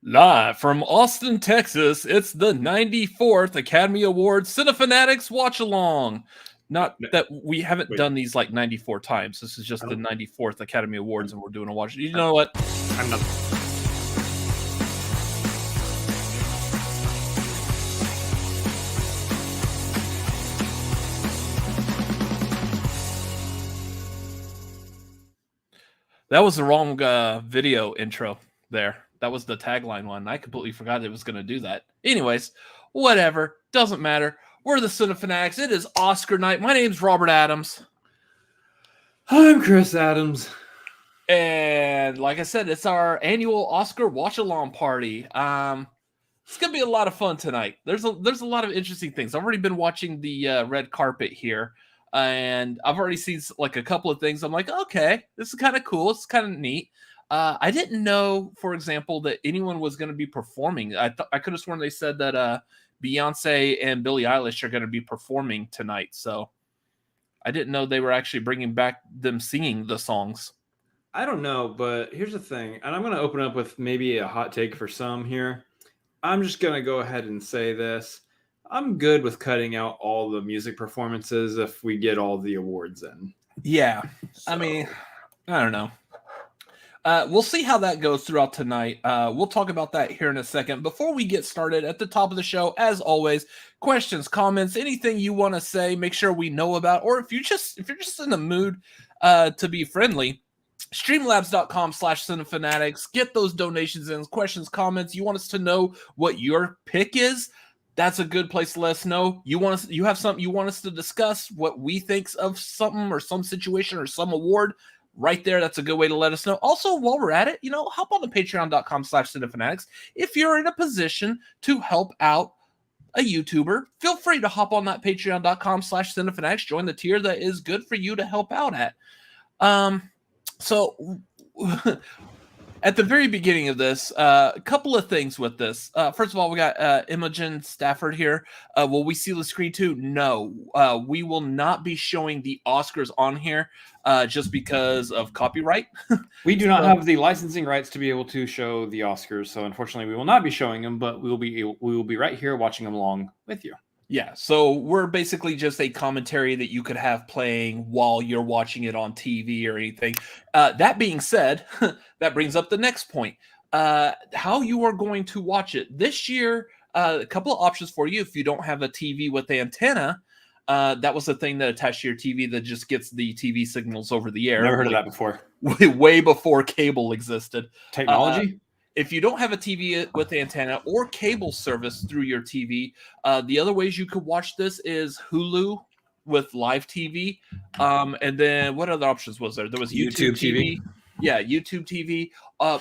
Live from Austin, Texas, it's the 94th Academy Awards Cinefanatics Watchalong. Not that we haven't done these like 94 times. This is just the 94th Academy Awards, and we're doing a watch. You know what? I'm not. That was the wrong video intro there. That was the tagline one. I completely forgot it was going to do that. Anyways, whatever. Doesn't matter. We're the Cinefanatics. It is Oscar night. My name's Robert Adams. I'm Chris Adams. And like I said, it's our annual Oscar watch-along party. It's going to be a lot of fun tonight. There's a lot of interesting things. I've already been watching the red carpet here. And I've already seen like a couple of things. I'm like, okay, this is kind of cool. It's kind of neat. I didn't know, for example, that anyone was going to be performing. I could have sworn they said that Beyonce and Billie Eilish are going to be performing tonight. So I didn't know they were actually bringing back them singing the songs. I don't know, but here's the thing. And I'm going to open up with maybe a hot take for some here. I'm just going to go ahead and say this. I'm good with cutting out all the music performances if we get all the awards in. Yeah. So. I mean, I don't know. We'll see how that goes throughout tonight. We'll talk about that here in a second. Before we get started, at the top of the show, as always, questions, comments, anything you want to say, make sure we know about. Or if you're just in the mood to be friendly, streamlabs.com/cinefanatics. Get those donations in, questions, comments. You want us to know what your pick is? That's a good place to let us know. You have something you want us to discuss, what we think of something or some situation or some award. Right there, that's a good way to let us know. Also, while we're at it, hop on to patreon.com/cinefanatics. If you're in a position to help out a YouTuber, feel free to hop on that patreon.com/cinefanatics. Join the tier that is good for you to help out at. So at the very beginning of this, a couple of things with this. First of all, we got Imogen Stafford here. Will we see the screen too? No. We will not be showing the Oscars on here just because of copyright. We do not have the licensing rights to be able to show the Oscars, so unfortunately we will not be showing them, but we will be right here watching them along with you. Yeah, so we're basically just a commentary that you could have playing while you're watching it on TV or anything. That being said, that brings up the next point. How you are going to watch it. This year, a couple of options for you if you don't have a TV with antenna. That was the thing that attached to your TV that just gets the TV signals over the air. Never heard of that before. Way before cable existed. Technology? If you don't have a TV with antenna or cable service through your TV, the other ways you could watch this is Hulu with live TV. And then what other options was there? There was YouTube TV. Yeah, YouTube TV.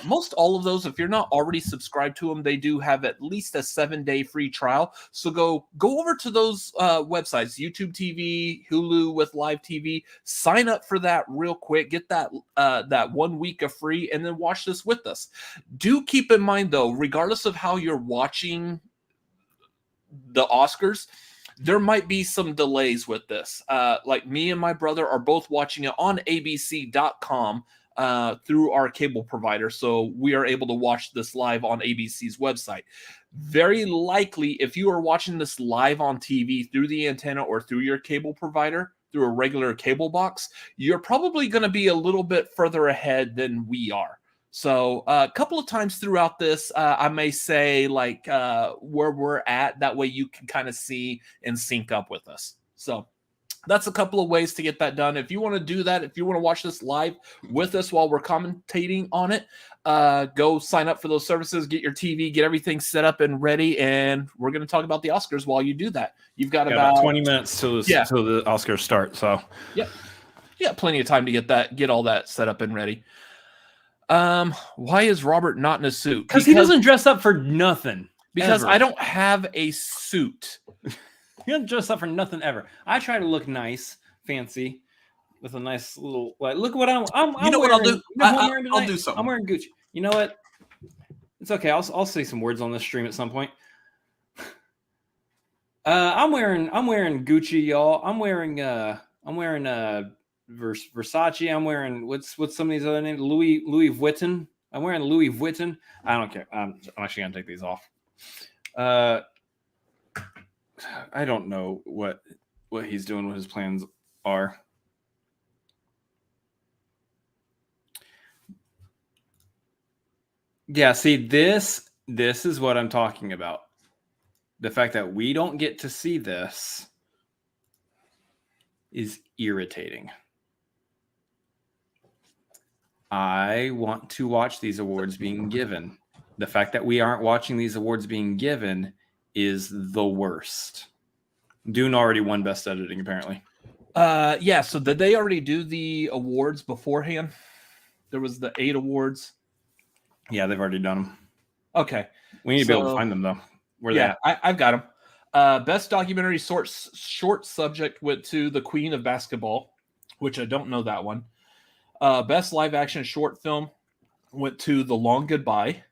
Most all of those, if you're not already subscribed to them, they do have at least a 7-day free trial. So go over to those websites, YouTube TV, Hulu with live TV. Sign up for that real quick. Get that 1 week of free, and then watch this with us. Do keep in mind, though, regardless of how you're watching the Oscars, there might be some delays with this. Like me and my brother are both watching it on abc.com. Through our cable provider, so we are able to watch this live on ABC's website. Very likely, if you are watching this live on TV through the antenna or through your cable provider, through a regular cable box, you're probably going to be a little bit further ahead than we are. So a couple of times throughout this, I may say like where we're at. That way you can kind of see and sync up with us. So that's a couple of ways to get that done. If you want to do that, if you want to watch this live with us while we're commentating on it, go sign up for those services, get your TV, get everything set up and ready, and we're going to talk about the Oscars while you do that. You've got about 20 minutes till the Oscars start. So yeah, plenty of time to get all that set up and ready. Why is Robert not in a suit? Because he doesn't dress up for nothing. Because ever. I don't have a suit. You don't dress up for nothing ever. I try to look nice, fancy, with a nice little look what I'm you know wearing, what I'll do? I'll do something. I'm wearing Gucci. You know what? It's okay. I'll say some words on this stream at some point. I'm wearing Gucci, y'all. I'm wearing Versace. I'm wearing what's some of these other names? Louis Vuitton. I'm wearing Louis Vuitton. I don't care. I'm actually gonna take these off. I don't know what he's doing, what his plans are. Yeah, see, this is what I'm talking about. The fact that we don't get to see this is irritating. I want to watch these awards being given. The fact that we aren't watching these awards being given is the worst. Dune already won Best Editing, apparently. Yeah, so did they already do the awards beforehand? There was the 8 awards. Yeah, they've already done them. Okay. We need to be able to find them, though. Where yeah, I've got them. Best Documentary Short Subject went to The Queen of Basketball, which I don't know that one. Best Live Action Short Film went to The Long Goodbye.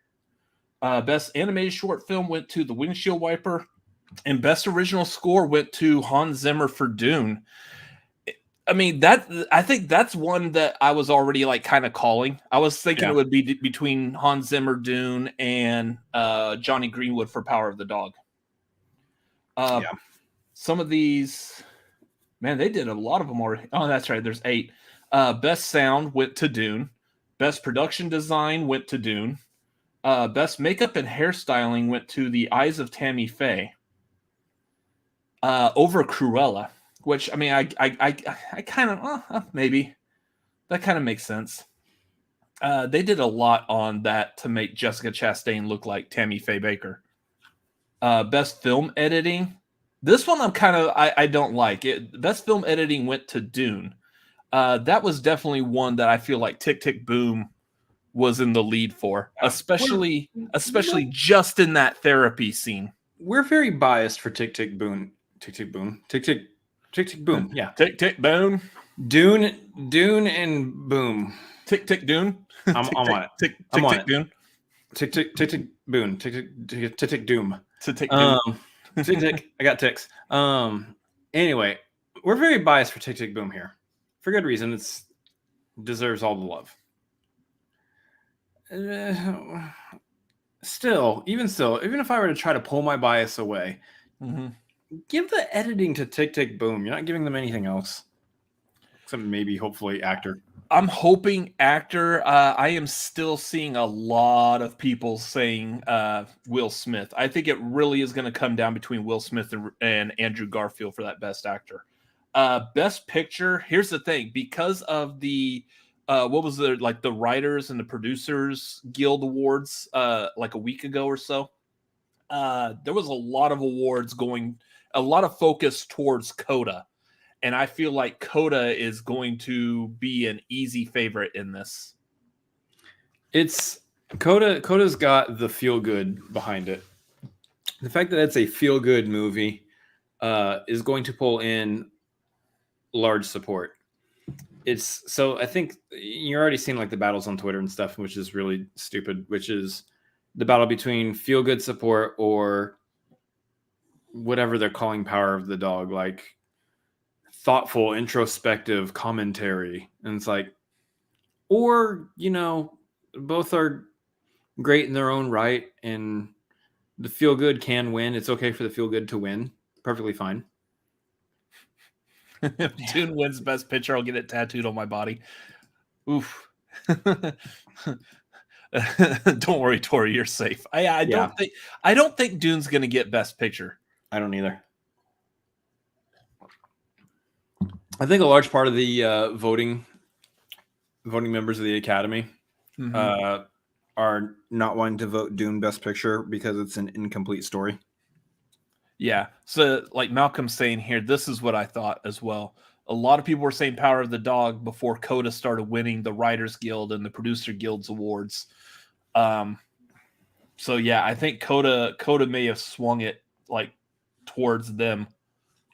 Best Animated Short Film went to The Windshield Wiper. And Best Original Score went to Hans Zimmer for Dune. I mean, I think that's one that I was already like kind of calling. I was thinking it would be between Hans Zimmer, Dune, and Johnny Greenwood for Power of the Dog. Some of these, man, they did a lot of them already. Oh, that's right. There's 8. Best Sound went to Dune. Best Production Design went to Dune. Best Makeup and Hairstyling went to The Eyes of Tammy Faye. Over Cruella, which I mean, I kind of maybe that kind of makes sense. They did a lot on that to make Jessica Chastain look like Tammy Faye Baker. Best Film Editing, this one I don't like it. Best Film Editing went to Dune. That was definitely one that I feel like Tick Tick Boom was in the lead for, especially just in that therapy scene. We're very biased for Tick Tick Boom. Tick Tick Boom. Tick Tick Boom. Yeah. Tick Tick Boom. Dune and Boom. Tick Tick Dune. I'm on it. Tick Tick Dune. Tick Tick Boom. Tick Tick Doom. Tick Tick Doom. Tick Tick. I got ticks. Anyway, we're very biased for Tick Tick Boom here, for good reason. It's deserves all the love. Still, even if I were to try to pull my bias away, give the editing to Tick Tick Boom. You're not giving them anything else, except maybe, hopefully, actor. I'm hoping actor. I am still seeing a lot of people saying Will Smith. I think it really is going to come down between Will Smith and Andrew Garfield for that best actor. Best picture. Here's the thing, because of the what was the the Writers and the Producers Guild Awards like a week ago or so. There was a lot of awards a lot of focus towards Coda. And I feel like Coda is going to be an easy favorite in this. It's Coda's got the feel good behind it. The fact that it's a feel good movie is going to pull in large support. So I think you're already seeing like the battles on Twitter and stuff, which is really stupid, which is the battle between feel good support or whatever they're calling Power of the Dog, like thoughtful, introspective commentary. And it's like, or, both are great in their own right. And the feel good can win. It's okay for the feel good to win. Perfectly fine. If Dune wins best picture, I'll get it tattooed on my body. Oof. Don't worry, Tori, you're safe. I don't think Dune's gonna get best picture. I don't either. I think a large part of the voting members of the Academy are not wanting to vote Dune Best Picture because it's an incomplete story. Yeah. So like Malcolm's saying here, this is what I thought as well. A lot of people were saying Power of the Dog before Coda started winning the Writers Guild and the Producer Guild's awards. So yeah, I think Coda may have swung it like towards them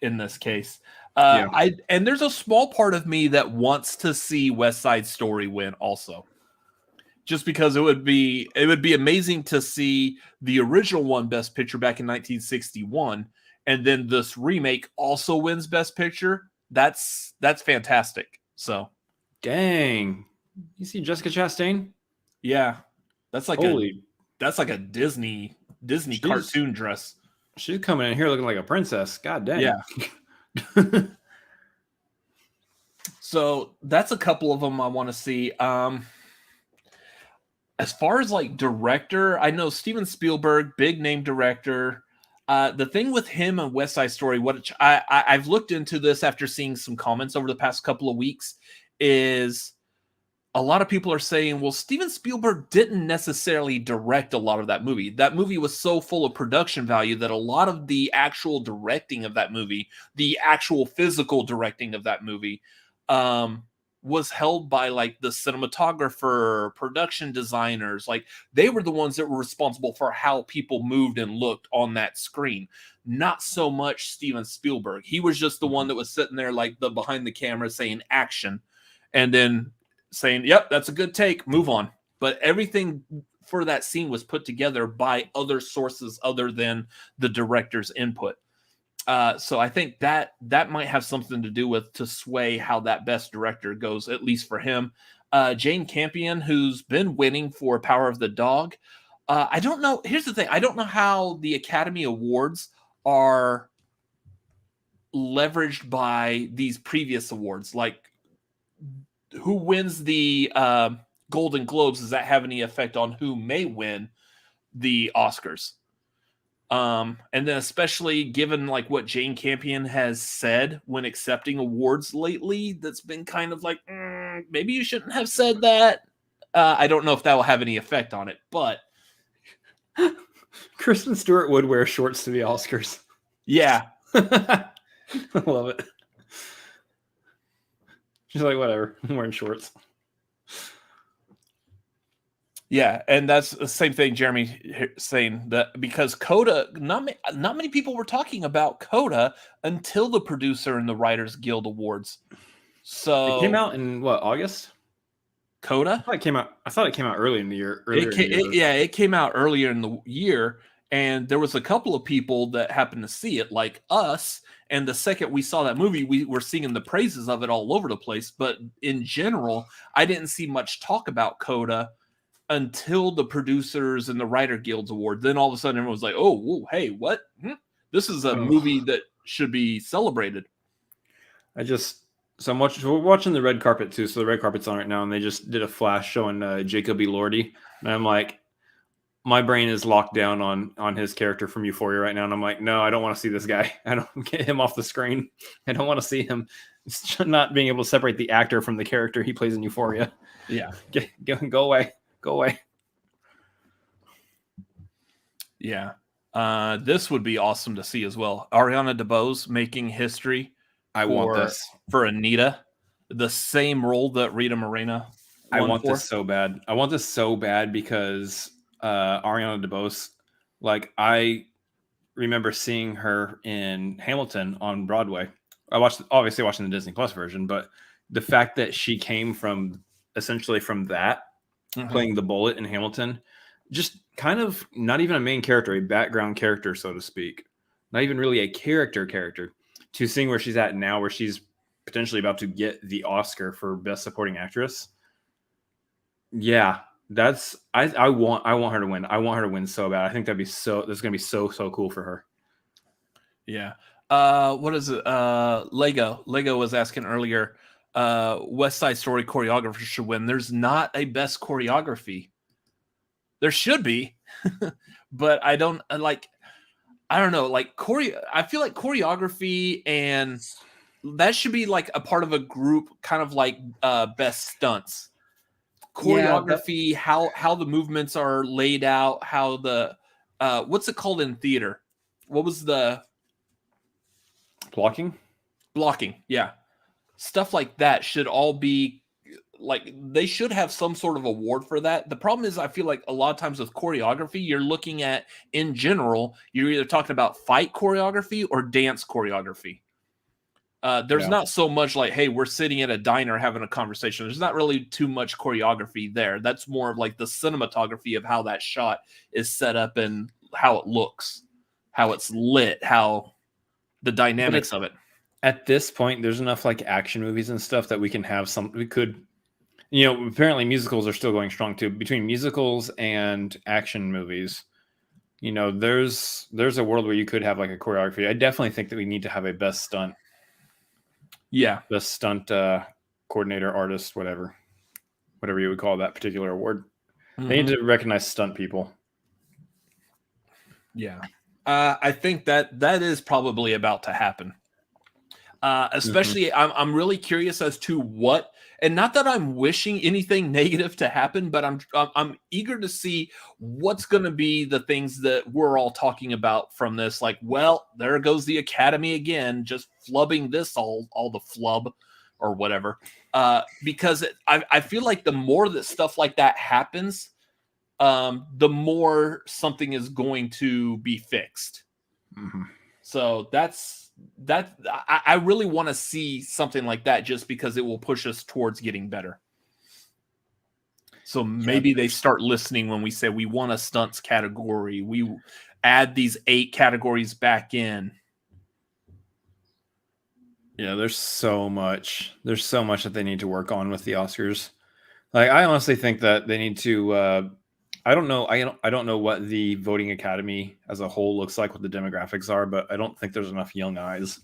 in this case. And there's a small part of me that wants to see West Side Story win also. Just because it would be amazing to see the original one Best Picture back in 1961, and then this remake also wins Best Picture. That's fantastic. So, dang, you see Jessica Chastain? Yeah, That's like that's like a Disney cartoon dress. She's coming in here looking like a princess. God dang. Yeah. So that's a couple of them I want to see. As far as like director, I know Steven Spielberg, big name director. The thing with him and West Side Story, I've looked into this after seeing some comments over the past couple of weeks, is a lot of people are saying, well, Steven Spielberg didn't necessarily direct a lot of that movie. That movie was so full of production value that a lot of the actual directing of that movie, the actual physical directing of that movie, was held by like the cinematographer, production designers. Like they were the ones that were responsible for how people moved and looked on that screen. Not so much Steven Spielberg. He was just the one that was sitting there like the behind the camera saying action and then saying, yep, that's a good take, move on. But everything for that scene was put together by other sources other than the director's input. So I think that might have something to do with to sway how that best director goes, at least for him. Jane Campion, who's been winning for Power of the Dog. I don't know. Here's the thing. I don't know how the Academy Awards are leveraged by these previous awards. Like who wins the Golden Globes? Does that have any effect on who may win the Oscars? And then especially given like what Jane Campion has said when accepting awards lately, that's been kind of like, maybe you shouldn't have said that. I don't know if that will have any effect on it, but Kristen Stewart would wear shorts to the Oscars. Yeah. I love it. She's like, whatever, I'm wearing shorts. Yeah, and that's the same thing Jeremy saying, that because Coda, not many people were talking about Coda until the Producer and the Writers Guild Awards. So it came out in what, August? Coda? I thought it came out early in the year. It came out earlier in the year, and there was a couple of people that happened to see it, like us. And the second we saw that movie, we were singing the praises of it all over the place. But in general, I didn't see much talk about Coda until the Producers and the Writer Guilds Award. Then all of a sudden everyone was like, oh, whoa, hey, what? This is a movie that should be celebrated. So we're watching the red carpet too. So the red carpet's on right now, and they just did a flash showing Jacob Elordi. And I'm like, my brain is locked down on his character from Euphoria right now. And I'm like, no, I don't want to see this guy. I don't get him off the screen. I don't want to see him. It's not being able to separate the actor from the character he plays in Euphoria. Yeah. Go away. Go away. Yeah. This would be awesome to see as well. Ariana DeBose making history. I want this. For Anita. The same role that Rita Moreno I want this so bad. I want this so bad because Ariana DeBose, like I remember seeing her in Hamilton on Broadway. Obviously watching the Disney Plus version, but the fact that she came from essentially from that, playing the bullet in Hamilton, just kind of not even a main character, a background character, so to speak. Not even really a character, to seeing where she's at now, where she's potentially about to get the Oscar for Best Supporting Actress. Yeah, I want her to win. I want her to win so bad. I think that's going to be so cool for her. Yeah. What is it? Lego was asking earlier, West Side Story choreographer should win. There's not a best choreography. There should be, but I don't know. Like I feel like choreography and that should be like a part of a group, kind of like best stunts. Choreography, how the movements are laid out, how the what's it called in theater? What was the blocking? Yeah. Stuff like that should all be like, they should have some sort of award for that. The problem is I feel like a lot of times with choreography, you're looking at, in general, you're either talking about fight choreography or dance choreography. There's not so much like, hey, we're sitting at a diner having a conversation. There's not really too much choreography there. That's more of like the cinematography of how that shot is set up and how it looks, how it's lit, how the dynamics of it. At this point, there's enough like action movies and stuff that we can have we could Apparently musicals are still going strong too. Between musicals and action movies, there's a world where you could have like a choreography. I definitely think that we need to have a best stunt. Yeah. Best stunt coordinator, artist, whatever you would call that particular award. Mm-hmm. They need to recognize stunt people. Yeah. I think that is probably about to happen. Especially, I'm really curious as to what, and not that I'm wishing anything negative to happen, but I'm eager to see what's going to be the things that we're all talking about from this. Like, well, there goes the Academy again, just flubbing this all the flub or whatever. Because I feel like the more that stuff like that happens, the more something is going to be fixed. Mm-hmm. So I really want to see something like that, just because it will push us towards getting better. So maybe they start listening when we say we want a stunts category. We add these 8 categories back in. Yeah, there's so much that they need to work on with the Oscars. Like, I honestly think that they need to. I don't know what the voting academy as a whole looks like, what the demographics are, but I don't think there's enough young eyes.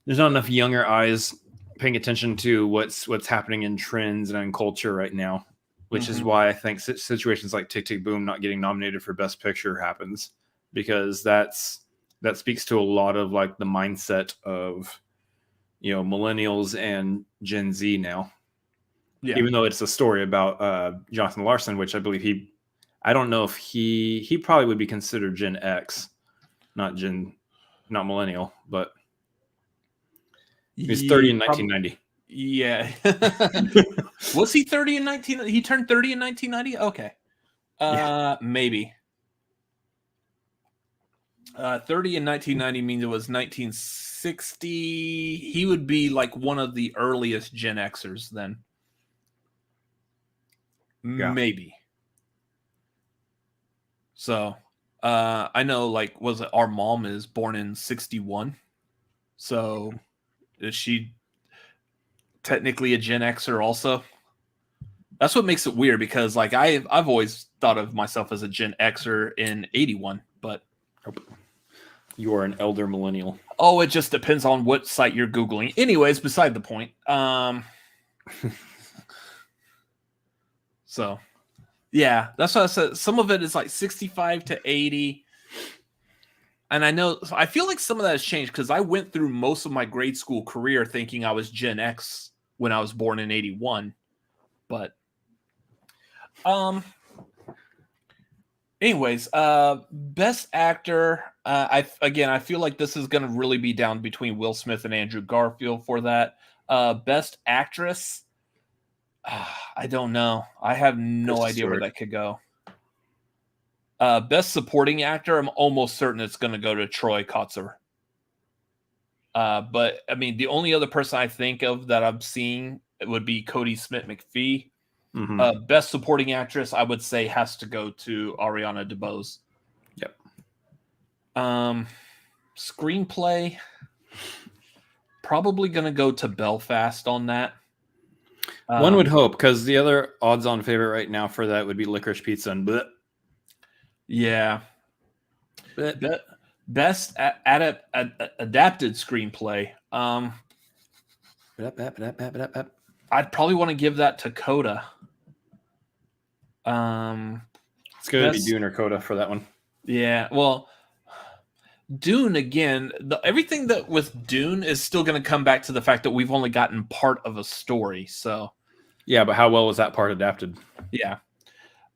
There's not enough younger eyes paying attention to what's happening in trends and in culture right now, which is why I think situations like Tick Tick Boom not getting nominated for Best Picture happens, because that speaks to a lot of like the mindset of millennials and Gen Z now. Yeah. Even though it's a story about Jonathan Larson, which I believe I don't know if he probably would be considered Gen X, not millennial, but he was 30 in 1990. Yeah. Was he 30 in 19? He turned 30 in 1990? Okay. Maybe. 30 in 1990 means it was 1960. He would be like one of the earliest Gen Xers then. Yeah. Maybe. So, I know, like, our mom is born in 61. So, is she technically a Gen Xer also? That's what makes it weird, because like I've always thought of myself as a Gen Xer in 81, but you are an elder millennial. Oh, it just depends on what site you're Googling. Anyways, beside the point. So, yeah, that's what I said. Some of it is like 65 to 80. And I feel like some of that has changed, because I went through most of my grade school career thinking I was Gen X when I was born in 81. But, anyways, Best Actor. I feel like this is going to really be down between Will Smith and Andrew Garfield for that. Best Actress. I don't know. I have no idea where that could go. Best Supporting Actor, I'm almost certain it's going to go to Troy Kotsur. But, I mean, the only other person I think of that I'm seeing would be Cody Smith-McPhee. Mm-hmm. Best Supporting Actress, I would say, has to go to Ariana DeBose. Yep. Screenplay, probably going to go to Belfast on that. One would hope, because the other odds-on favorite right now for that would be Licorice Pizza and bleh. Yeah. Best adapted screenplay. I'd probably want to give that to Coda. It's going to be Dune or Coda for that one. Yeah, well, Dune again. Everything that with Dune is still going to come back to the fact that we've only gotten part of a story. So, yeah, but how well was that part adapted? Yeah.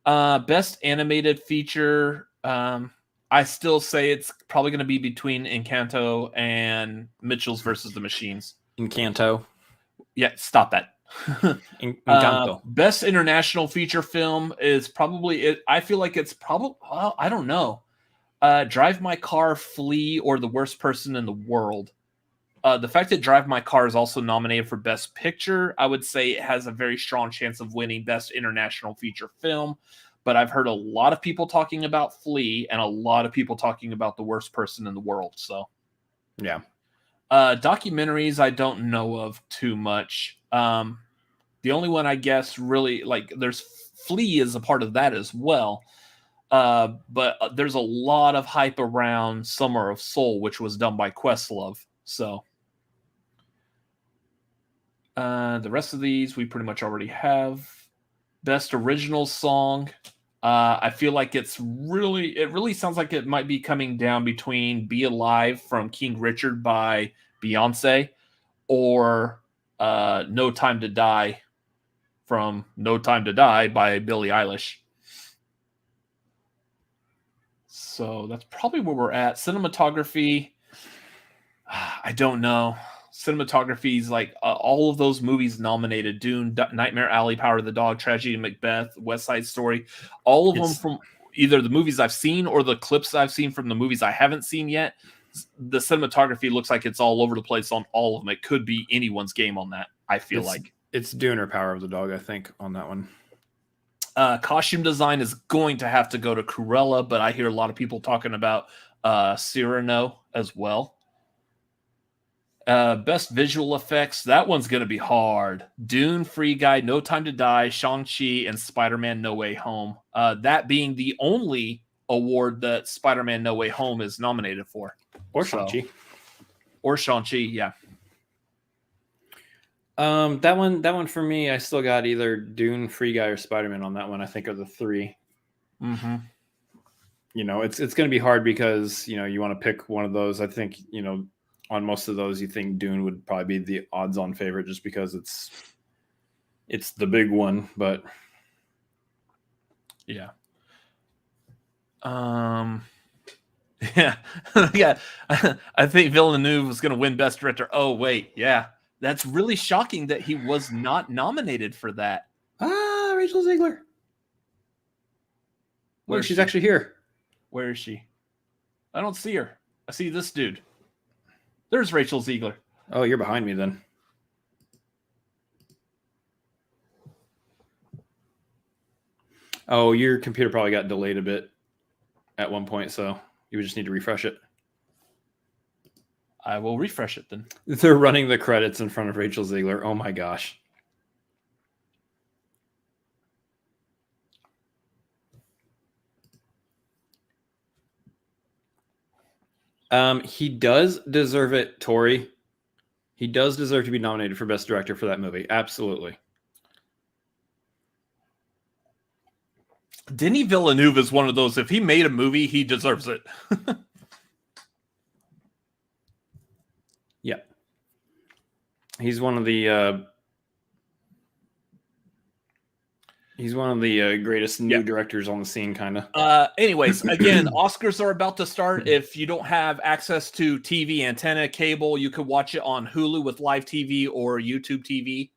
Best animated feature. I still say it's probably going to be between Encanto and Mitchell's versus the Machines. Encanto. Yeah, stop that. Encanto. Best international feature film is probably it. I feel like it's probably, well, I don't know. Drive My Car, Flee, or The Worst Person in the World. The fact that Drive My Car is also nominated for Best Picture, I would say it has a very strong chance of winning Best International Feature Film. But I've heard a lot of people talking about Flee and a lot of people talking about The Worst Person in the World. So, yeah. Documentaries, I don't know of too much. The only one I guess really like there's Flea is a part of that as well. But there's a lot of hype around Summer of Soul, which was done by Questlove. So the rest of these we pretty much already have. Best original song. I feel like it really sounds like it might be coming down between Be Alive from King Richard by Beyonce or No Time to Die from No Time to Die by Billie Eilish. So that's probably where we're at. Cinematography, I don't know. Cinematography is like all of those movies nominated: Dune, Nightmare Alley, Power of the Dog, Tragedy of Macbeth, West Side Story. All of them from either the movies I've seen or the clips I've seen from the movies I haven't seen yet. The cinematography looks like it's all over the place on all of them. It could be anyone's game on that, I feel like. It's Dune or Power of the Dog, I think, on that one. Costume design is going to have to go to Cruella, but I hear a lot of people talking about Cyrano as well. Best visual effects, that one's going to be hard. Dune, Free Guy, No Time to Die, Shang-Chi, and Spider-Man No Way Home. That being the only award that Spider-Man No Way Home is nominated for. Or Shang-Chi. Or Shang-Chi, yeah. That one for me, I still got either Dune, Free Guy, or Spider-Man on that one. I think are the three. Mm-hmm. You know, it's going to be hard because, you know, you want to pick one of those. I think, you know, on most of those, you think Dune would probably be the odds-on favorite just because it's the big one. But yeah, yeah, yeah. I think Villeneuve was going to win Best Director. Oh wait, yeah, that's really shocking that he was not nominated for that. Rachel Ziegler. Look, she's actually here. Where is she? I don't see her. I see this dude. There's Rachel Ziegler. Oh, you're behind me then. Oh, your computer probably got delayed a bit at one point, so you would just need to refresh it. I will refresh it then. They're running the credits in front of Rachel Ziegler. Oh my gosh. He does deserve it, Tori. He does deserve to be nominated for Best Director for that movie. Absolutely. Denis Villeneuve is one of those. If he made a movie, he deserves it. Yeah. He's one of the greatest new directors on the scene, kind of. Anyways, again, Oscars are about to start. If you don't have access to TV, antenna, cable, you could watch it on Hulu with live TV or YouTube TV.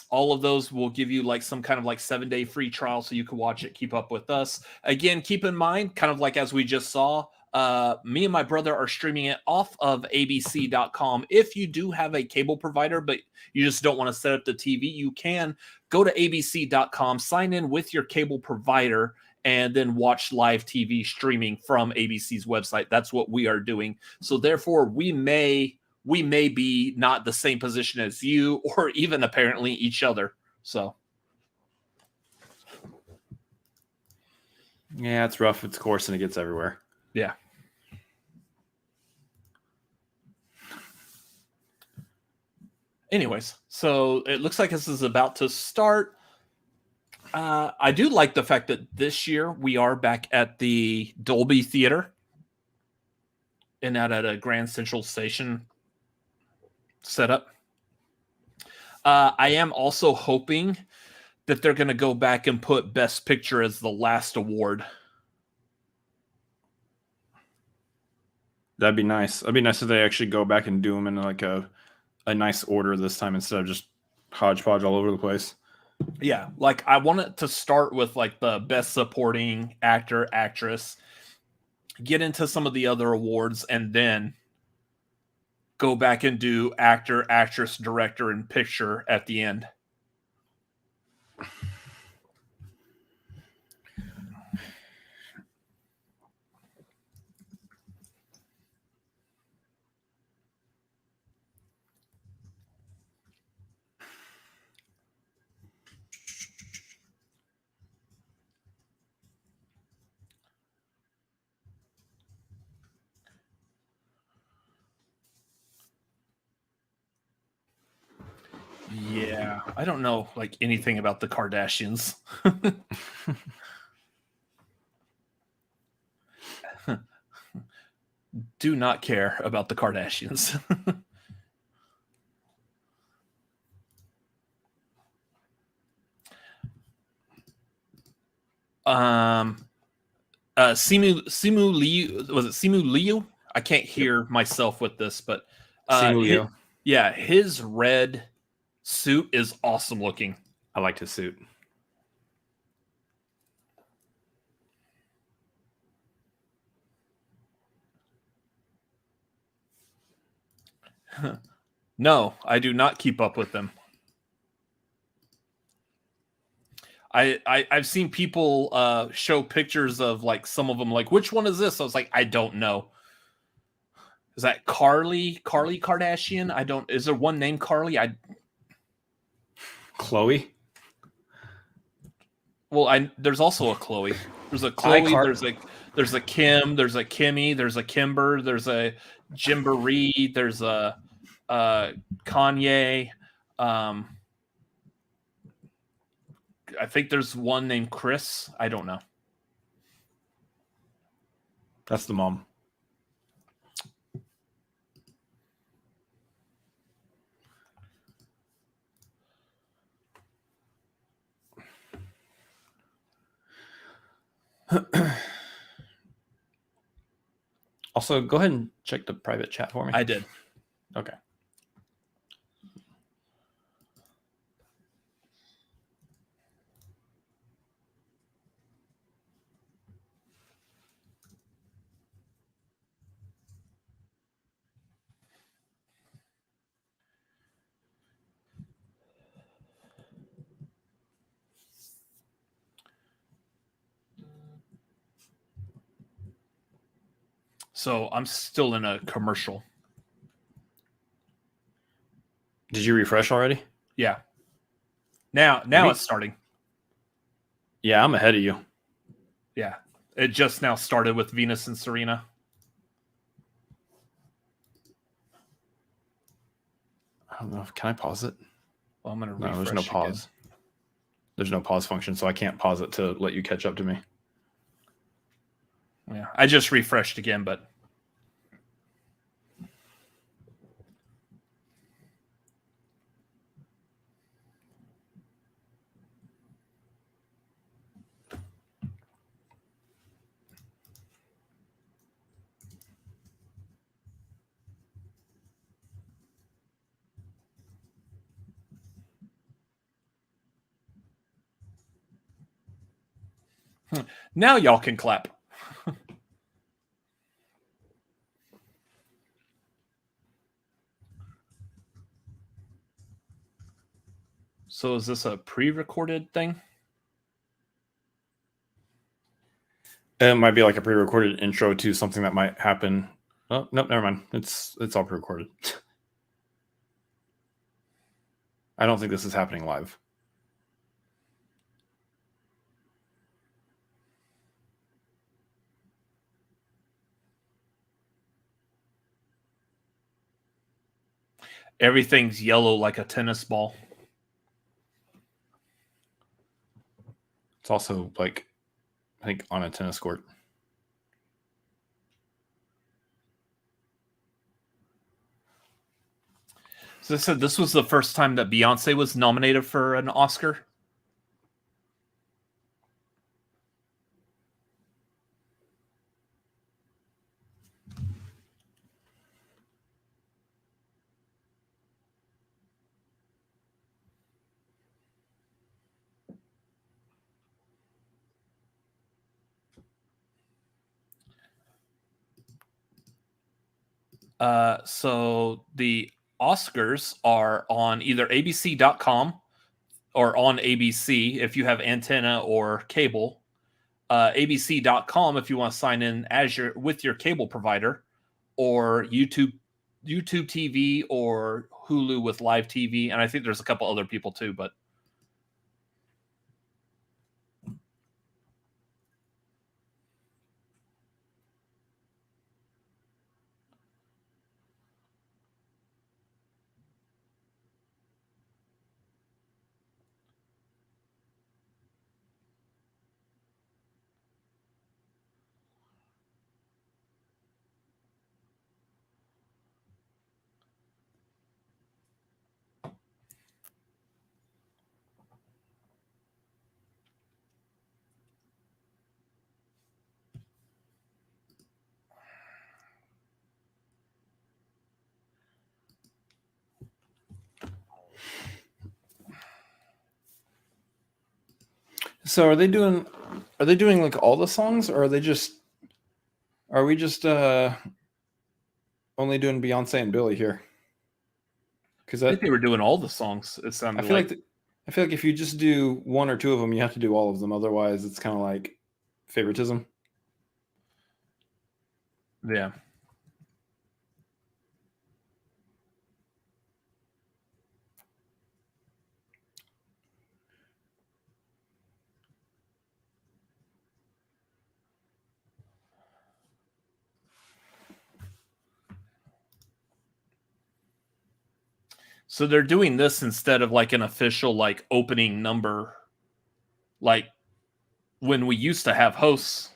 All of those will give you like some kind of like 7-day free trial so you can watch it, keep up with us. Again, keep in mind, kind of like as we just saw, me and my brother are streaming it off of abc.com. If you do have a cable provider, but you just don't want to set up the TV, you can go to abc.com, sign in with your cable provider, and then watch live TV streaming from ABC's website. That's what we are doing. So therefore, we may be not the same position as you or even apparently each other. So yeah, it's rough. It's coarse and it gets everywhere. Yeah. Anyways, so it looks like this is about to start. I do like the fact that this year we are back at the Dolby Theater and not at a Grand Central Station setup. I am also hoping that they're going to go back and put Best Picture as the last award. That'd be nice. That'd be nice if they actually go back and do them in like a nice order this time instead of just hodgepodge all over the place. Yeah, like I want it to start with like the Best Supporting Actor, Actress, get into some of the other awards, and then go back and do Actor, Actress, Director, and Picture at the end. I don't know like anything about the Kardashians. Do not care about the Kardashians. Simu Liu, was it Simu Liu? I can't hear myself with this, but Simu Liu. His red suit is awesome looking. I liked his suit. No, I do not keep up with them. I've seen people show pictures of like some of them, like, which one is this? I was like, I don't know. Is that Carly Kardashian? I don't. Is there one named Carly? Chloe. Well, there's also a Chloe. There's a Chloe. There's a Kim. There's a Kimmy. There's a Kimber. There's a Jimboree. There's a Kanye. I think there's one named Chris. I don't know. That's the mom. Also, go ahead and check the private chat for me. I did. Okay. So I'm still in a commercial. Did you refresh already? Yeah. Now it's starting. Yeah, I'm ahead of you. Yeah. It just now started with Venus and Serena. I don't know. Can I pause it? Well, I'm going to refresh. No, there's no pause. Again. There's no pause function, so I can't pause it to let you catch up to me. Yeah, I just refreshed again, but now y'all can clap. So is this a pre-recorded thing? It might be like a pre-recorded intro to something that might happen. Oh, nope, never mind. It's all pre-recorded. I don't think this is happening live. Everything's yellow like a tennis ball. It's also like, I think, on a tennis court. So I said this was the first time that Beyonce was nominated for an Oscar. So the Oscars are on either abc.com or on ABC if you have antenna or cable. abc.com if you want to sign in with your cable provider, or YouTube TV or Hulu with live TV. And I think there's a couple other people too, but So are they doing like all the songs, or are we just only doing Beyonce and Billie here? Because I think they were doing all the songs. It sounded I feel like if you just do one or two of them, you have to do all of them. Otherwise, it's kind of like favoritism. Yeah. So they're doing this instead of like an official like opening number, like when we used to have hosts.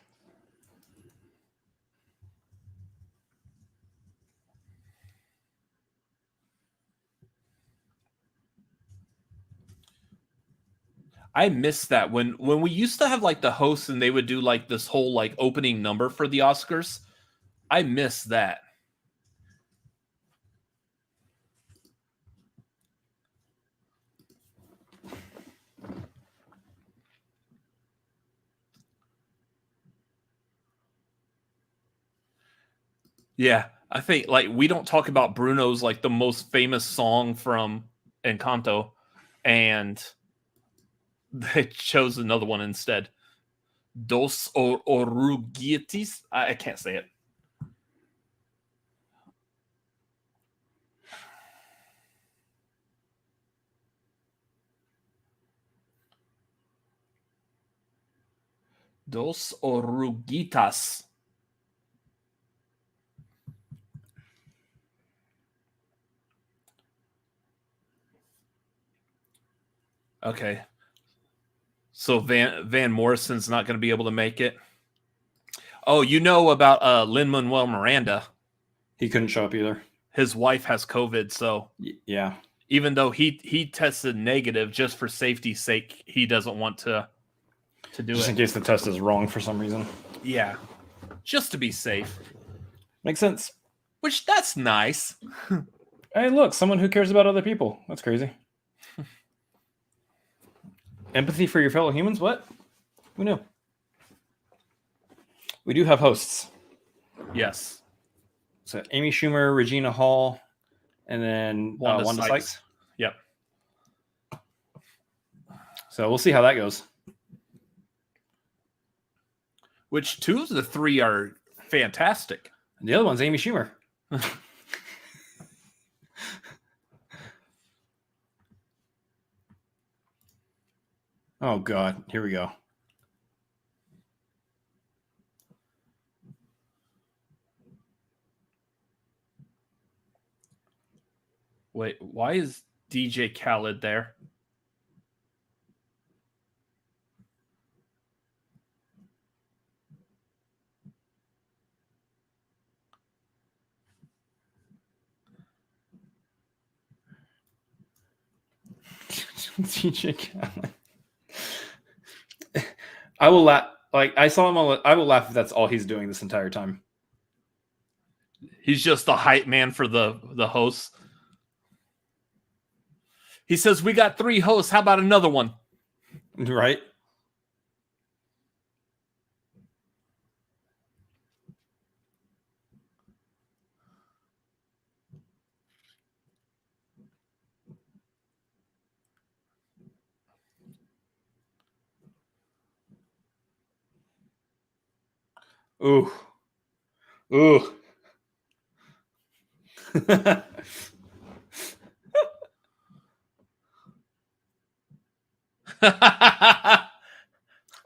I miss that when we used to have like the hosts and they would do like this whole like opening number for the Oscars. I miss that. Yeah, I think like we don't talk about Bruno's like the most famous song from Encanto, and they chose another one instead. Dos Oruguitis. I can't say it. Dos Oruguitas. Okay. So Van Morrison's not going to be able to make it. Oh, you know about Lin-Manuel Miranda. He couldn't show up either. His wife has COVID, so yeah. Even though he tested negative, just for safety's sake, he doesn't want to do it. Just in case the test is wrong for some reason. Yeah. Just to be safe. Makes sense. Which, that's nice. Hey, look, someone who cares about other people. That's crazy. Empathy for your fellow humans? What? Who knew? We do have hosts. Yes. So Amy Schumer, Regina Hall, and then Wanda Sykes. Yep. So we'll see how that goes. Which two of the three are fantastic. And the other one's Amy Schumer. Oh, God. Here we go. Wait, why is DJ Khaled there? DJ Khaled. I will laugh. Like, I saw him I will laugh if that's all he's doing this entire time. He's just the hype man for the hosts. He says, we got 3 hosts. How about another one? Right? Ooh. Ooh.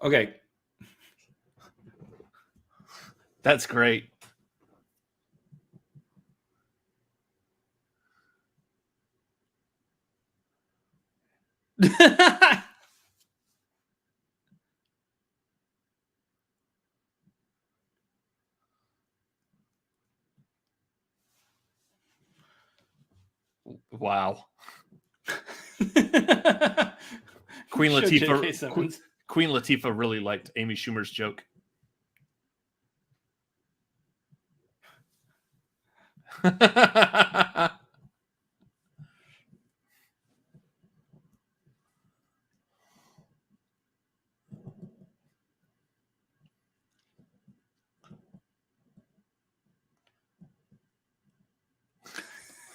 Okay. That's great. Wow. Queen Latifah really liked Amy Schumer's joke.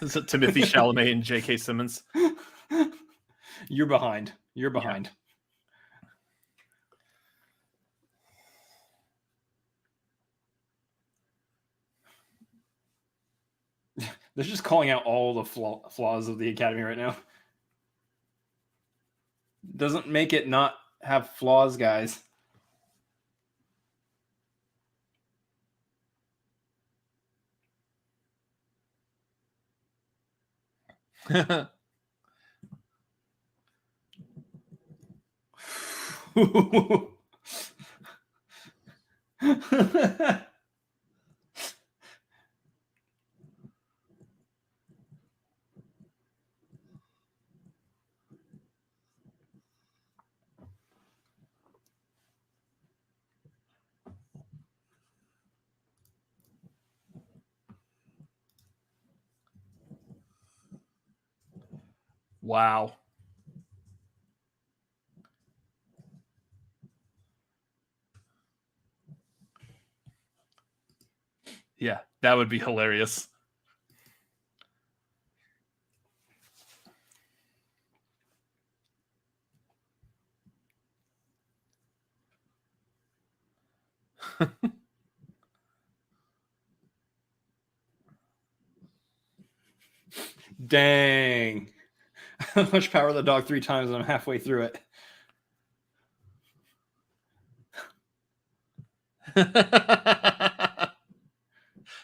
Is it Timothy Chalamet and J.K. Simmons? You're behind. You're behind. They're just calling out all the flaws of the Academy right now. Doesn't make it not have flaws, guys. Wow. Yeah, that would be hilarious. Dang. How much power of the dog 3 times and I'm halfway through it.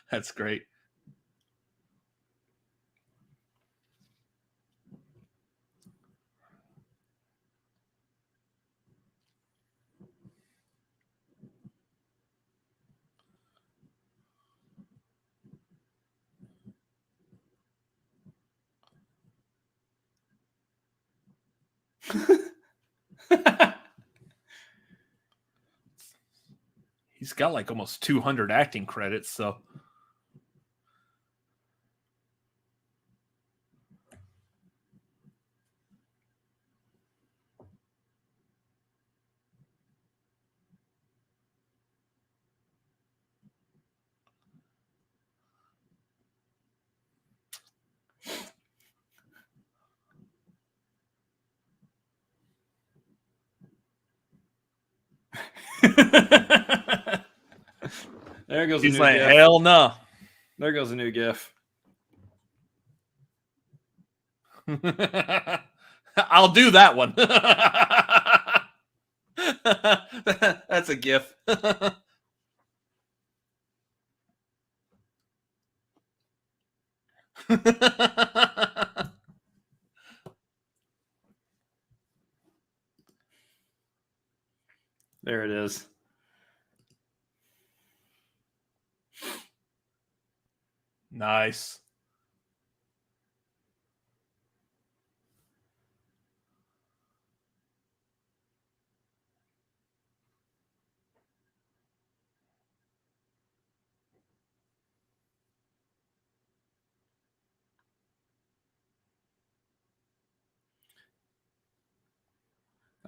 That's great. He's got like almost 200 acting credits, so. There goes He's a new like, GIF. hell no. There goes a new GIF. I'll do that one. That's a GIF. There it is. Nice.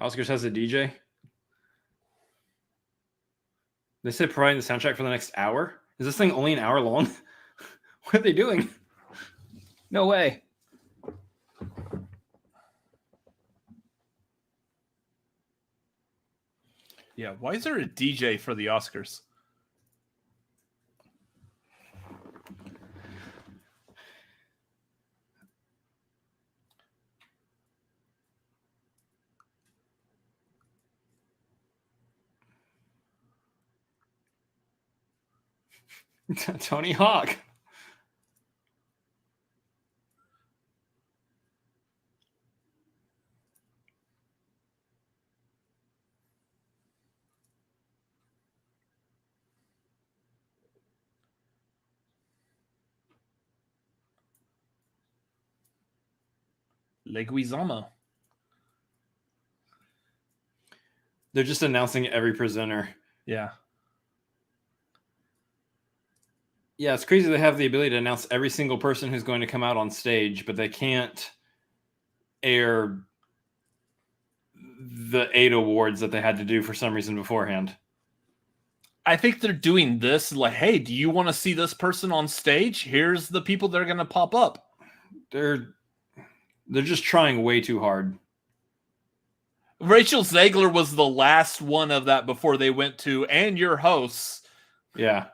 Oscars has a DJ. They said providing the soundtrack for the next hour. Is this thing only an hour long? What are they doing? No way. Yeah, why is there a DJ for the Oscars? Tony Hawk. Leguizamo. They're just announcing every presenter. Yeah. Yeah, it's crazy they have the ability to announce every single person who's going to come out on stage, but they can't air the 8 awards that they had to do for some reason beforehand. I think they're doing this like, hey, do you want to see this person on stage? Here's the people that are going to pop up. They're just trying way too hard. Rachel Zegler was the last one of that before they went to and your hosts. Yeah.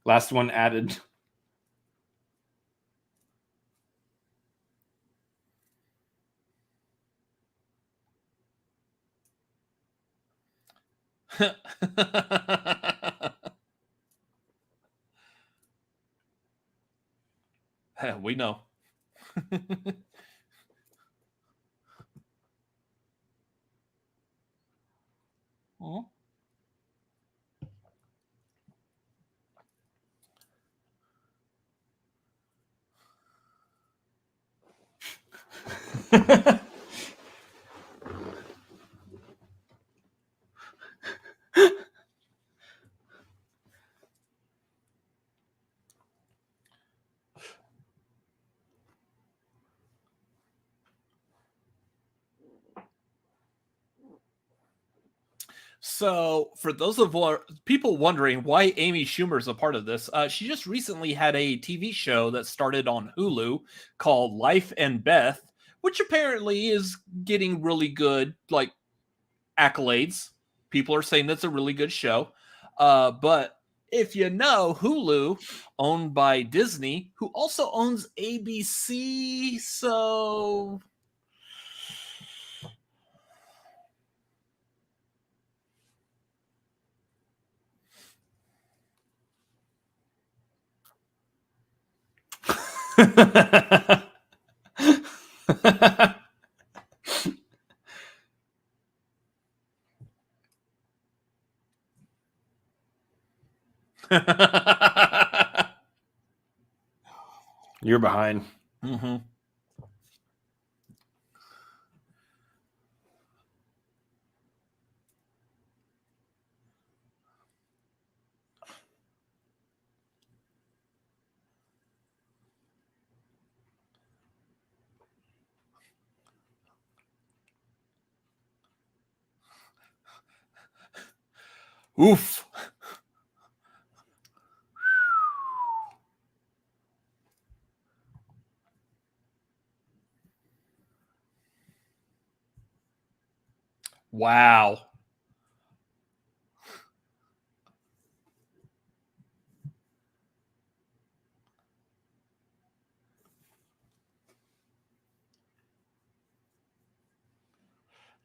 Last one added. We know. Oh. So, for those of people wondering why Amy Schumer is a part of this, she just recently had a TV show that started on Hulu called Life and Beth, which apparently is getting really good, like, accolades. People are saying that's a really good show. But if you know, Hulu, owned by Disney, who also owns ABC, so... You're behind. Mm-hmm. Oof. Wow.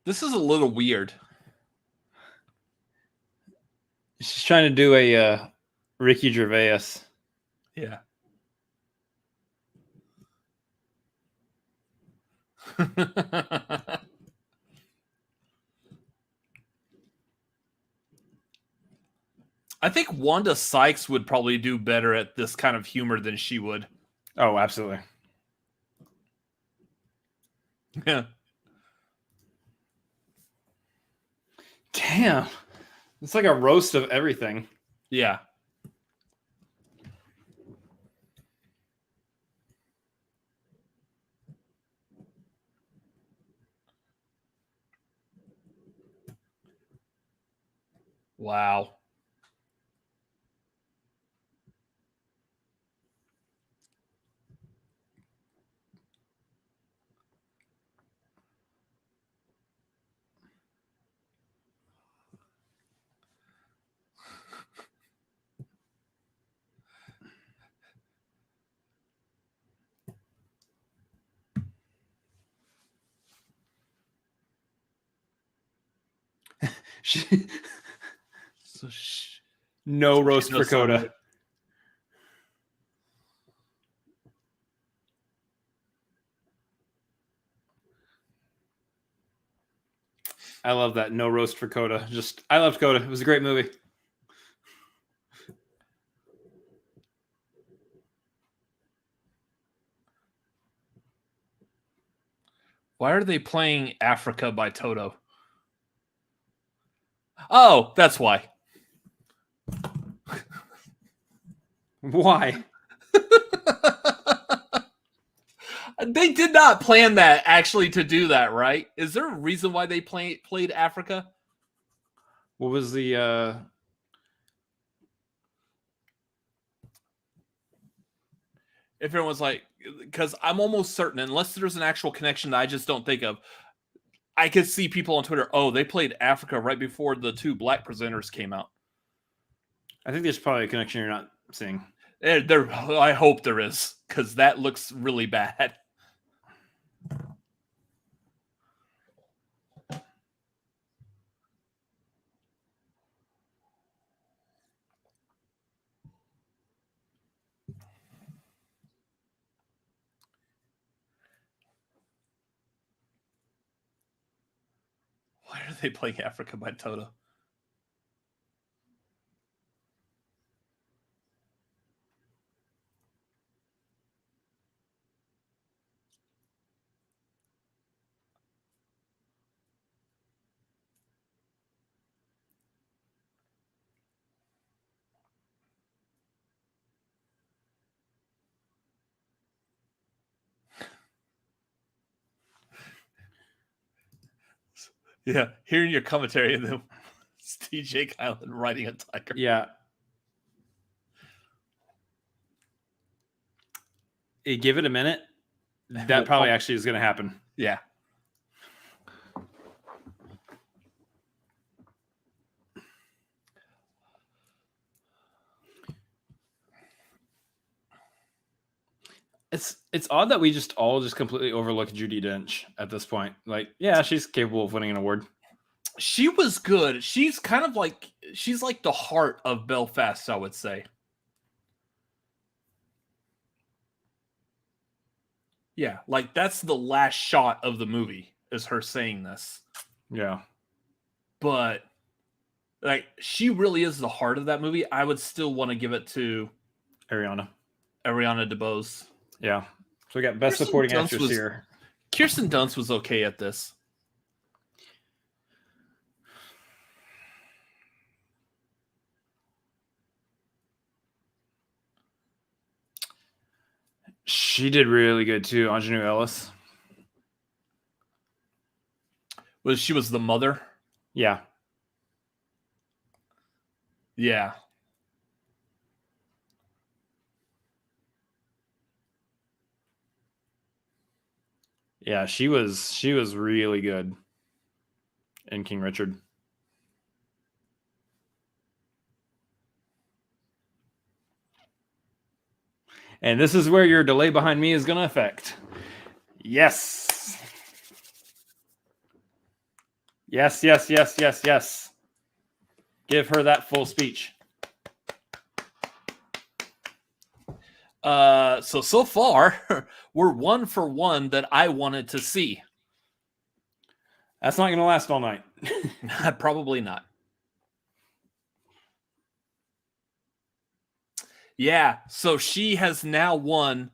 This is a little weird. She's trying to do a Ricky Gervais. Yeah. I think Wanda Sykes would probably do better at this kind of humor than she would. Oh, absolutely. Yeah. Damn. It's like a roast of everything. Yeah. Wow. No roast for Coda. I love that. No roast for Coda. I loved Coda. It was a great movie. Why are they playing Africa by Toto? Oh, that's why. Why? They did not plan that actually to do that, right? Is there a reason why they played Africa? What was the If everyone's like, because I'm almost certain, unless there's an actual connection that I just don't think of, I could see people on Twitter, oh, they played Africa right before the 2 black presenters came out. I think there's probably a connection you're not seeing. I hope there is, because that looks really bad. Why are they playing Africa by Toto? Yeah, hearing your commentary and then TJ Kylan riding a tiger. Yeah. Give it a minute. That probably actually is going to happen. Yeah. It's odd that we just completely overlook Judi Dench at this point. Like, yeah, she's capable of winning an award. She was good. She's kind of like the heart of Belfast, I would say. Yeah, like that's the last shot of the movie is her saying this. Yeah. But like she really is the heart of that movie. I would still want to give it to Ariana DeBose. Yeah. So we got Best Supporting Actress here. Kirsten Dunst was okay at this. She did really good too. Ingenue Ellis. She was the mother? Yeah. Yeah. Yeah, she was really good in King Richard. And this is where your delay behind me is going to affect. Yes. Yes, yes, yes, yes, yes. Give her that full speech. So far, we're 1 for 1 that I wanted to see. That's not going to last all night. Probably not. Yeah, so she has now won.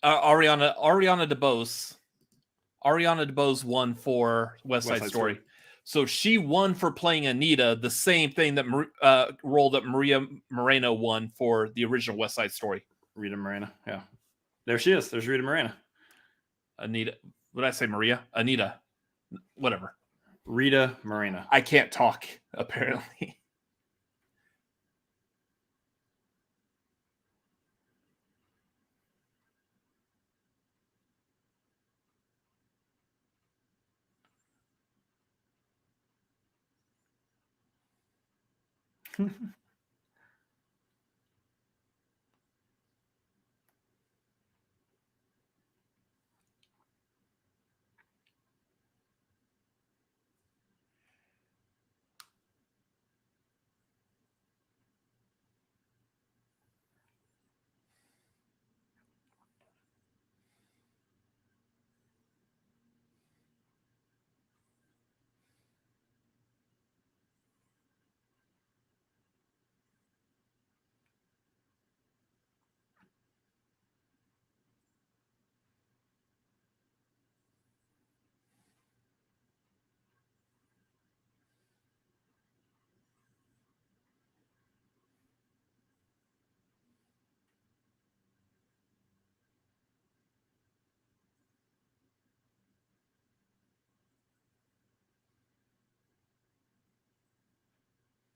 Ariana DeBose. Ariana DeBose won for West Side Story. So she won for playing Anita, the same thing that role that Maria Moreno won for the original West Side Story. Rita Moreno, yeah. There she is. There's Rita Moreno. Anita. What did I say, Maria? Anita. Whatever. Rita Moreno. I can't talk, apparently.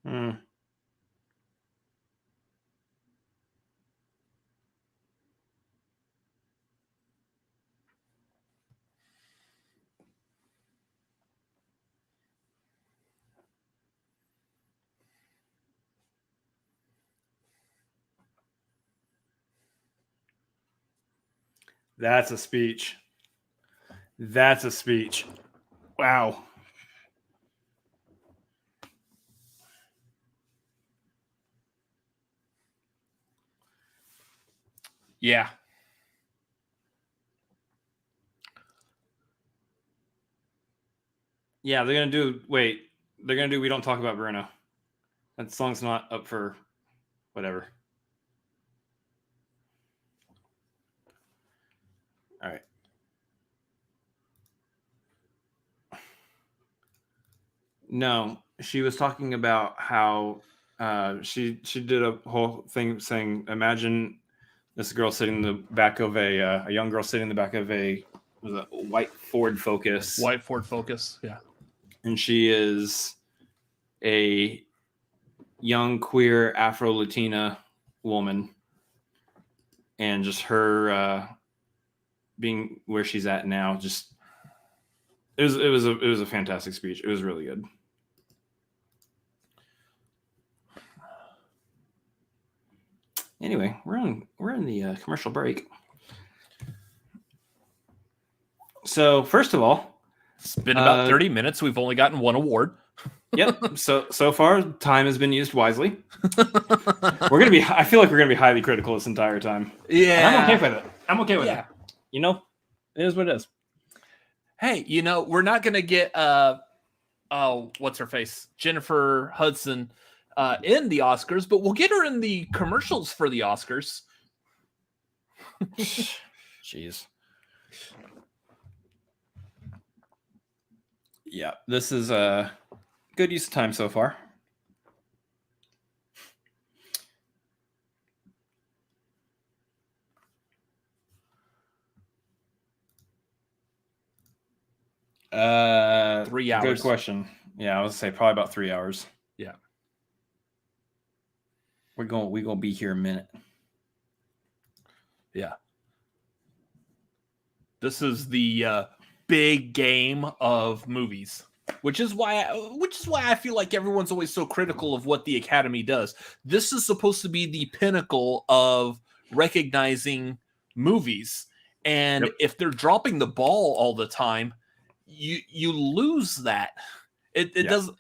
Hmm. That's a speech. That's a speech. Wow. Yeah. Yeah, they're going to do... Wait. They're going to do We Don't Talk About Bruno. That song's not up for whatever. All right. No, she was talking about how she did a whole thing saying, imagine this girl sitting in the back of a young girl sitting in the back of a white Ford Focus. White Ford Focus, yeah. And she is a young queer Afro-Latina woman, and just her being where she's at now, just it was a fantastic speech. It was really good. Anyway, we're in the commercial break. So first of all, it's been about 30 minutes. We've only gotten one award. Yep. So far, time has been used wisely. I feel like we're gonna be highly critical this entire time. Yeah, and I'm okay with it. I'm okay with it. You know, it is what it is. Hey, we're not gonna get what's her face, Jennifer Hudson, in the Oscars, but we'll get her in the commercials for the Oscars. Jeez. Yeah, this is a good use of time so far. Uh, 3 hours. Good question. Yeah, I was gonna say probably about 3 hours. Yeah. We're gonna be here a minute. Yeah. This is the big game of movies, which is why I feel like everyone's always so critical of what the Academy does. This is supposed to be the pinnacle of recognizing movies, and if they're dropping the ball all the time, you lose that. It doesn't.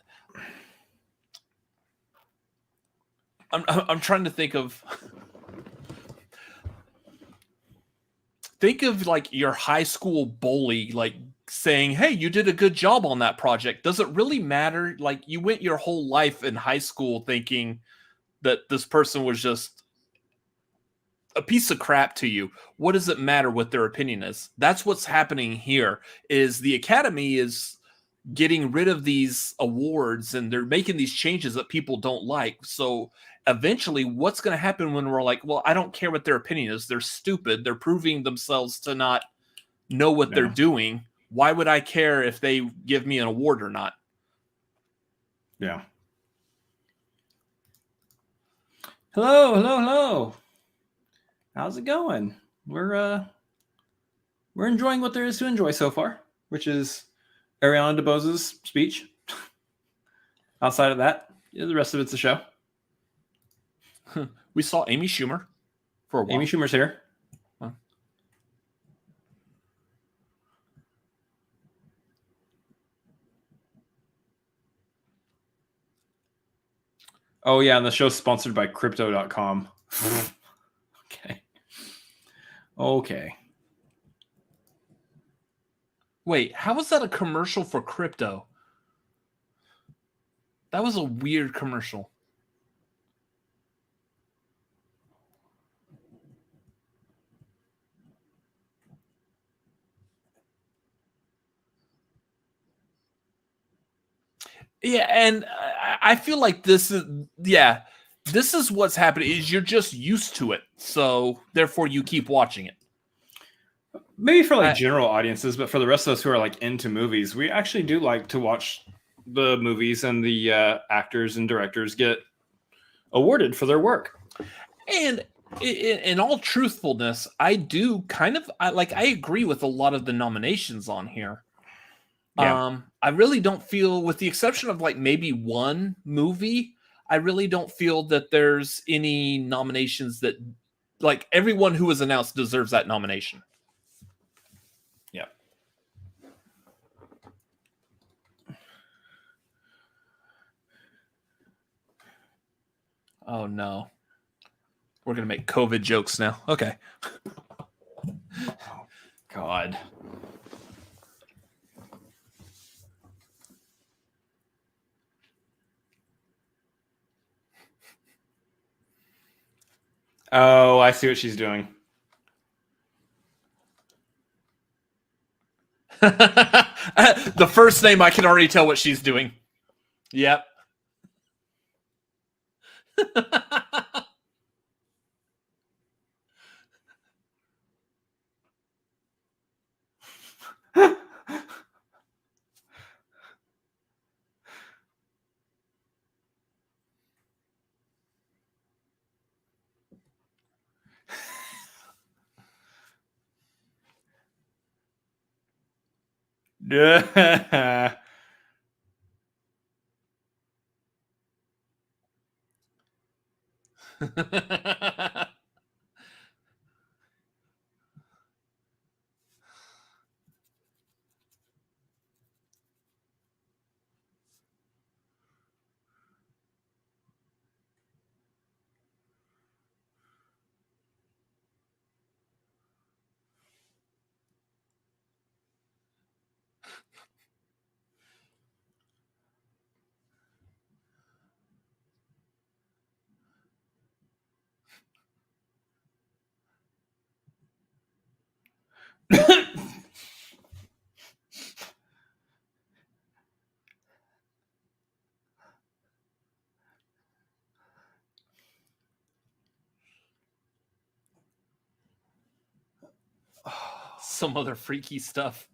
I'm trying to think of like your high school bully, like saying, "Hey, you did a good job on that project." Does it really matter? Like, you went your whole life in high school thinking that this person was just a piece of crap to you. What does it matter what their opinion is? That's what's happening here. Is the Academy is getting rid of these awards, and they're making these changes that people don't like. So eventually, what's going to happen when we're like, well, I don't care what their opinion is. They're stupid. They're proving themselves to not know what they're doing. Why would I care if they give me an award or not? Yeah. Hello. How's it going? We're enjoying what there is to enjoy so far, which is Ariana DeBose's speech. Outside of that, the rest of it's a show. We saw Amy Schumer for a while. Amy Schumer's here. Huh. Oh, yeah, and the show's sponsored by Crypto.com. Okay. Wait, how was that a commercial for crypto? That was a weird commercial. Yeah, and I feel like this is what's happening. Is you're just used to it, so therefore you keep watching it. Maybe for like general audiences, but for the rest of us who are like into movies, we actually do like to watch the movies and the actors and directors get awarded for their work. And in all truthfulness, I do I agree with a lot of the nominations on here. Yeah. I really don't feel, with the exception of like maybe one movie, I really don't feel that there's any nominations that, like, everyone who was announced deserves that nomination. Oh no. We're gonna make COVID jokes now. Okay. Oh, God. Oh, I see what she's doing. The first name, I can already tell what she's doing. Yep. Some other freaky stuff.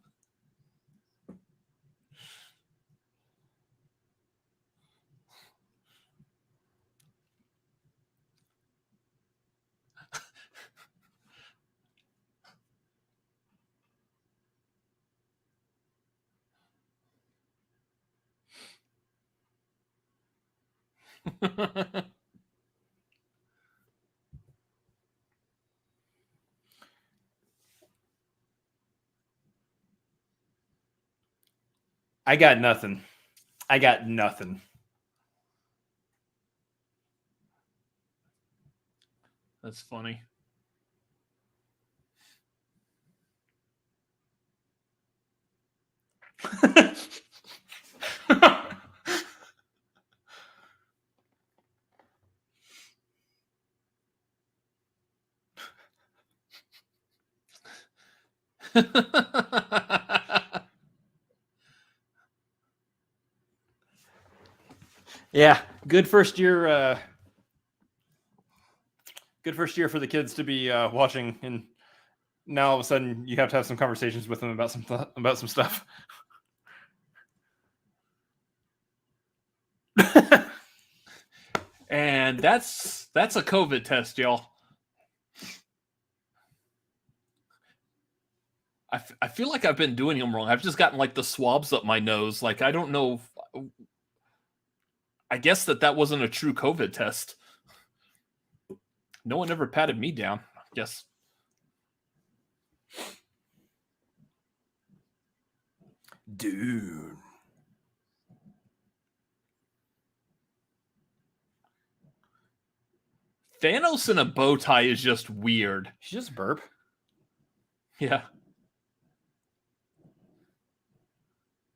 I got nothing. I got nothing. That's funny. Yeah, good first year. Good first year for the kids to be watching, and now all of a sudden you have to have some conversations with them about some stuff. And that's a COVID test, y'all. I feel like I've been doing them wrong. I've just gotten like the swabs up my nose. Like, I don't know. I guess that wasn't a true COVID test. No one ever patted me down, I guess. Dude. Thanos in a bow tie is just weird. She just burp. Yeah.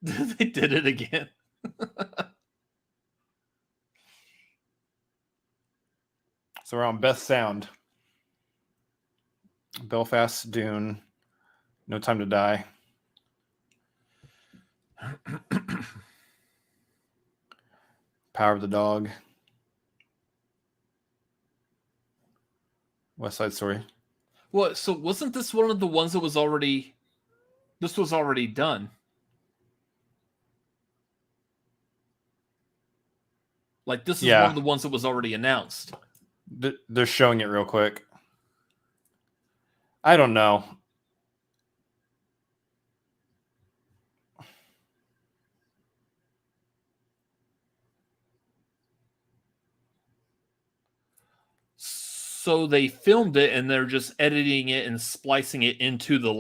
They did it again. So we're on Best Sound. Belfast, Dune, No Time to Die. Power of the Dog. West Side Story. Well, so wasn't this one of the ones that was already... This was already done. Like, this is one of the ones that was already announced. They're showing it real quick. I don't know. So they filmed it and they're just editing it and splicing it into the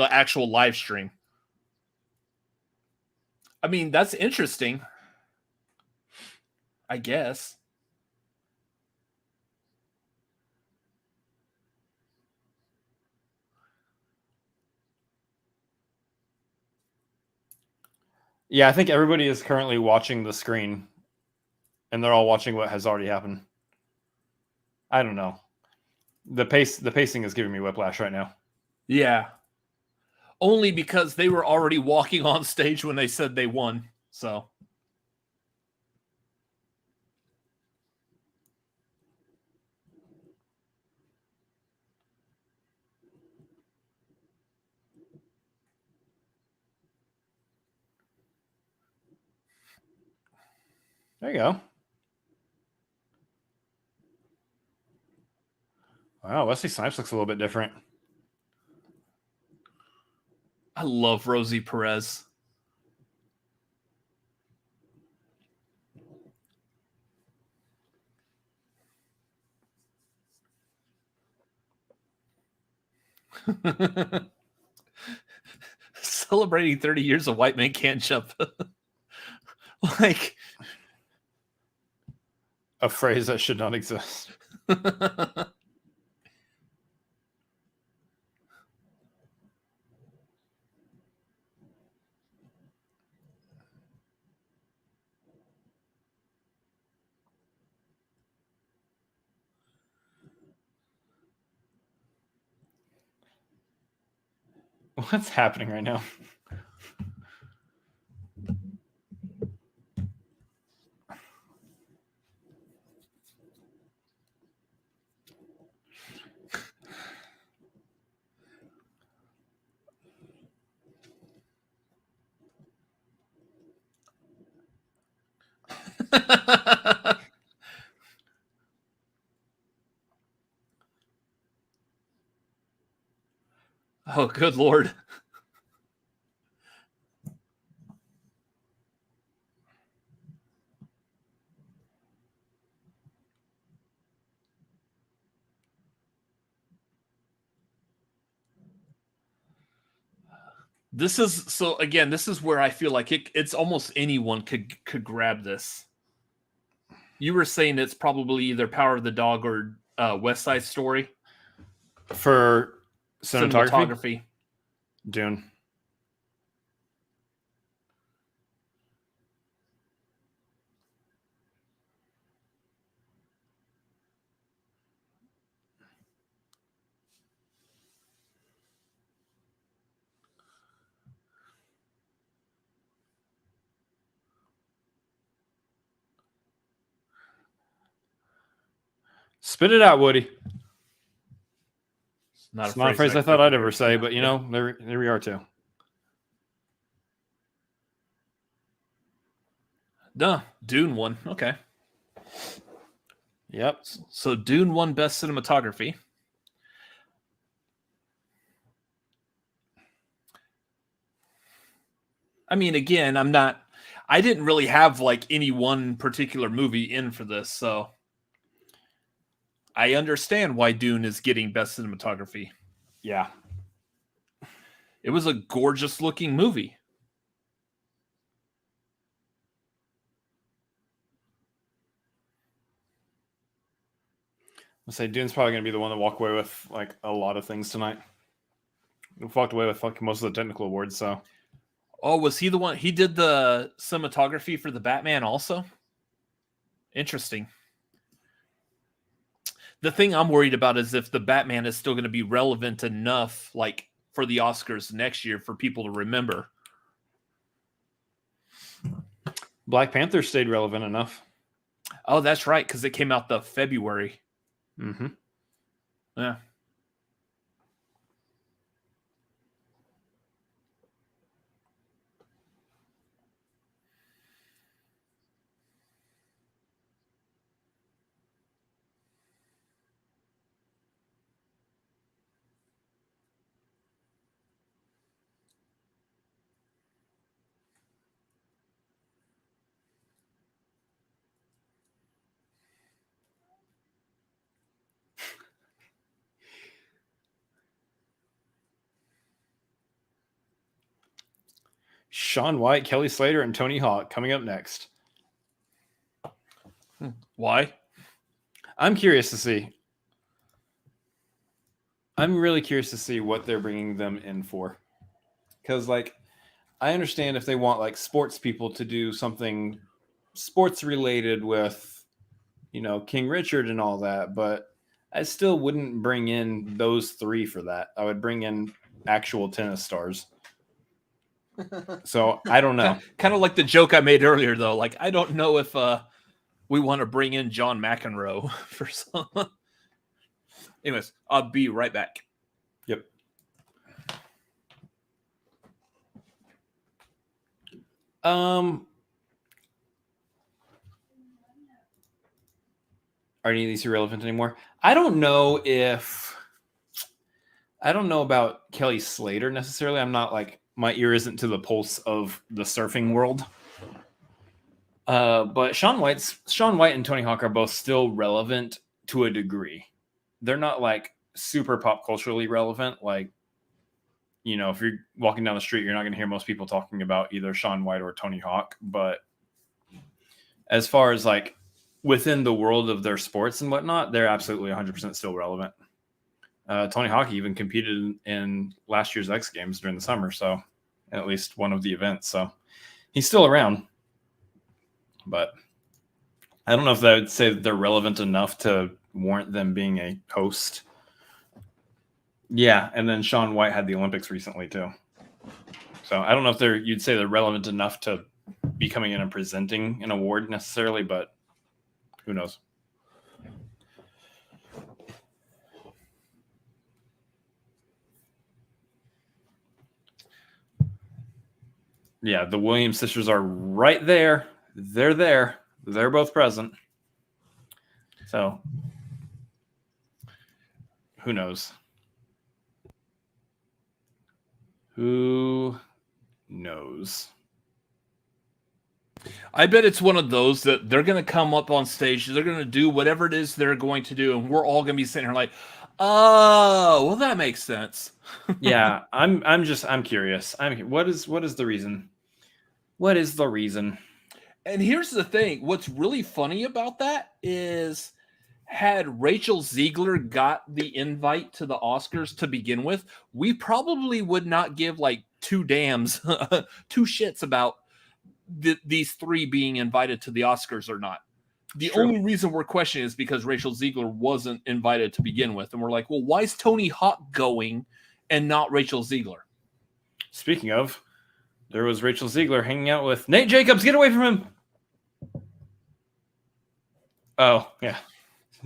actual live stream. I mean, that's interesting, I guess. Yeah, I think everybody is currently watching the screen, and they're all watching what has already happened. I don't know. The pacing is giving me whiplash right now. Yeah. Only because they were already walking on stage when they said they won. So. There you go. Wow, Wesley Snipes looks a little bit different. I love Rosie Perez. Celebrating 30 years of White Man Can't Jump. Like a phrase that should not exist. What's happening right now? Oh, good Lord. This is where I feel like it's almost anyone could grab this. You were saying it's probably either Power of the Dog or West Side Story for cinematography. Dune. Spit it out, Woody. It's not a phrase I thought I'd ever say, but you know, there we are too. Duh, Dune won. Okay. Yep. So Dune won Best Cinematography. I mean, again, I didn't really have like any one particular movie in for this, so I understand why Dune is getting Best Cinematography. Yeah. It was a gorgeous looking movie. I'll say Dune's probably going to be the one that walk away with like a lot of things tonight. We've walked away with like most of the technical awards, so. Oh, was he the one? He did the cinematography for the Batman also? Interesting. The thing I'm worried about is if the Batman is still going to be relevant enough, like for the Oscars next year, for people to remember. Black Panther stayed relevant enough. Oh, that's right, because it came out the February. Mm-hmm. Yeah. Shaun White, Kelly Slater, and Tony Hawk coming up next. Why? I'm curious to see. I'm really curious to see what they're bringing them in for. Because, like, I understand if they want like sports people to do something sports related with, King Richard and all that, but I still wouldn't bring in those three for that. I would bring in actual tennis stars. So I don't know. Kind of like the joke I made earlier, though. Like, I don't know if we want to bring in John McEnroe for some. Anyways, I'll be right back. Yep. Are any of these irrelevant anymore? I don't know about Kelly Slater necessarily. I'm not like, my ear isn't to the pulse of the surfing world. But Shaun White and Tony Hawk are both still relevant to a degree. They're not like super pop culturally relevant. Like, if you're walking down the street, you're not going to hear most people talking about either Shaun White or Tony Hawk. But as far as like within the world of their sports and whatnot, they're absolutely 100% still relevant. Tony Hawk even competed in last year's X Games during the summer, so at least one of the events. So he's still around. But I don't know if I would say that they're relevant enough to warrant them being a host. Yeah, and then Shaun White had the Olympics recently too. So I don't know if you'd say they're relevant enough to be coming in and presenting an award necessarily, but who knows? Yeah, the Williams sisters are right there. They're there. They're both present. So who knows? Who knows? I bet it's one of those that they're going to come up on stage. They're going to do whatever it is they're going to do. And we're all going to be sitting here like, oh, well, that makes sense. Yeah, I'm curious. What is the reason? What is the reason? And here's the thing. What's really funny about that is, had Rachel Ziegler got the invite to the Oscars to begin with, we probably would not give like two shits about these three being invited to the Oscars or not. The only reason we're questioning is because Rachel Ziegler wasn't invited to begin with. And we're like, well, why is Tony Hawk going and not Rachel Ziegler? Speaking of, there was Rachel Ziegler hanging out with Nate Jacobs. Get away from him. Oh, yeah.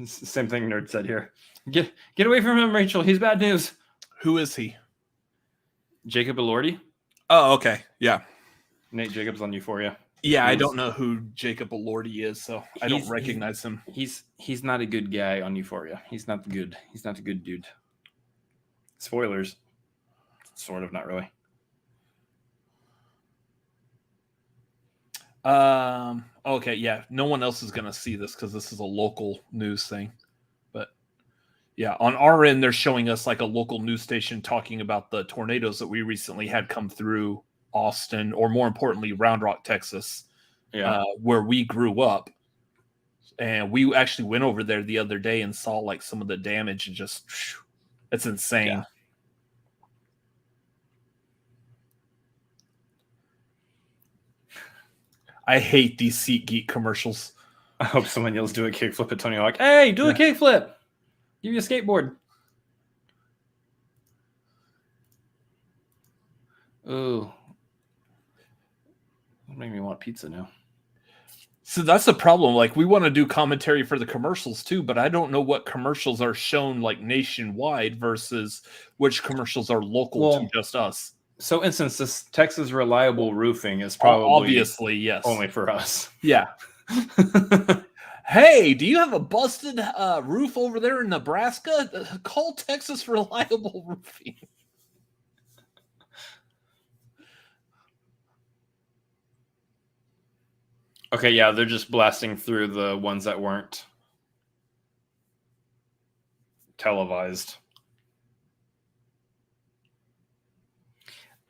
Same thing Nerd said here. Get away from him, Rachel. He's bad news. Who is he? Jacob Elordi. Oh, okay. Yeah. Nate Jacobs on Euphoria. Yeah, I don't know who Jacob Elordi is, so I don't recognize him. He's not a good guy on Euphoria. He's not good. He's not a good dude. Spoilers. Sort of, not really. Okay, yeah. No one else is going to see this because this is a local news thing. But yeah, on our end, they're showing us like a local news station talking about the tornadoes that we recently had come through Austin, or more importantly, Round Rock, Texas, where we grew up. And we actually went over there the other day and saw like some of the damage, and just, it's insane. Yeah. I hate these SeatGeek commercials. I hope someone yells, do a kickflip at Tony Hawk. Hey, do a kickflip. Give you a skateboard. Ooh. That made me want pizza now. So that's the problem. Like, we want to do commentary for the commercials too, but I don't know what commercials are shown like nationwide versus which commercials are local to just us. So, instance, this Texas Reliable Roofing is probably obviously yes, only for us. Yeah. Hey, do you have a busted roof over there in Nebraska? Call Texas Reliable Roofing. Okay, yeah, they're just blasting through the ones that weren't televised.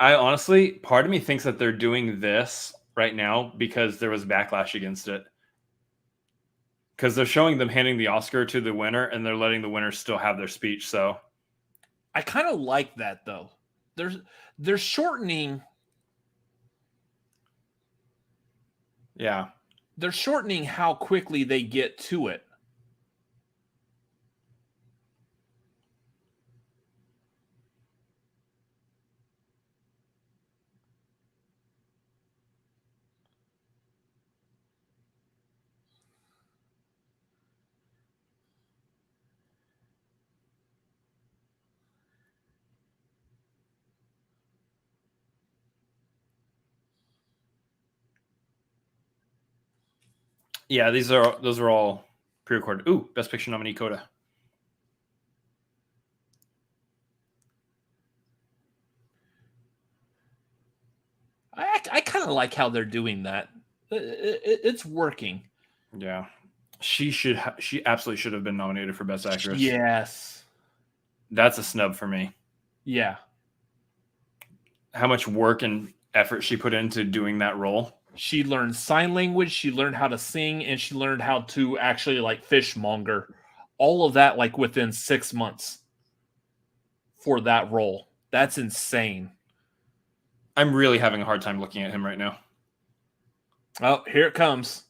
I honestly, part of me thinks that they're doing this right now because there was backlash against it. Because they're showing them handing the Oscar to the winner, and they're letting the winner still have their speech. So I kind of like that, though. They're shortening Yeah. They're shortening how quickly they get to it. Yeah, those are all pre-recorded. Ooh, Best Picture nominee Coda. I kind of like how they're doing that. It's working. Yeah. She absolutely should have been nominated for Best Actress. Yes. That's a snub for me. Yeah. How much work and effort she put into doing that role. She learned sign language, she learned how to sing, and she learned how to actually like fishmonger. All of that like within 6 months for that role. That's insane. I'm really having a hard time looking at him right now. Oh, here it comes.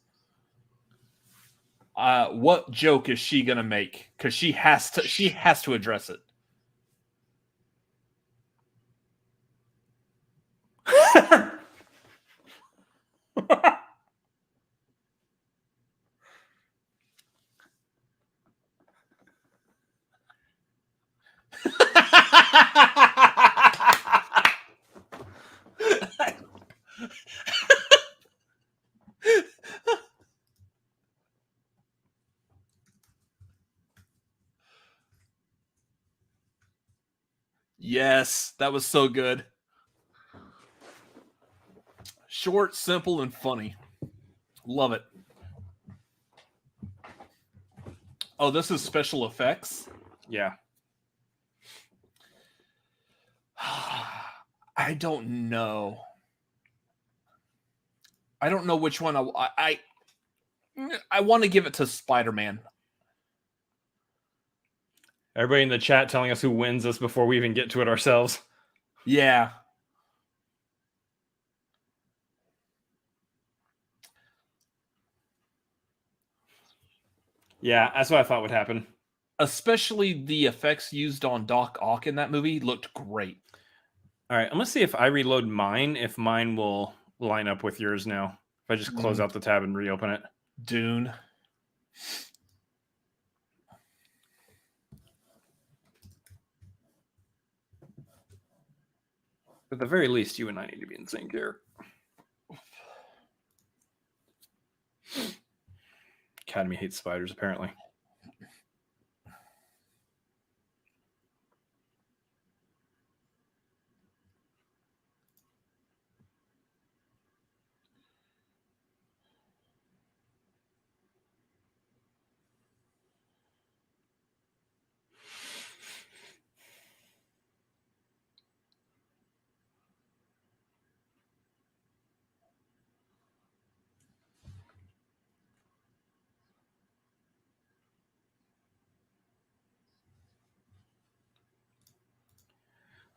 What joke is she gonna make? Because she has to address it. Yes, that was so good. Short, simple, and funny. Love it. Oh, this is special effects? Yeah. I don't know. I don't know which one I want to give it to Spider-Man. Everybody in the chat telling us who wins this before we even get to it ourselves. Yeah. Yeah, that's what I thought would happen. Especially the effects used on Doc Ock in that movie looked great. All right, I'm going to see if I reload mine, if mine will line up with yours now. If I just close out the tab and reopen it. Dune. At the very least, you and I need to be in sync here. Academy hates spiders, apparently.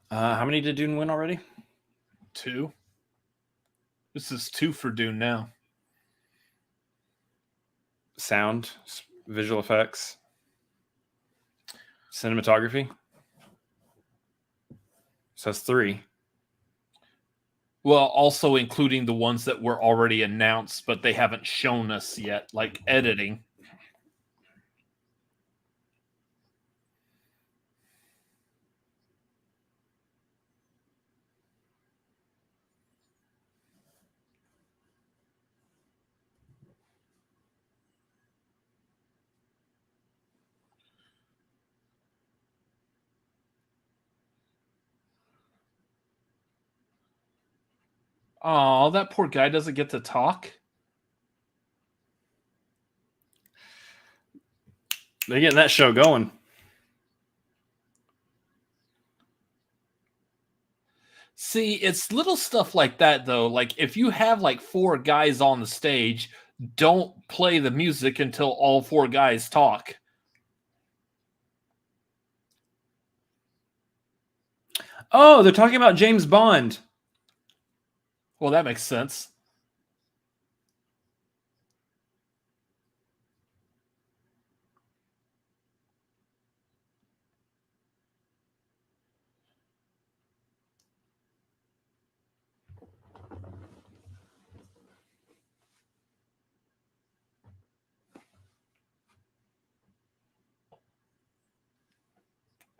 How many did Dune win already? 2. This is 2 for Dune now. Sound, visual effects, cinematography. So that's 3. Well, also including the ones that were already announced, but they haven't shown us yet, like editing. Oh, that poor guy doesn't get to talk. They're getting that show going. See, it's little stuff like that, though. Like, if you have, like, 4 guys on the stage, don't play the music until all 4 guys talk. Oh, they're talking about James Bond. Well, that makes sense.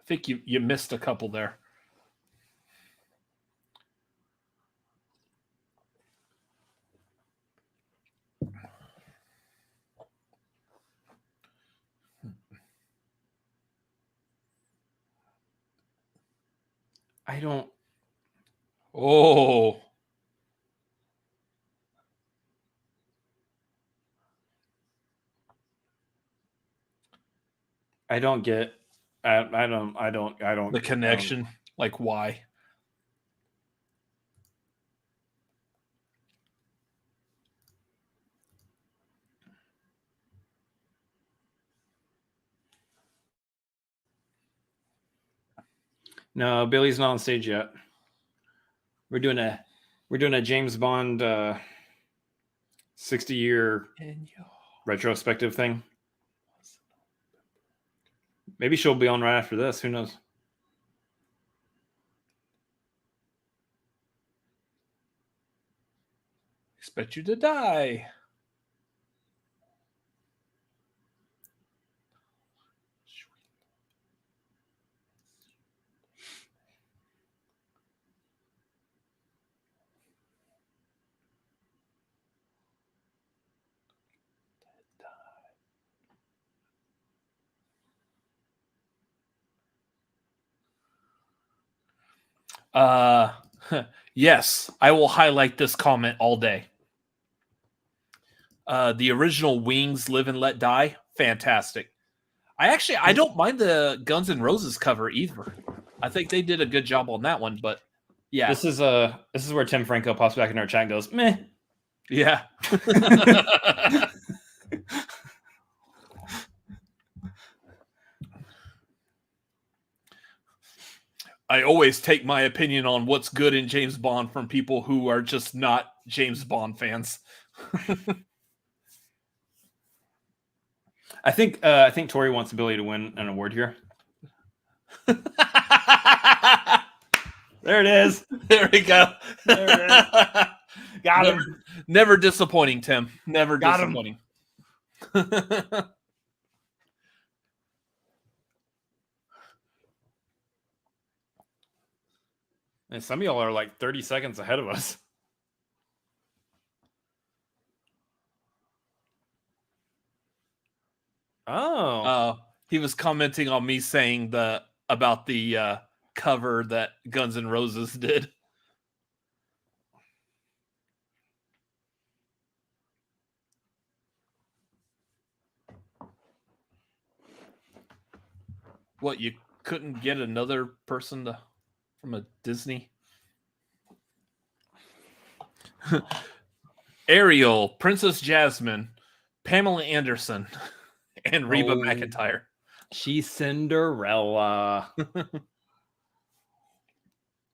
think you missed a couple there. I don't. Oh. I don't get. I don't. The connection. Like, why? No, Billy's not on stage yet. We're doing a James Bond 60-year retrospective thing. Maybe she'll be on right after this. Who knows? Expect you to die. Yes, I will highlight this comment all day. The original Wings Live and Let Die, fantastic. I don't mind the Guns N' Roses cover either. I think they did a good job on that one, but yeah. This is where Tim Franco pops back in our chat and goes, meh. Yeah. I always take my opinion on what's good in James Bond from people who are just not James Bond fans. I think Tori wants Billy to win an award here. There it is. There we go. There it is. Got him. Never disappointing, Tim. Never Got disappointing. And some of y'all are like 30 seconds ahead of us. Oh. He was commenting on me saying about the cover that Guns N' Roses did. What, you couldn't get another person from a Disney? Ariel, Princess Jasmine, Pamela Anderson, and Reba McEntire. She's Cinderella.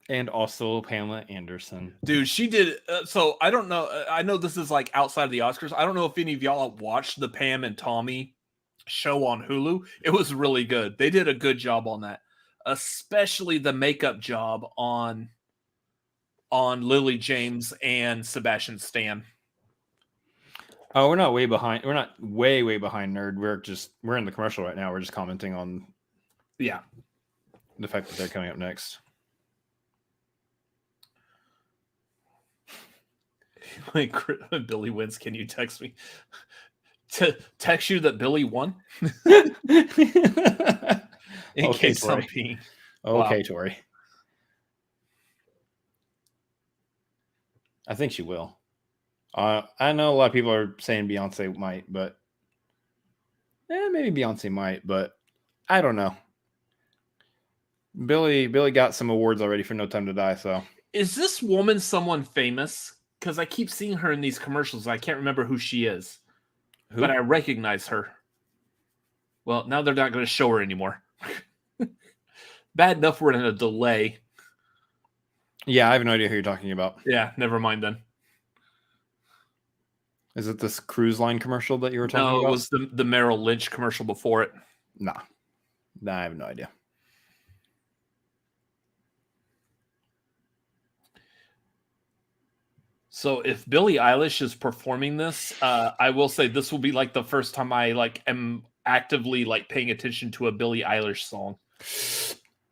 And also Pamela Anderson. Dude, she did. So I don't know. I know this is like outside of the Oscars. I don't know if any of y'all watched the Pam and Tommy show on Hulu. It was really good. They did a good job on that, especially the makeup job on Lily James and Sebastian Stan. Oh, we're not way behind. We're not way behind Nerd. We're in the commercial right now. We're just commenting on the fact that they're coming up next. When Billy wins, can you text me? To text you that Billy won? In case Tori. I'm peeing. Okay, Wow. Tori. I think she will. I know a lot of people are saying Beyonce might, but maybe Beyonce might, but I don't know. Billy got some awards already for No Time to Die, so. Is this woman someone famous? Because I keep seeing her in these commercials. I can't remember who she is. Who? But I recognize her. Well, now they're not going to show her anymore. Bad enough we're in a delay. Yeah, I have no idea who you're talking about. Yeah, never mind then. Is it this cruise line commercial that you were talking about? No, it was the Merrill Lynch commercial before it. Nah, I have no idea. So if Billie Eilish is performing this, I will say this will be like the first time I am actively paying attention to a Billie Eilish song.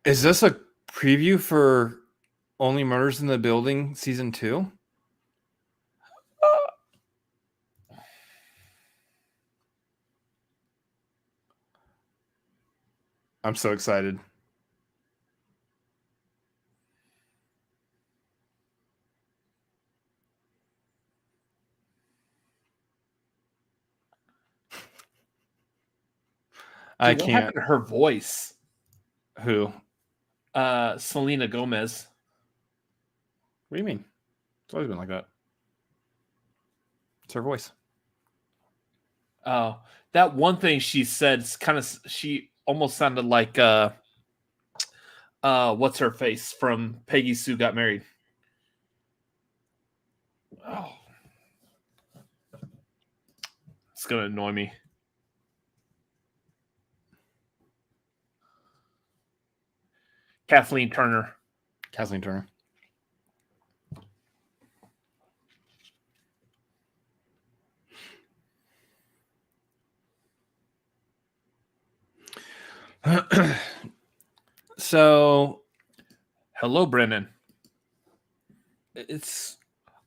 Is this a preview for Only Murders in the Building season 2? I'm so excited. I Dude, what can't. happened to her voice? Who? Selena Gomez. What do you mean? It's always been like that. It's her voice. Oh, that one thing she said she almost sounded like what's her face from Peggy Sue Got Married. Oh, it's gonna annoy me. Kathleen Turner. Kathleen Turner. So, hello, Brennan.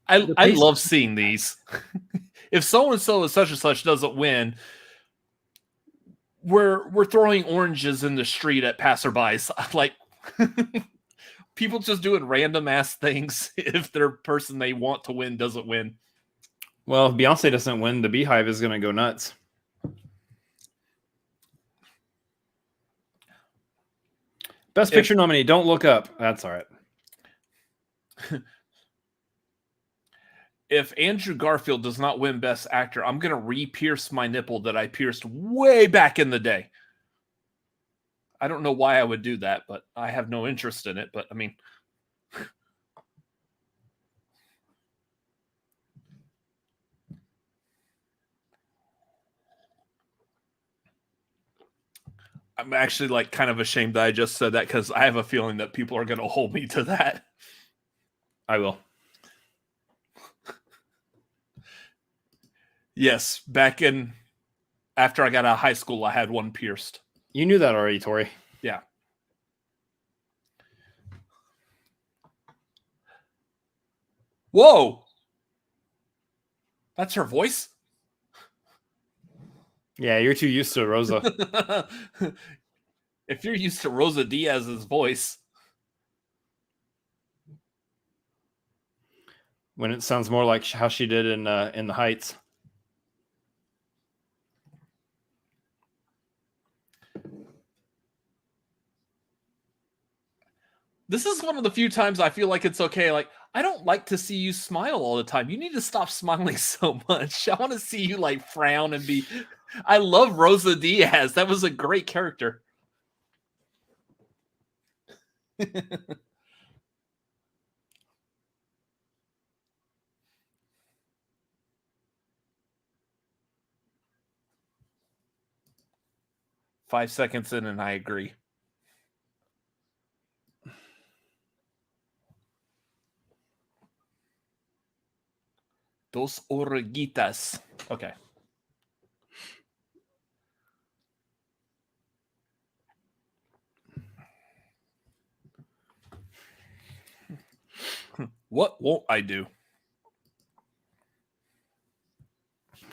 I love seeing these. If so and so is such and such doesn't win, we're throwing oranges in the street at passerbys. Like people just doing random ass things if their person they want to win doesn't win. Well, if Beyonce doesn't win, the Beehive is going to go nuts. Best Picture nominee, Don't Look Up. That's all right. If Andrew Garfield does not win Best Actor, I'm going to re-pierce my nipple that I pierced way back in the day. I don't know why I would do that, but I have no interest in it. But I mean, I'm actually like kind of ashamed that I just said that because I have a feeling that people are going to hold me to that. I will. Yes, after I got out of high school, I had one pierced. You knew that already, Tori. Yeah. Whoa! That's her voice? Yeah, you're too used to Rosa. If you're used to Rosa Diaz's voice. When it sounds more like how she did in The Heights. This is one of the few times I feel like it's okay. Like, I don't like to see you smile all the time. You need to stop smiling so much. I want to see you like frown and be. I love Rosa Diaz. That was a great character. 5 seconds in, and I agree. Dos oruguitas. Okay. What won't I do?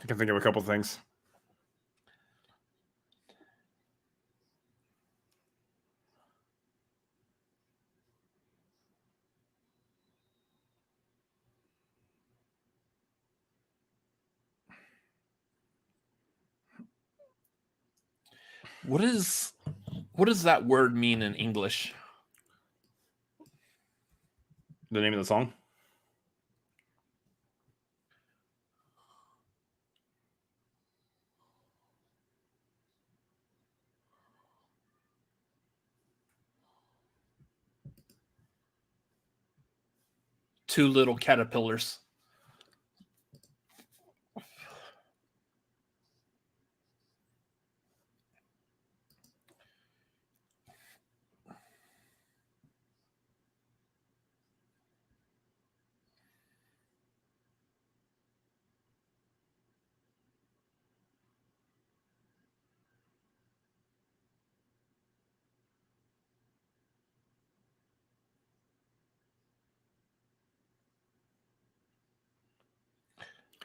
I can think of a couple things. What does that word mean in English? The name of the song? Two little caterpillars.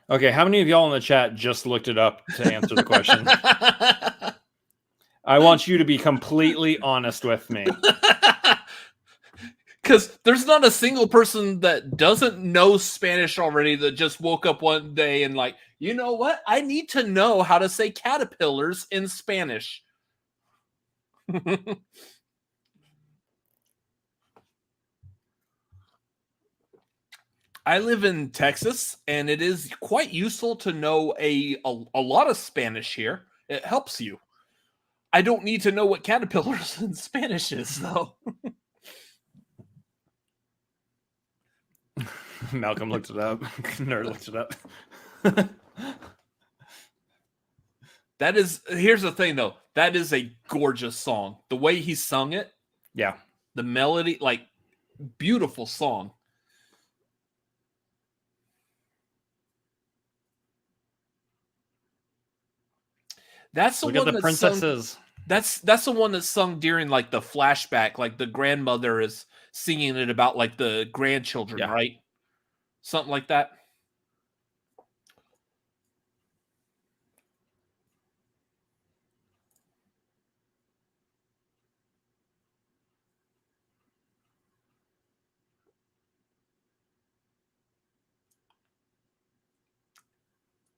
Okay, how many of y'all in the chat just looked it up to answer the question? I want you to be completely honest with me. Because there's not a single person that doesn't know Spanish already that just woke up one day and like, you know what? I need to know how to say caterpillars in Spanish. I live in Texas, and it is quite useful to know a lot of Spanish here. It helps you. I don't need to know what caterpillars in Spanish is, though. Malcolm looked it up. Nerd looked it up. Here's the thing, though. That is a gorgeous song. The way he sung it. Yeah. The melody, like, beautiful song. That's the Look one at the princesses. That's the one that's sung during like the flashback, like the grandmother is singing it about like the grandchildren, right? Something like that.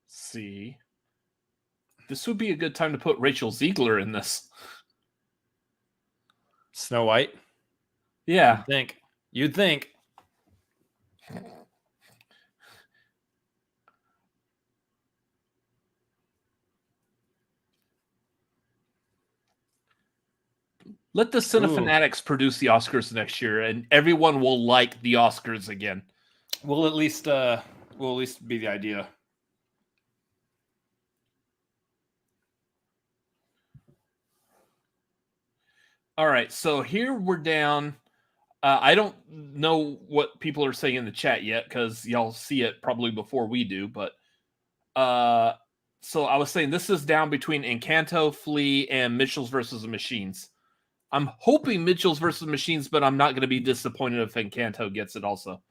See. This would be a good time to put Rachel Ziegler in this. Snow White? Yeah. You'd think. Let the Cinefanatics produce the Oscars next year, and everyone will like the Oscars again. We'll at least be the idea. All right, so here we're down. I don't know what people are saying in the chat yet because y'all see it probably before we do. But so I was saying this is down between Encanto, Flea, and Mitchell's versus the Machines. I'm hoping Mitchell's versus Machines, but I'm not going to be disappointed if Encanto gets it also.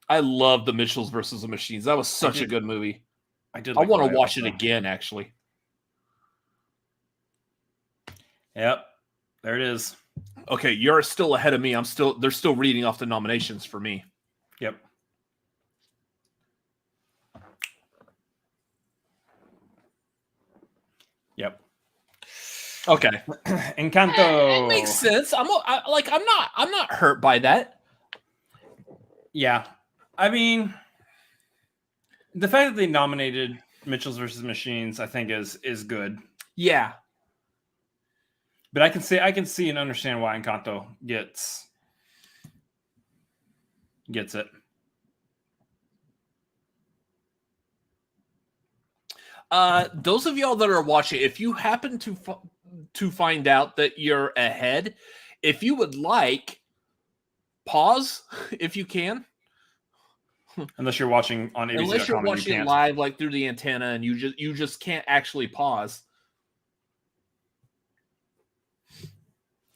I love the Mitchell's versus the Machines. That was such a good movie. I want to watch it again, actually. Yep. There it is. Okay, you're still ahead of me. They're still reading off the nominations for me. Yep. Yep. Okay. Encanto. It makes sense. I'm not hurt by that. Yeah. I mean, the fact that they nominated Mitchell's versus Machines, I think is good. Yeah. But I can see and understand why Encanto gets it. Those of y'all that are watching, if you happen to find out that you're ahead, if you would like, pause if you can. Unless you're watching on ABC. Unless you're watching it live, like through the antenna, and you just can't actually pause.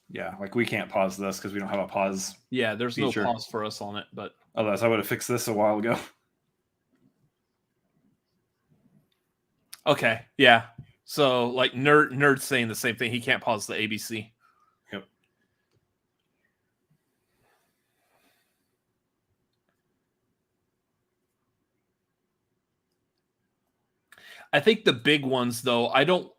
Yeah, like we can't pause this because we don't have a pause. Yeah, there's feature. no pause for us on it, but otherwise I would have fixed this a while ago. Okay, yeah. So like Nerd's saying the same thing. He can't pause the ABC. Yep. I think the big ones though, I don't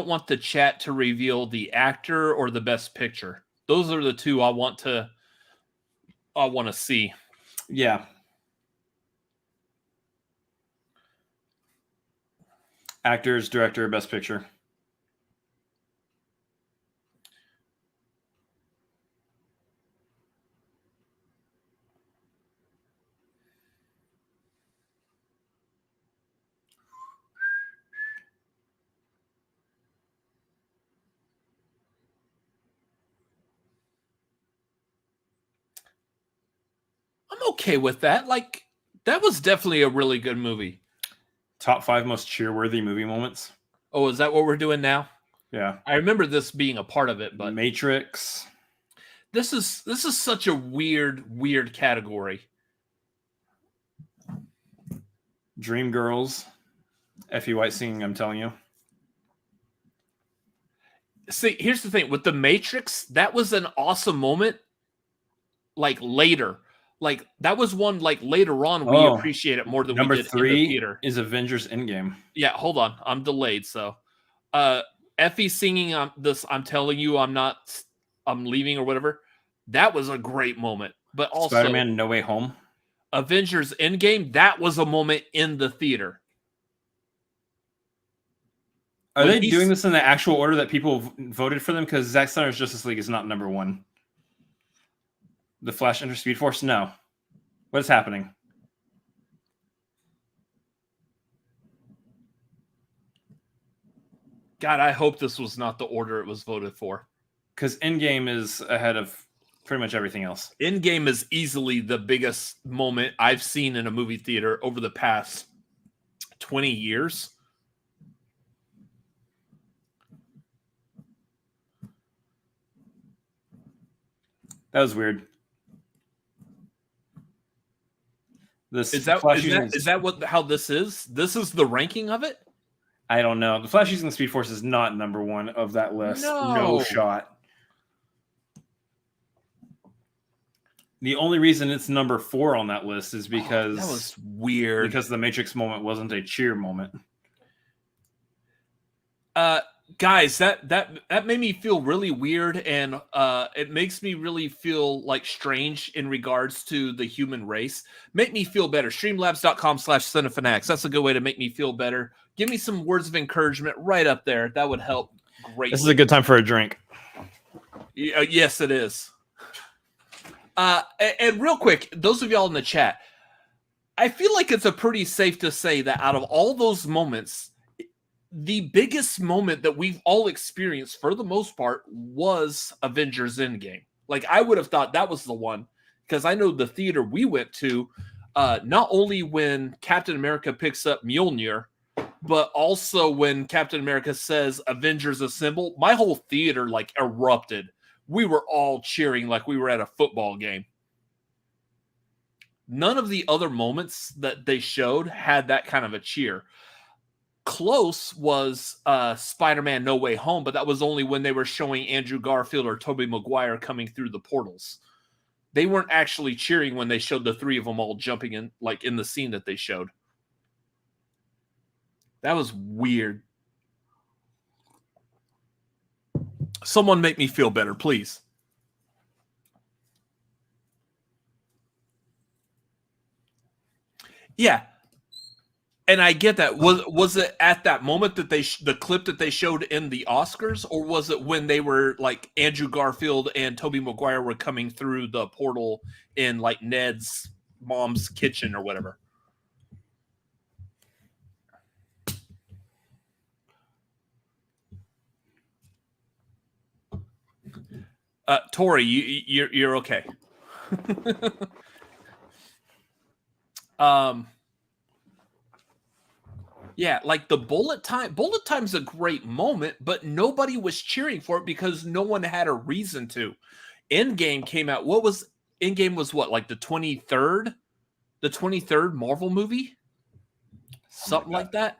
want the chat to reveal the actor or the best picture. Those are the two I want to see. Yeah. Actors, director, best picture. I'm okay with that. Like, that was definitely a really good movie. Top 5 most cheer-worthy movie moments. Oh, is that what we're doing now? Yeah. I remember this being a part of it, but Matrix. This is such a weird category. Dreamgirls, Effie White singing "I'm Telling You." See, here's the thing with The Matrix. That was an awesome moment. Like later, like that was one like later on we appreciate it more than we Number did 3 in the theater. is Avengers Endgame. Yeah, hold on, I'm delayed. So, Effie singing this "I'm telling you I'm leaving" or whatever. That was a great moment. But also Spider-Man No Way Home. Avengers Endgame, that was a moment in the theater. Are they doing this in the actual order that people voted for them? Because Zack Snyder's Justice League is not number 1. The Flash Enter Speed Force? No. What is happening? God, I hope this was not the order it was voted for. Because Endgame is ahead of pretty much everything else. Endgame is easily the biggest moment I've seen in a movie theater over the past 20 years. That was weird. Is that how this is? This is the ranking of it? I don't know. The Flash using the Speed Force is not number 1 of that list. No shot. The only reason it's number 4 on that list is because that was weird. Because the Matrix moment wasn't a cheer moment. Guys, that made me feel really weird, and it makes me really feel like strange in regards to the human race. Make me feel better. Streamlabs.com/Cinefanatics. That's a good way to make me feel better. Give me some words of encouragement right up there. That would help greatly. This is a good time for a drink. Yes, it is. And real quick, those of y'all in the chat, I feel like it's a pretty safe to say that out of all those moments, the biggest moment that we've all experienced for the most part was Avengers Endgame. Like, I would have thought that was the one, because I know the theater we went to, not only when Captain America picks up Mjolnir, but also when Captain America says Avengers Assemble, my whole theater like erupted. We were all cheering like we were at a football game. None of the other moments that they showed had that kind of a cheer. Close was Spider-Man No Way Home, but that was only when they were showing Andrew Garfield or Tobey Maguire coming through the portals. They weren't actually cheering when they showed the 3 of them all jumping in, like in the scene that they showed. That was weird. Someone make me feel better, please. Yeah. And I get that. Was it at that moment that the clip that they showed in the Oscars, or was it when they were like Andrew Garfield and Tobey Maguire were coming through the portal in like Ned's mom's kitchen or whatever? Tori, you're okay. Yeah, like the bullet time. Bullet time's a great moment, but nobody was cheering for it because no one had a reason to. Endgame came out. Endgame was what, like the 23rd? The 23rd Marvel movie? Something like that.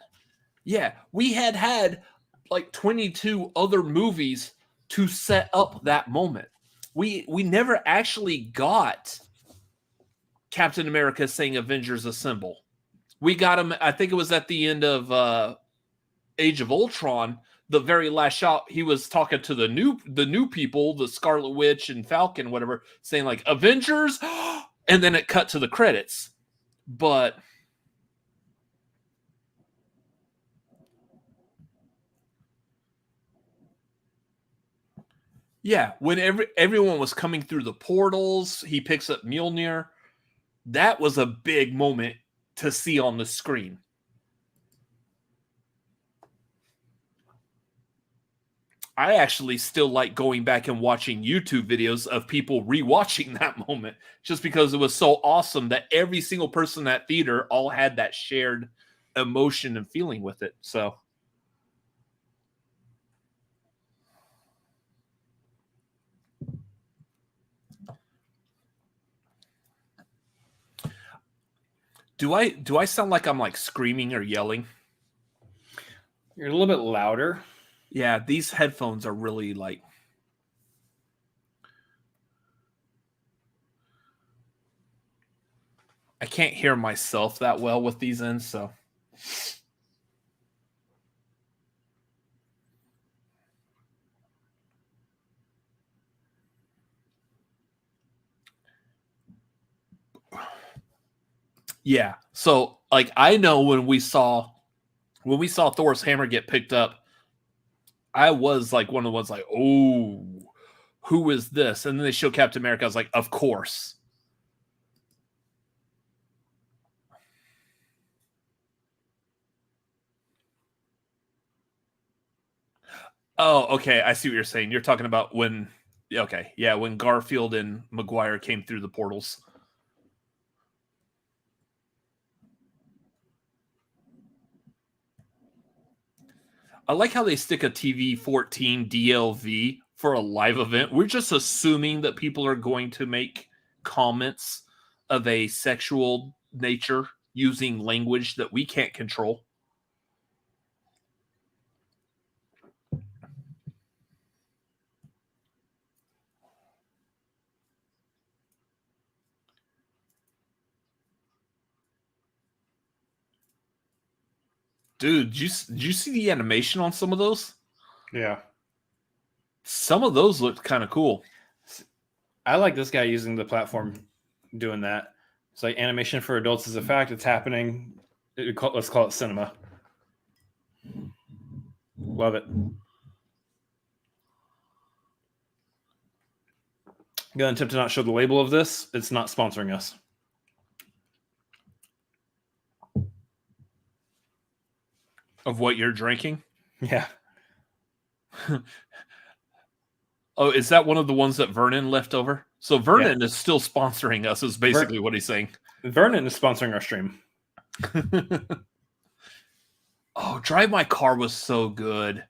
Yeah, we had like 22 other movies to set up that moment. We never actually got Captain America saying Avengers Assemble. We got him, I think it was at the end of Age of Ultron, the very last shot, he was talking to the new people, the Scarlet Witch and Falcon, whatever, saying like Avengers, and then it cut to the credits. But yeah, when everyone was coming through the portals, he picks up Mjolnir. That was a big moment to see on the screen. I actually still like going back and watching YouTube videos of people rewatching that moment just because it was so awesome that every single person in that theater all had that shared emotion and feeling with it. So Do I sound like I'm like screaming or yelling? You're a little bit louder. Yeah, these headphones are really like. I can't hear myself that well with these in, so. Yeah. So like I know when we saw Thor's hammer get picked up, I was like one of the ones like, oh, who is this? And then they show Captain America. I was like, of course. Oh, okay. I see what you're saying. You're talking about when when Garfield and Maguire came through the portals. I like how they stick a TV 14 DLV for a live event. We're just assuming that people are going to make comments of a sexual nature using language that we can't control. Dude, did you see the animation on some of those? Yeah. Some of those looked kind of cool. I like this guy using the platform doing that. It's like animation for adults is a fact. It's happening. Let's call it cinema. Love it. Gonna attempt to not show the label of this. It's not sponsoring us. Of what you're drinking? Yeah. Oh, is that one of the ones that Vernon left over? So Vernon is still sponsoring us, is basically what he's saying. Vernon is sponsoring our stream. Oh, Drive My Car was so good.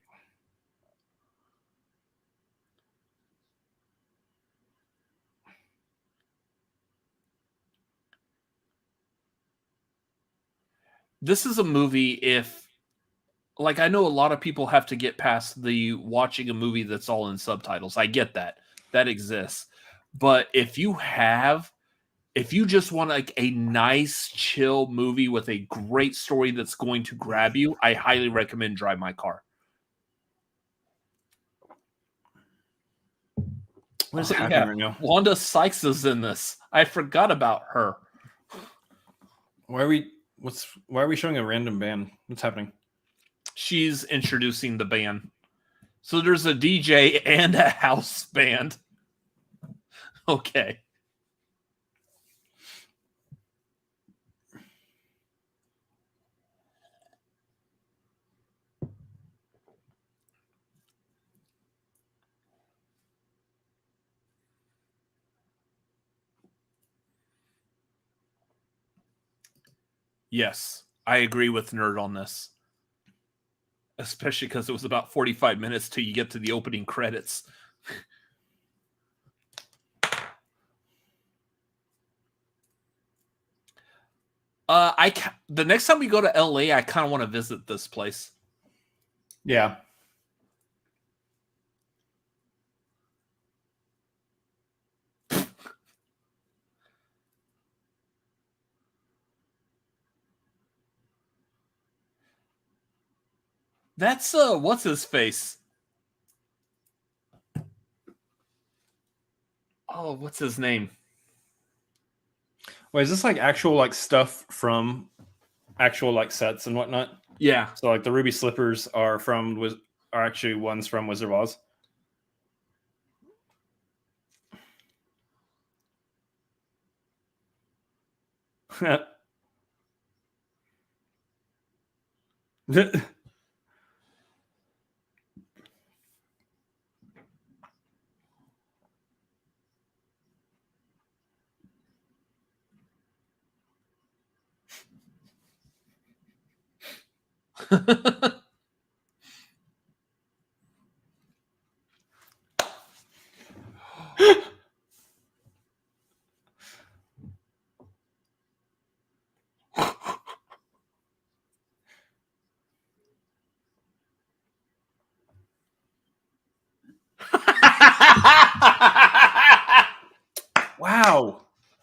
This is a movie like I know a lot of people have to get past the watching a movie that's all in subtitles. I get that. That exists. But if you just want like a nice chill movie with a great story that's going to grab you, I highly recommend Drive My Car. What is happening right now? Wanda Sykes is in this. I forgot about her. Why are we showing a random band? What's happening? She's introducing the band. So there's a DJ and a house band. Okay. Yes, I agree with Nerd on this. Especially because it was about 45 minutes till you get to the opening credits. The next time we go to LA, I kind of want to visit this place. Yeah. That's what's his face? Oh, what's his name? Wait, is this like actual like stuff from actual like sets and whatnot? Yeah. So like the ruby slippers are actually ones from Wizard of Oz.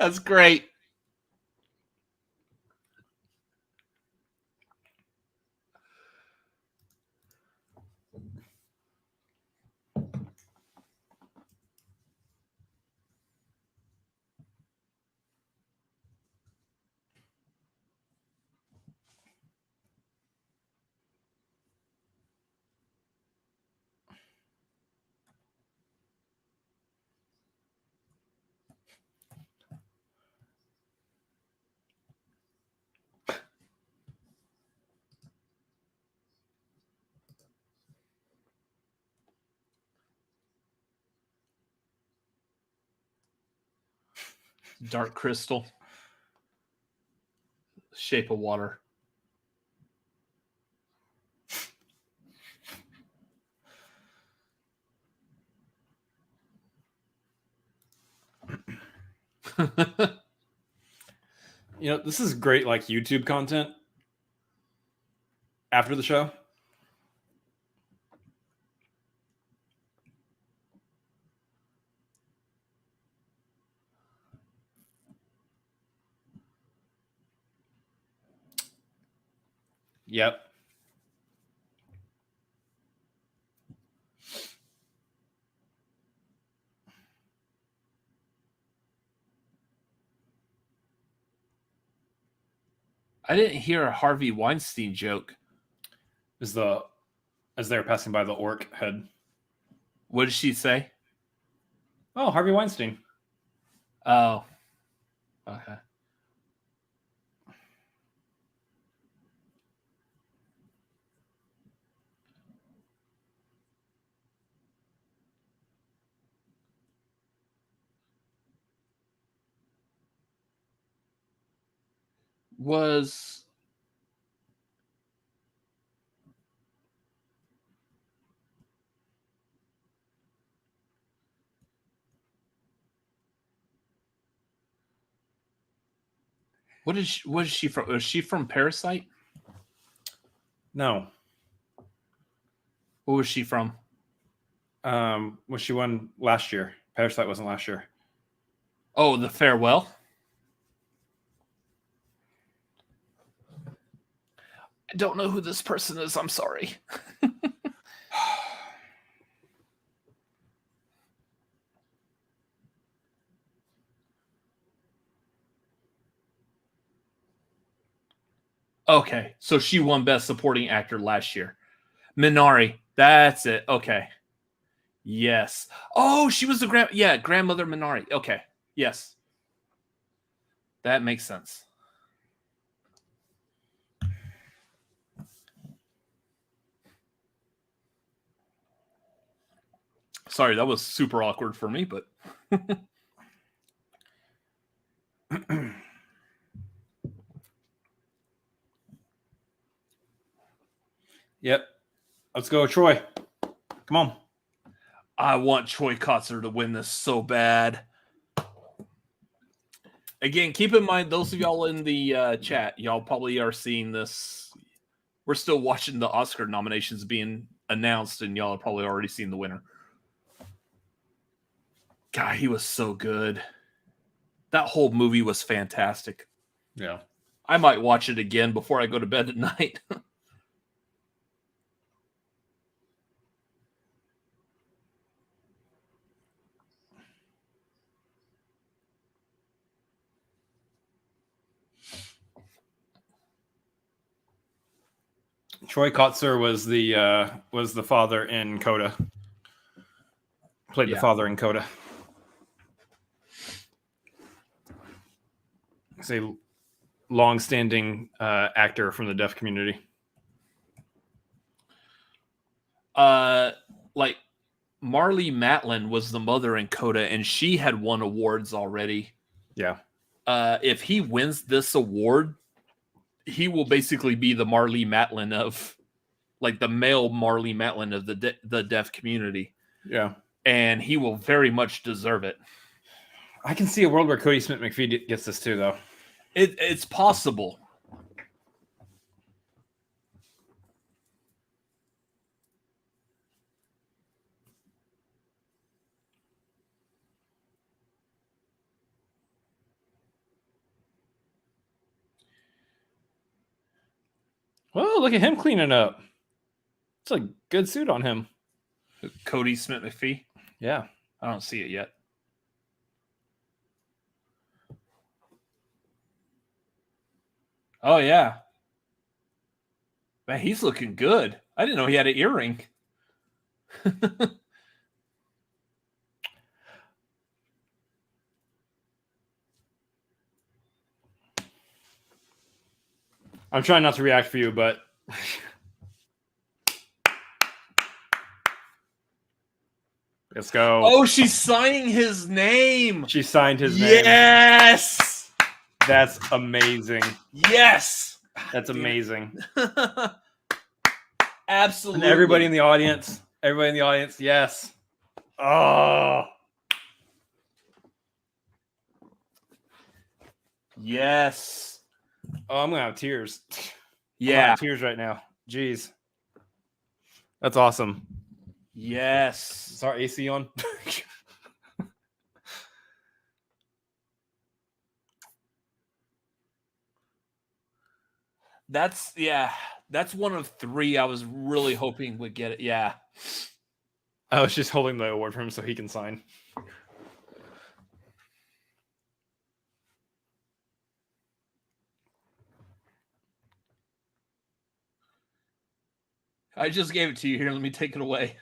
That's great. Dark crystal. Shape of water. You know, this is great, like YouTube content after the show. Yep. I didn't hear a Harvey Weinstein joke. As they were passing by the orc head. What did she say? Oh, Harvey Weinstein. Oh. Okay. Was what is she from? Was she from Parasite? No. What was she from? Was she won last year? Parasite wasn't last year. Oh, The Farewell. I don't know who this person is. I'm sorry. Okay, so she won Best Supporting Actor last year. Minari, that's it. Okay, yes. Oh, she was the grandmother Minari. Okay, yes, that makes sense. Sorry, that was super awkward for me, but Yep. Let's go, Troy. Come on. I want Troy Kotzer to win this so bad. Again, keep in mind, those of y'all in the chat, y'all probably are seeing this. We're still watching the Oscar nominations being announced, and y'all have probably already seen the winner. God, he was so good. That whole movie was fantastic. Yeah. I might watch it again before I go to bed at night. Troy Kotzer was the father in Coda. Played the father in Coda. He's a long-standing actor from the deaf community. Like Marlee Matlin was the mother in Coda, and she had won awards already. Yeah. If he wins this award, he will basically be the Marlee Matlin of, like, the male Marlee Matlin of the deaf community. Yeah. And he will very much deserve it. I can see a world where Cody Smith McPhee gets this too, though. It's possible. Well, look at him cleaning up. It's a good suit on him. Cody Smith McPhee. Yeah. I don't see it yet. Oh yeah. Man, he's looking good. I didn't know he had an earring. I'm trying not to react for you, but let's go. Oh, she's signing his name. She signed his name. Yes. That's amazing. Yes. That's amazing. Absolutely. And everybody in the audience, yes. Oh. Yes. Oh, I'm gonna have tears. Yeah. Tears right now. Jeez. That's awesome. Yes. Is our AC on? That's one of 3 I was really hoping would get it. Yeah. I was just holding the award for him so he can sign. I just gave it to you here. Let me take it away.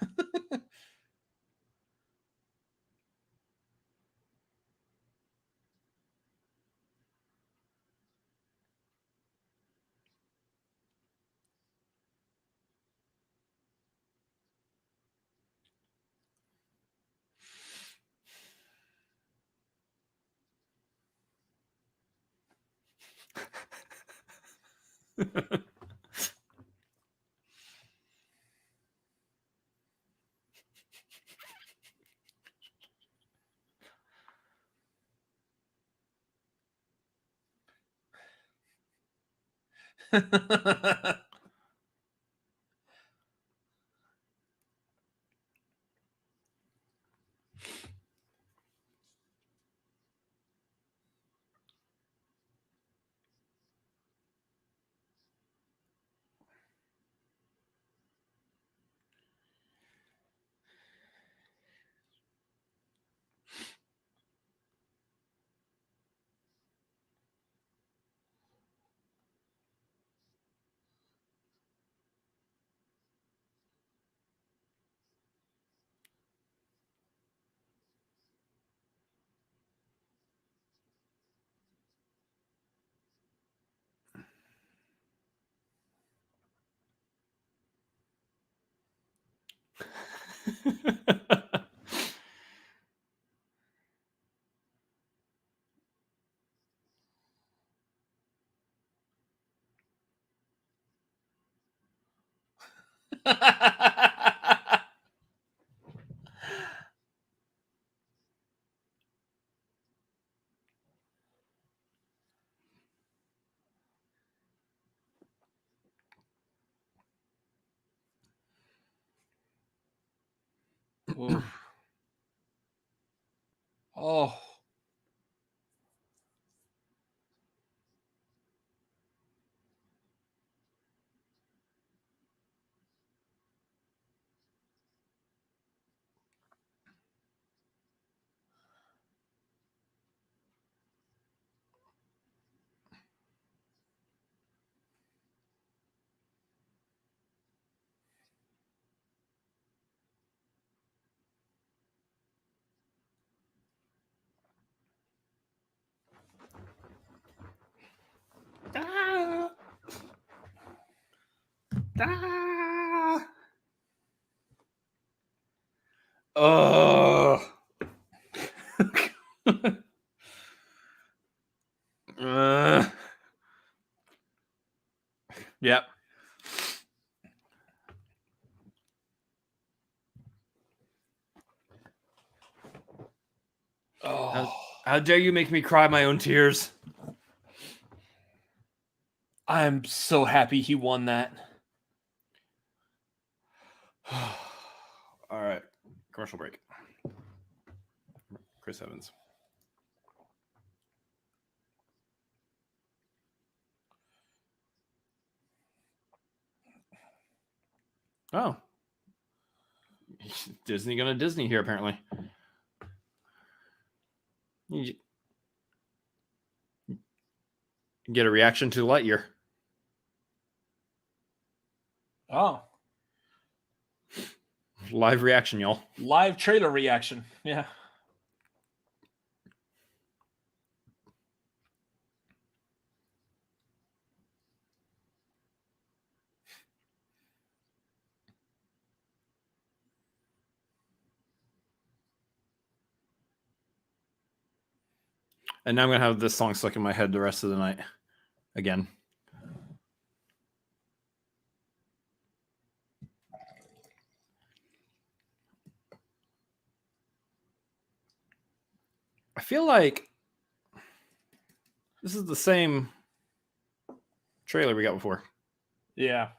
Oof. Oh. Ah. Ah. Oh. Yep. Oh. How dare you make me cry my own tears? I'm so happy he won that. All right. Commercial break. Chris Evans. Oh. Disney gonna Disney here, apparently. You get a reaction to Lightyear. Oh. Live reaction, y'all. Live trailer reaction. Yeah. And now I'm going to have this song stuck in my head the rest of the night. Again. I feel like this is the same trailer we got before. Yeah.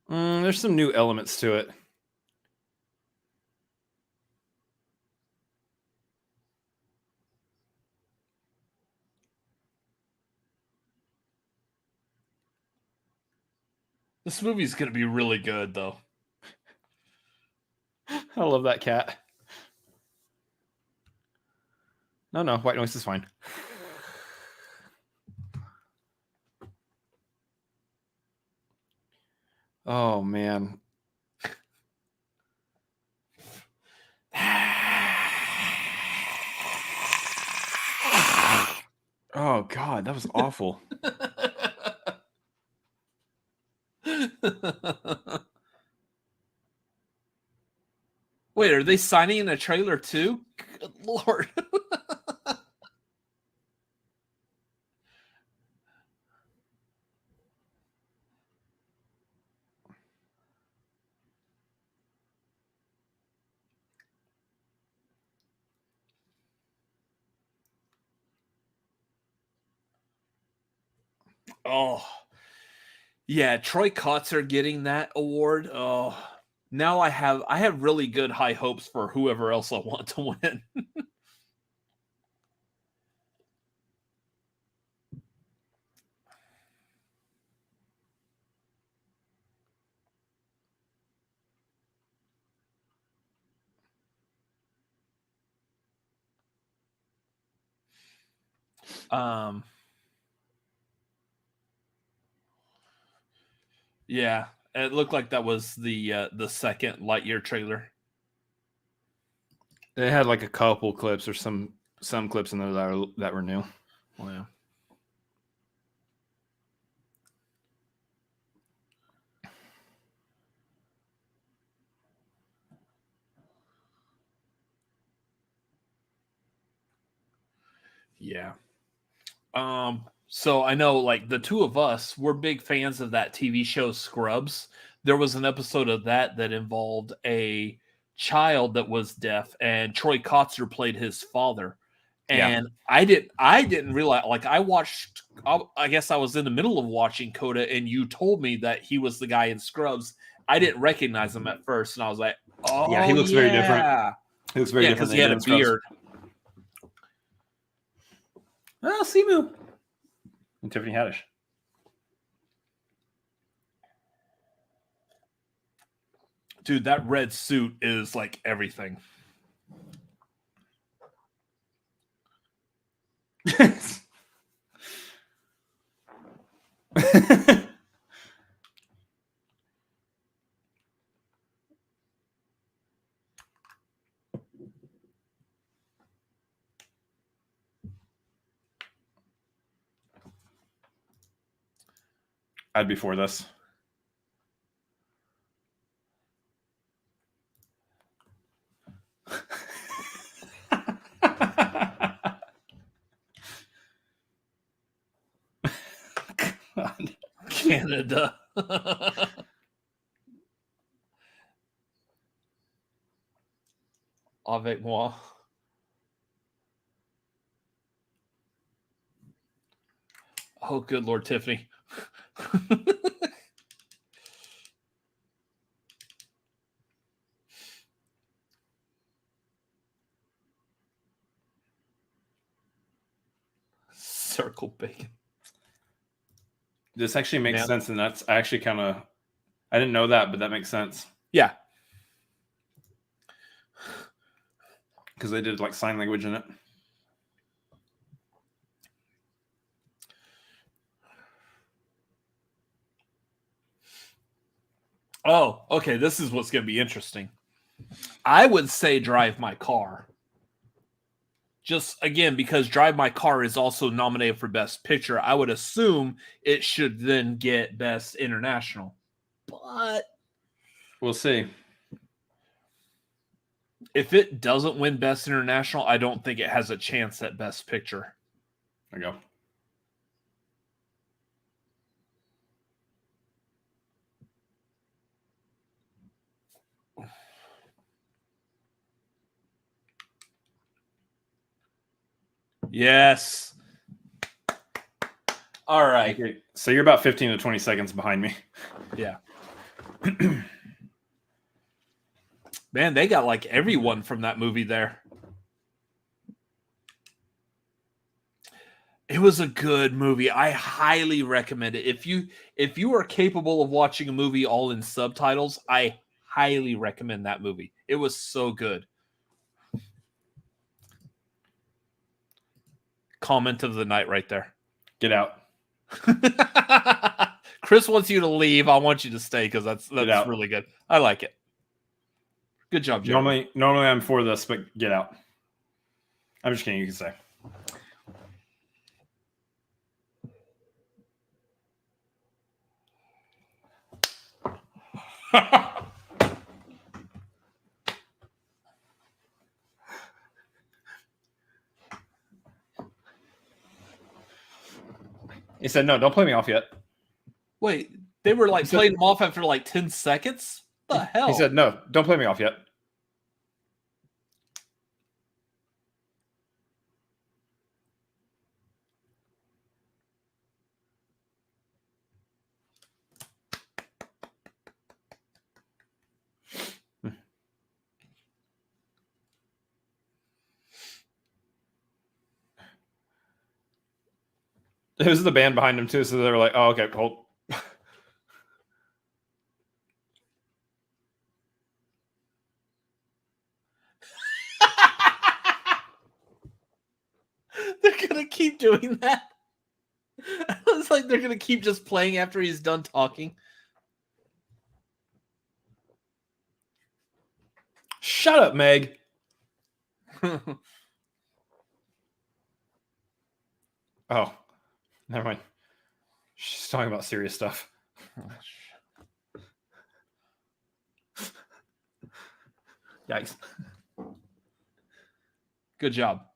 There's some new elements to it. This movie's going to be really good, though. I love that cat. No, white noise is fine. Oh, man. Oh, God, that was awful. Wait, are they signing in a trailer too? Good Lord. Oh. Yeah, Troy Kotsur getting that award. Oh. Now I have really good high hopes for whoever else I want to win. Yeah, it looked like that was the second Lightyear trailer. They had like a couple clips or some clips in there that were new. Wow. Yeah. So I know like the two of us, we're big fans of that TV show Scrubs. There was an episode of that involved a child that was deaf, and Troy Kotsur played his father. And I didn't realize, like, I guess I was in the middle of watching Coda, and you told me that he was the guy in Scrubs. I didn't recognize him at first, and I was like, oh Yeah, he looks very different. He looks very different because he had a beard. Oh, Simu. And Tiffany Haddish. Dude, that red suit is like everything. I'd be for this. God. Canada. Avec moi. Oh, good Lord, Tiffany. Circle bacon. This actually makes sense, and that's actually kind of... I didn't know that, but that makes sense. Yeah. Because they did like sign language in it. Oh, okay. This is what's going to be interesting. I would say Drive My Car. Just, again, because Drive My Car is also nominated for Best Picture, I would assume it should then get Best International. But we'll see. If it doesn't win Best International, I don't think it has a chance at Best Picture. There you go. Yes. All right. Okay. So you're about 15 to 20 seconds behind me. Yeah. Man, they got like everyone from that movie there. It was a good movie. I highly recommend it. If you are capable of watching a movie all in subtitles, I highly recommend that movie. It was so good. Comment of the night right there. Get out. Chris wants you to leave. I want you to stay because that's really good. I like it. Good job, Jeremy. Normally I'm for this, but get out. I'm just kidding. You can say. He said, "No, don't play me off yet." Wait, they were like playing them off after like 10 seconds? What the hell? He said, "No, don't play me off yet." It was the band behind him too, so they were like, "Oh, okay, hold." They're gonna keep doing that. It's like they're gonna keep just playing after he's done talking. Shut up, Meg. Oh, never mind. She's talking about serious stuff. Yikes. Good job.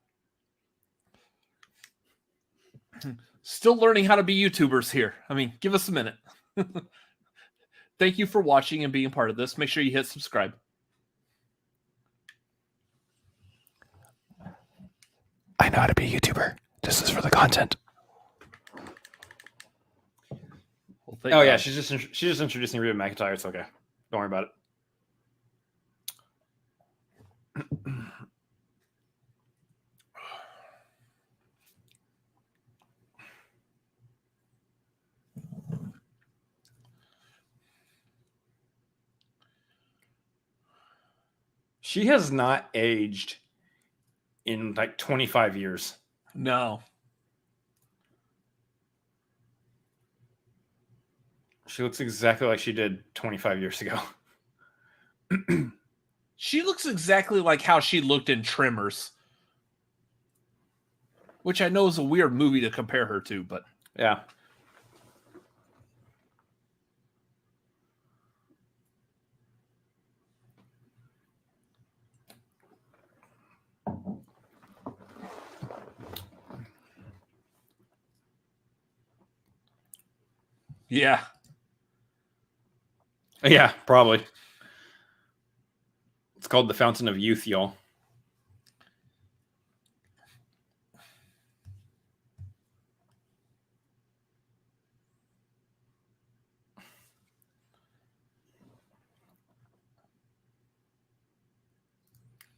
Still learning how to be YouTubers here. I mean, give us a minute. Thank you for watching and being part of this. Make sure you hit subscribe. I know how to be a YouTuber. This is for the content. Well, Oh yeah, she's just introducing Reba McEntire. It's okay. Don't worry about it. She has not aged in like 25 years. No. She looks exactly like she did 25 years ago. She looks exactly like how she looked in Tremors. Which I know is a weird movie to compare her to, but... Yeah. Yeah. Yeah, probably. It's called The Fountain of Youth, y'all.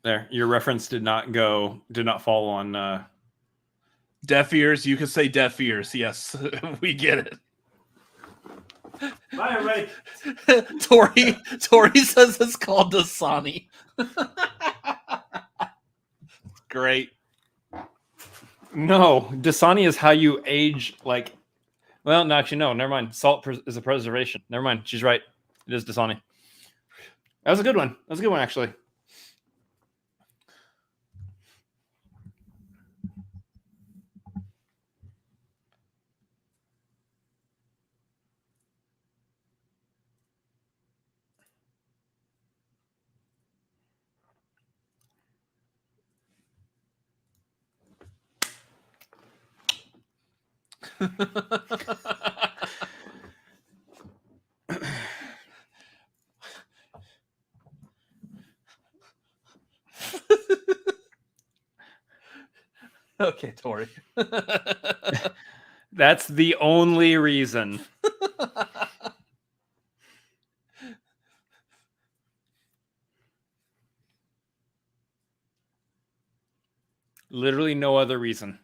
There, your reference did not fall on Deaf ears. You can say deaf ears. Yes, we get it. Bye, everybody. Tori says it's called Dasani. Great. No, Dasani is how you age. Like, well, no, actually, no. Never mind. Salt is a preservation. Never mind. She's right. It is Dasani. That was a good one. That was a good one, actually. Okay, Tori. That's the only reason. Literally no other reason.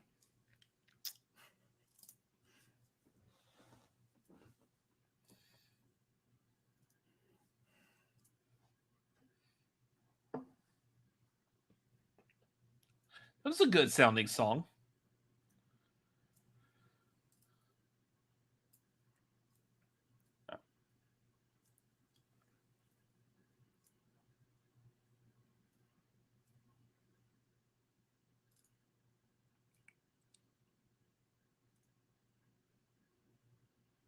That was a good sounding song.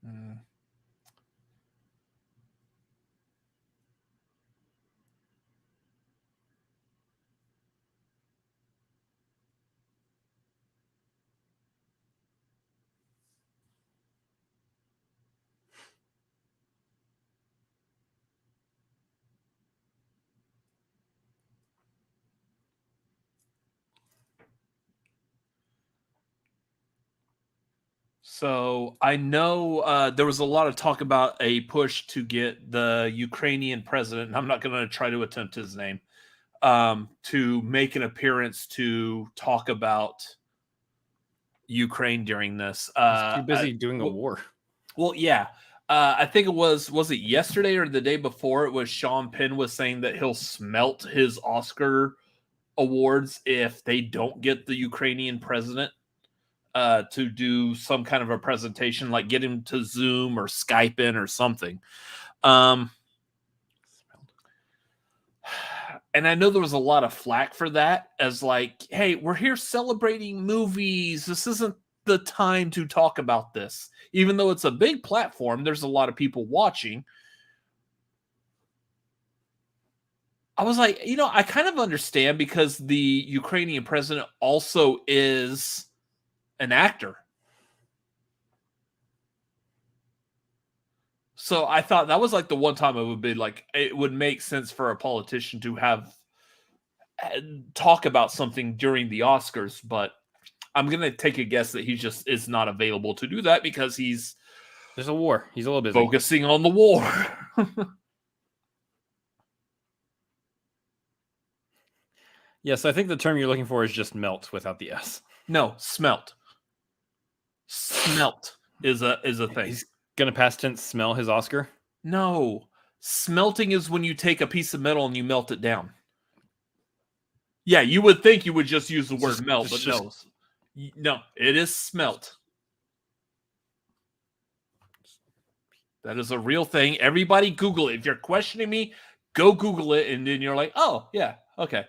Mm. So I know there was a lot of talk about a push to get the Ukrainian president, and I'm not going to try to attempt his name, to make an appearance to talk about Ukraine during this. He's too busy doing a war. Well, yeah. I think it was it yesterday or the day before? It was Sean Penn was saying that he'll smelt his Oscar awards if they don't get the Ukrainian president to do some kind of a presentation, like get him to Zoom or Skype in or something. And I know there was a lot of flack for that, as like, hey, we're here celebrating movies. This isn't the time to talk about this. Even though it's a big platform, there's a lot of people watching. I was like, I kind of understand, because the Ukrainian president also is an actor. So I thought that was like the one time it would be like, it would make sense for a politician to have talk about something during the Oscars, but I'm going to take a guess that he just is not available to do that because there's a war. He's a little busy focusing on the war. Yes, I think the term you're looking for is just melt without the S. No, smelt. Smelt is a thing. He's gonna past tense smell his Oscar? No. Smelting is when you take a piece of metal and you melt it down. Yeah, you would think you would just use the word melt, but no. No, it is smelt. That is a real thing. Everybody Google it. If you're questioning me, go Google it, and then you're like, oh, yeah, okay.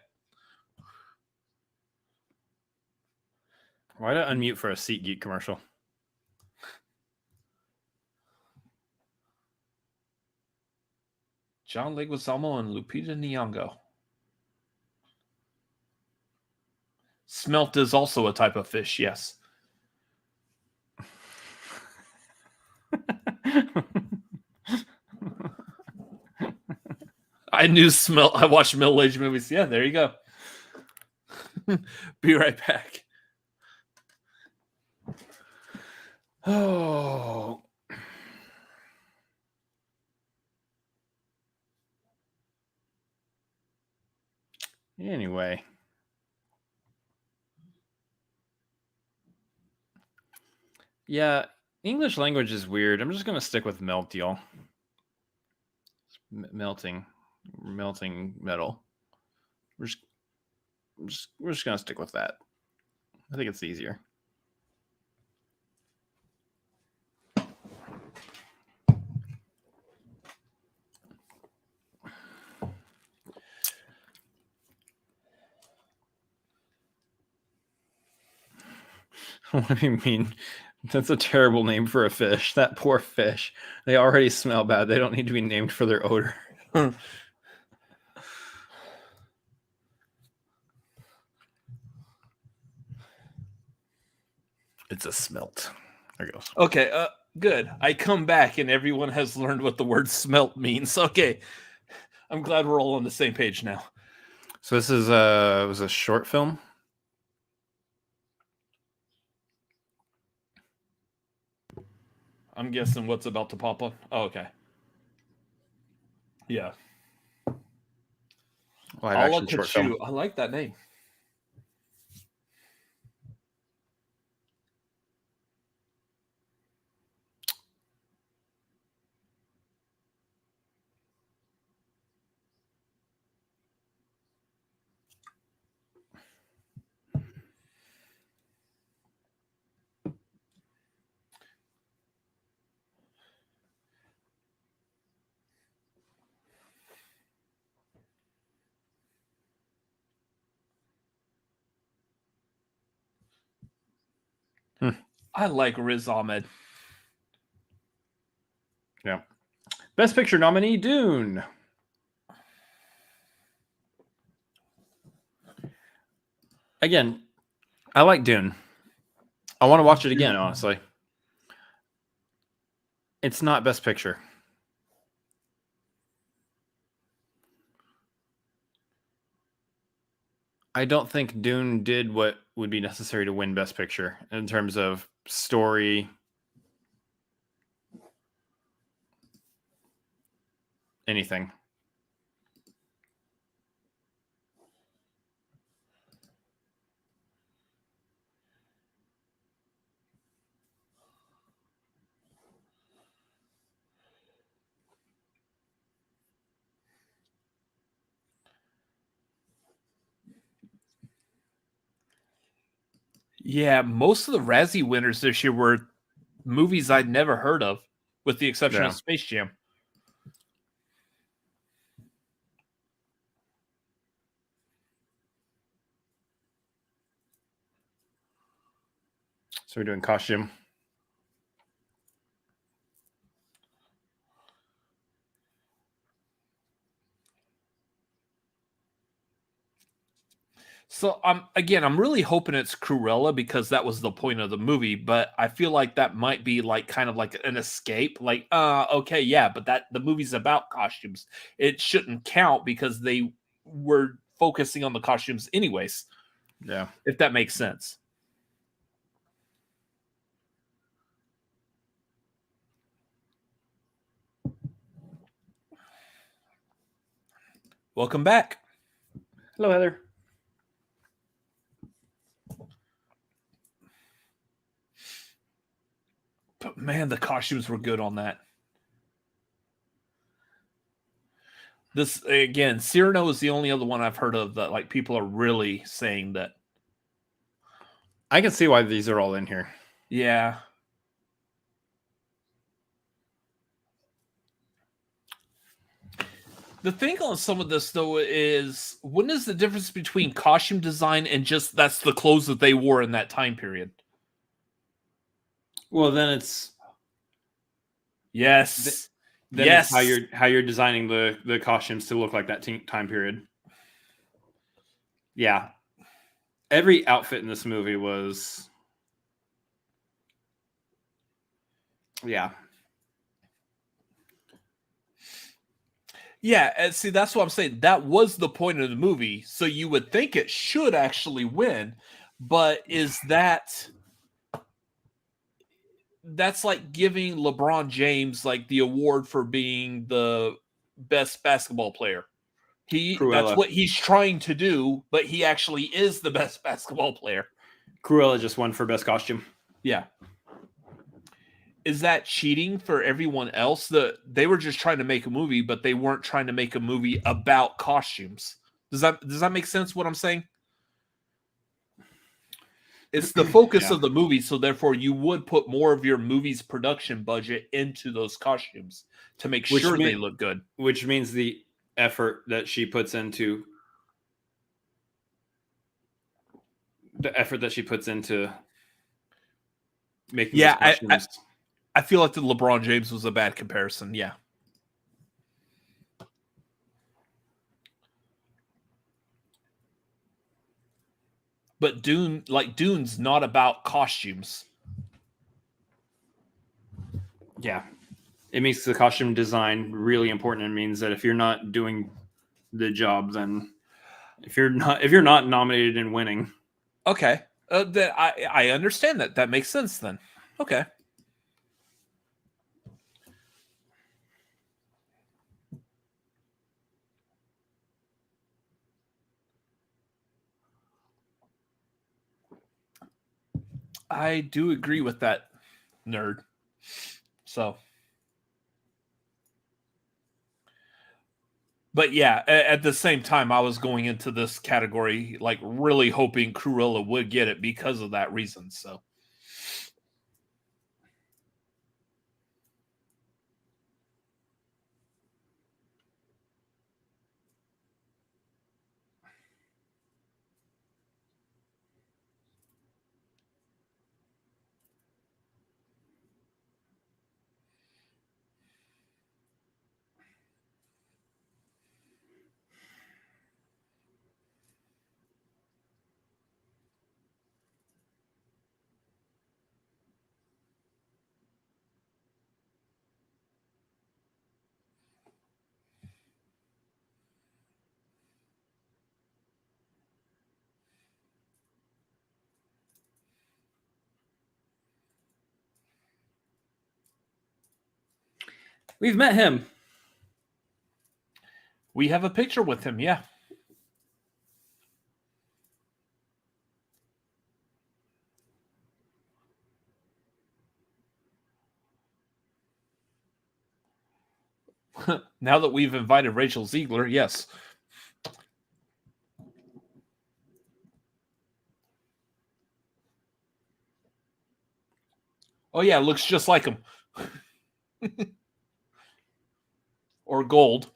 Why did I unmute for a SeatGeek commercial? John Leguizamo and Lupita Nyong'o. Smelt is also a type of fish, yes. I knew smelt. I watched middle-aged movies. Yeah, there you go. Be right back. Oh. Anyway. Yeah, English language is weird. I'm just gonna stick with melt, y'all. Melting metal. We're just gonna stick with that. I think it's easier. What do you mean? That's a terrible name for a fish. That poor fish. They already smell bad. They don't need to be named for their odor. It's a smelt. There it goes. Okay, good. I come back and everyone has learned what the word smelt means. Okay. I'm glad we're all on the same page now. So this is was a short film. I'm guessing what's about to pop up. Oh, okay. Yeah. Live action I'll short shoot. film. I like that name. I like Riz Ahmed. Yeah. Best Picture nominee, Dune. Again, I like Dune. I want to watch it again, honestly. It's not Best Picture. I don't think Dune did what would be necessary to win Best Picture in terms of story, anything. Yeah, most of the Razzie winners this year were movies I'd never heard of, with the exception of Space Jam. So we're doing costume. So I'm really hoping it's Cruella because that was the point of the movie, but I feel like that might be like kind of like an escape. Like, okay, yeah, but that the movie's about costumes. It shouldn't count because they were focusing on the costumes anyways. Yeah. If that makes sense. Welcome back. Hello, Heather. But man, the costumes were good on that. This again, Cyrano is the only other one I've heard of that like people are really saying that. I can see why these are all in here. Yeah. The thing on some of this though is what is the difference between costume design and just that's the clothes that they wore in that time period? Well, then it's yes. Then yes. it's how you're designing the costumes to look like that time period. Yeah. Every outfit in this movie was yeah. Yeah, and see that's what I'm saying. That was the point of the movie, so you would think it should actually win, but is that's like giving LeBron James like the award for being the best basketball player. That's what he's trying to do, but he actually is the best basketball player. Cruella just won for best costume. Yeah. is that cheating for everyone else? They were just trying to make a movie, but they weren't trying to make a movie about costumes. Does that make sense? What I'm saying? It's the focus of the movie, so therefore you would put more of your movie's production budget into those costumes to make sure they look good. Which means the effort that she puts into making those costumes. I feel like the LeBron James was a bad comparison. Yeah. But Dune's not about costumes. Yeah. It makes the costume design really important. It means that if you're not doing the job, then if you're not nominated and winning. Okay. Then I understand that. That makes sense then. Okay. I do agree with that, nerd. So, but yeah, at the same time, I was going into this category like really hoping Cruella would get it because of that reason. So, We've met him. we have a picture with him. Yeah. Now that we've invited Rachel Ziegler, yes. Oh yeah, it looks just like him. Or gold.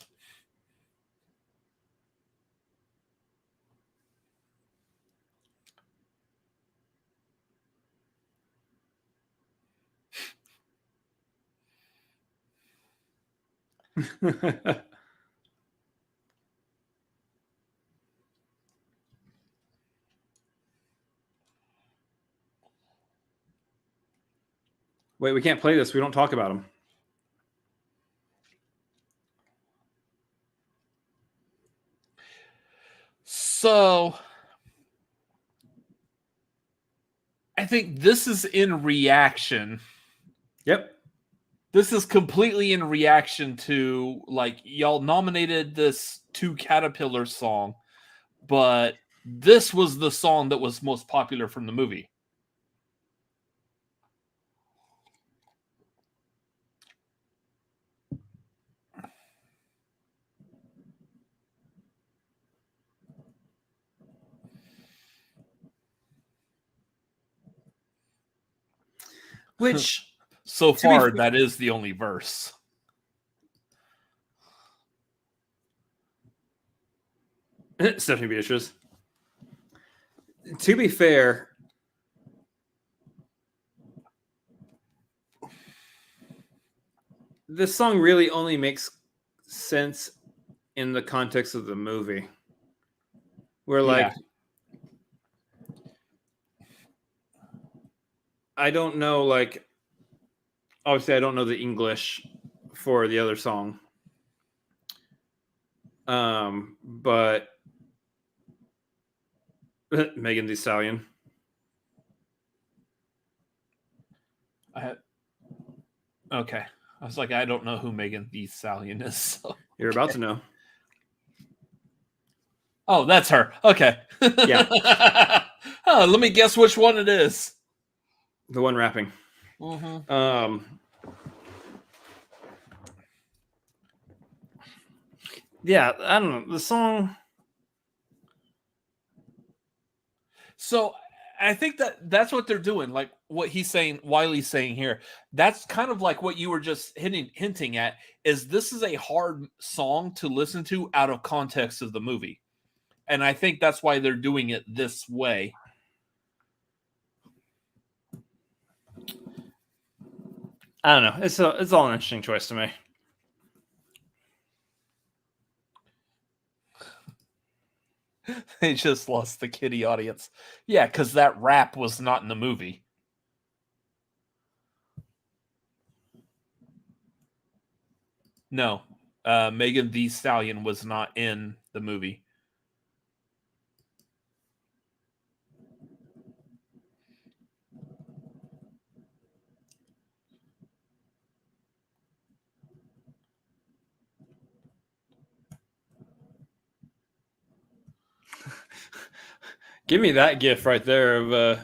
Wait, we can't play this. We don't talk about him. So I think this is in reaction. Yep. This is completely in reaction to, like, y'all nominated this Two Caterpillar song, but this was the song that was most popular from the movie. Which, so far, that is the only verse. Stephanie Beatrice. To be fair, this song really only makes sense in the context of the movie. Where, like, I don't know, like, obviously I don't know the English for the other song. But Megan Thee Stallion. Okay. I was like, I don't know who Megan Thee Stallion is. So. You're about to know. Oh, that's her. Okay. Yeah. Oh, let me guess which one it is. The one rapping. Mm-hmm. Yeah, I don't know. The song. So I think that's what they're doing. Like what he's saying, Wiley's saying here. That's kind of like what you were just hinting at. Is this is a hard song to listen to out of context of the movie, and I think that's why they're doing it this way. I don't know. It's all an interesting choice to me. They just lost the kiddie audience. Yeah, because that rap was not in the movie. No, Megan Thee Stallion was not in the movie. Give me that gif right there of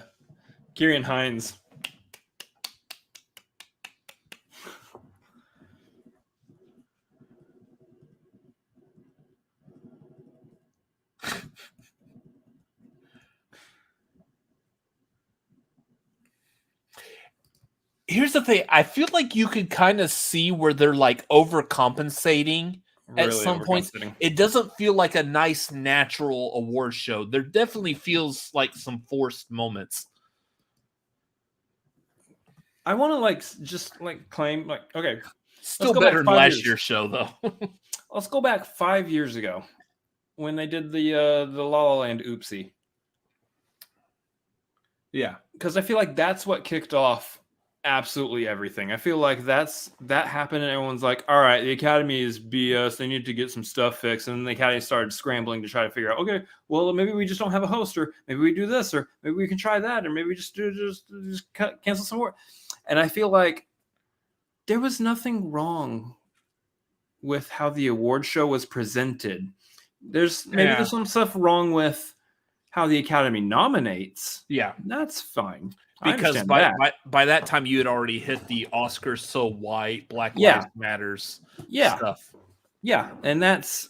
Kieran Hines. Here's the thing. I feel like you could kind of see where they're like overcompensating at some points. It doesn't feel like a nice, natural award show. There definitely feels like some forced moments. I want to just claim okay, still better than last year's show though. Let's go back 5 years ago when they did the La La Land Oopsie. Yeah, because I feel like that's what kicked off absolutely everything. I feel like that happened and everyone's like, all right, the Academy is BS. They need to get some stuff fixed. And then the Academy started scrambling to try to figure out, okay, well, maybe we just don't have a host, or maybe we do this, or maybe we can try that, or maybe we just cancel some more. And I feel like there was nothing wrong with how the award show was presented. There's some stuff wrong with how the Academy nominates. Yeah. That's fine. Because by that time you had already hit the Oscars so white, Black Lives Matters stuff. Yeah, and that's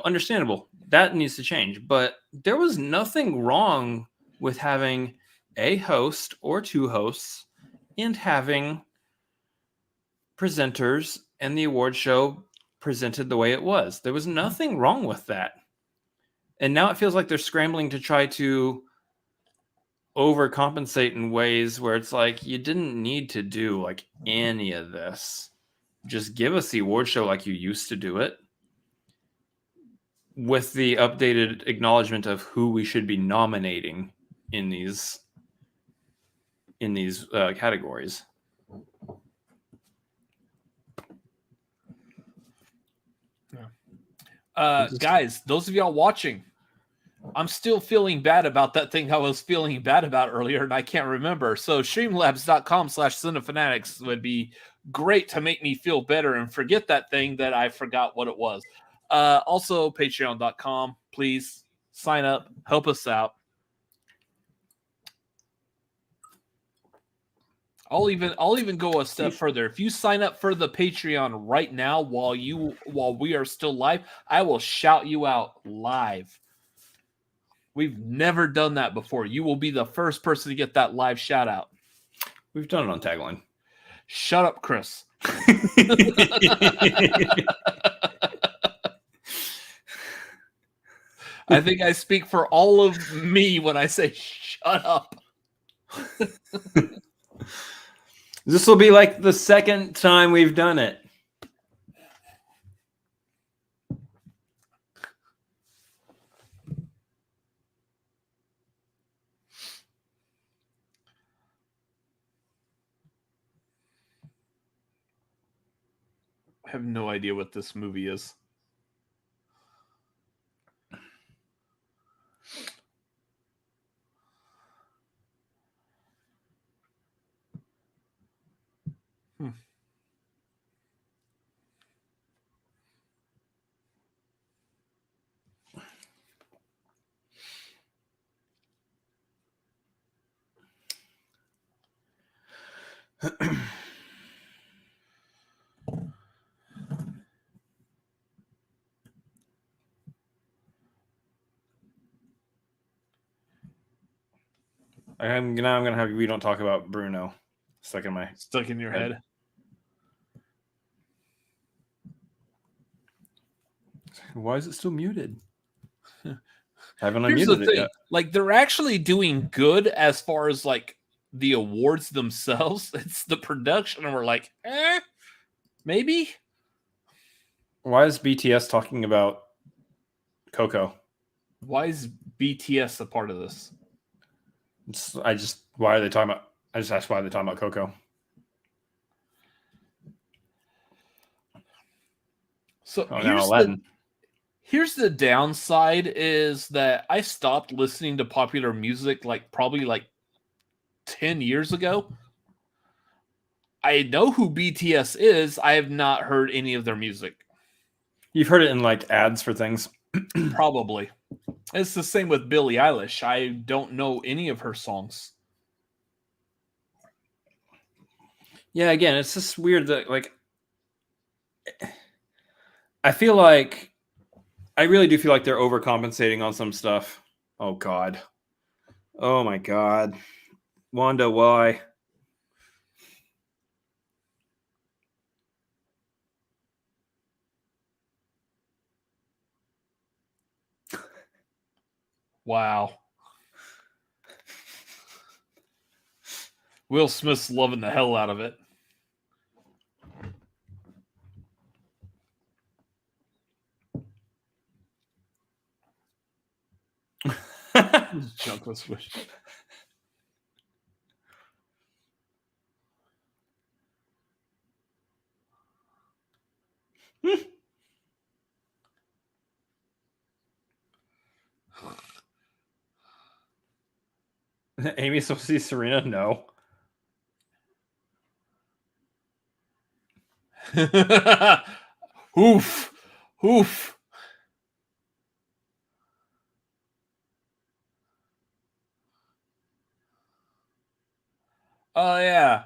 understandable. That needs to change. But there was nothing wrong with having a host or two hosts and having presenters and the award show presented the way it was. There was nothing wrong with that. And now it feels like they're scrambling to try to overcompensate in ways where it's like you didn't need to do any of this. Just give us the award show like you used to do it, with the updated acknowledgement of who we should be nominating in these categories. Guys, those of y'all watching, I'm still feeling bad about that thing I was feeling bad about earlier, and I can't remember. So streamlabs.com/Cinefanatics would be great to make me feel better and forget that thing that I forgot what it was. Also, patreon.com. Please sign up. Help us out. I'll even go a step further. If you sign up for the Patreon right now while we are still live, I will shout you out live. We've never done that before. You will be the first person to get that live shout out. We've done it on Tagline. Shut up, Chris. I think I speak for all of me when I say shut up. This will be like the second time we've done it. I have no idea what this movie is. I'm gonna have We Don't Talk About Bruno stuck in my your head. Why is it still muted? Haven't Here's unmuted the it thing. yet. Like, they're actually doing good as far as like the awards themselves. It's the production, and we're like, maybe. Why is BTS talking about Coco? Why is BTS a part of this? Why are they talking about? I just asked why they're talking about Coco. So Aladdin. Here's the downside is that I stopped listening to popular music probably 10 years ago. I know who BTS is. I have not heard any of their music. You've heard it in like ads for things. Probably. It's the same with Billie Eilish. I don't know any of her songs. Yeah, again, it's just weird that I really do feel like they're overcompensating on some stuff. Oh God. Oh my God. Wanda, why? Wow. Will Smith's loving the hell out of it. Chocolate swish. Amy supposed to see Serena? No. Oof. Oof. Oh, yeah.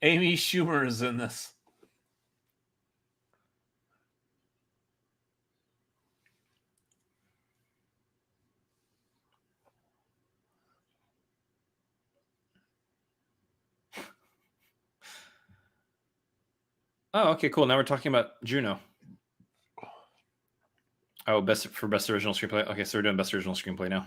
Amy Schumer is in this. Oh, okay, cool. Now we're talking about Juno. Oh, best original screenplay. Okay, so we're doing best original screenplay now.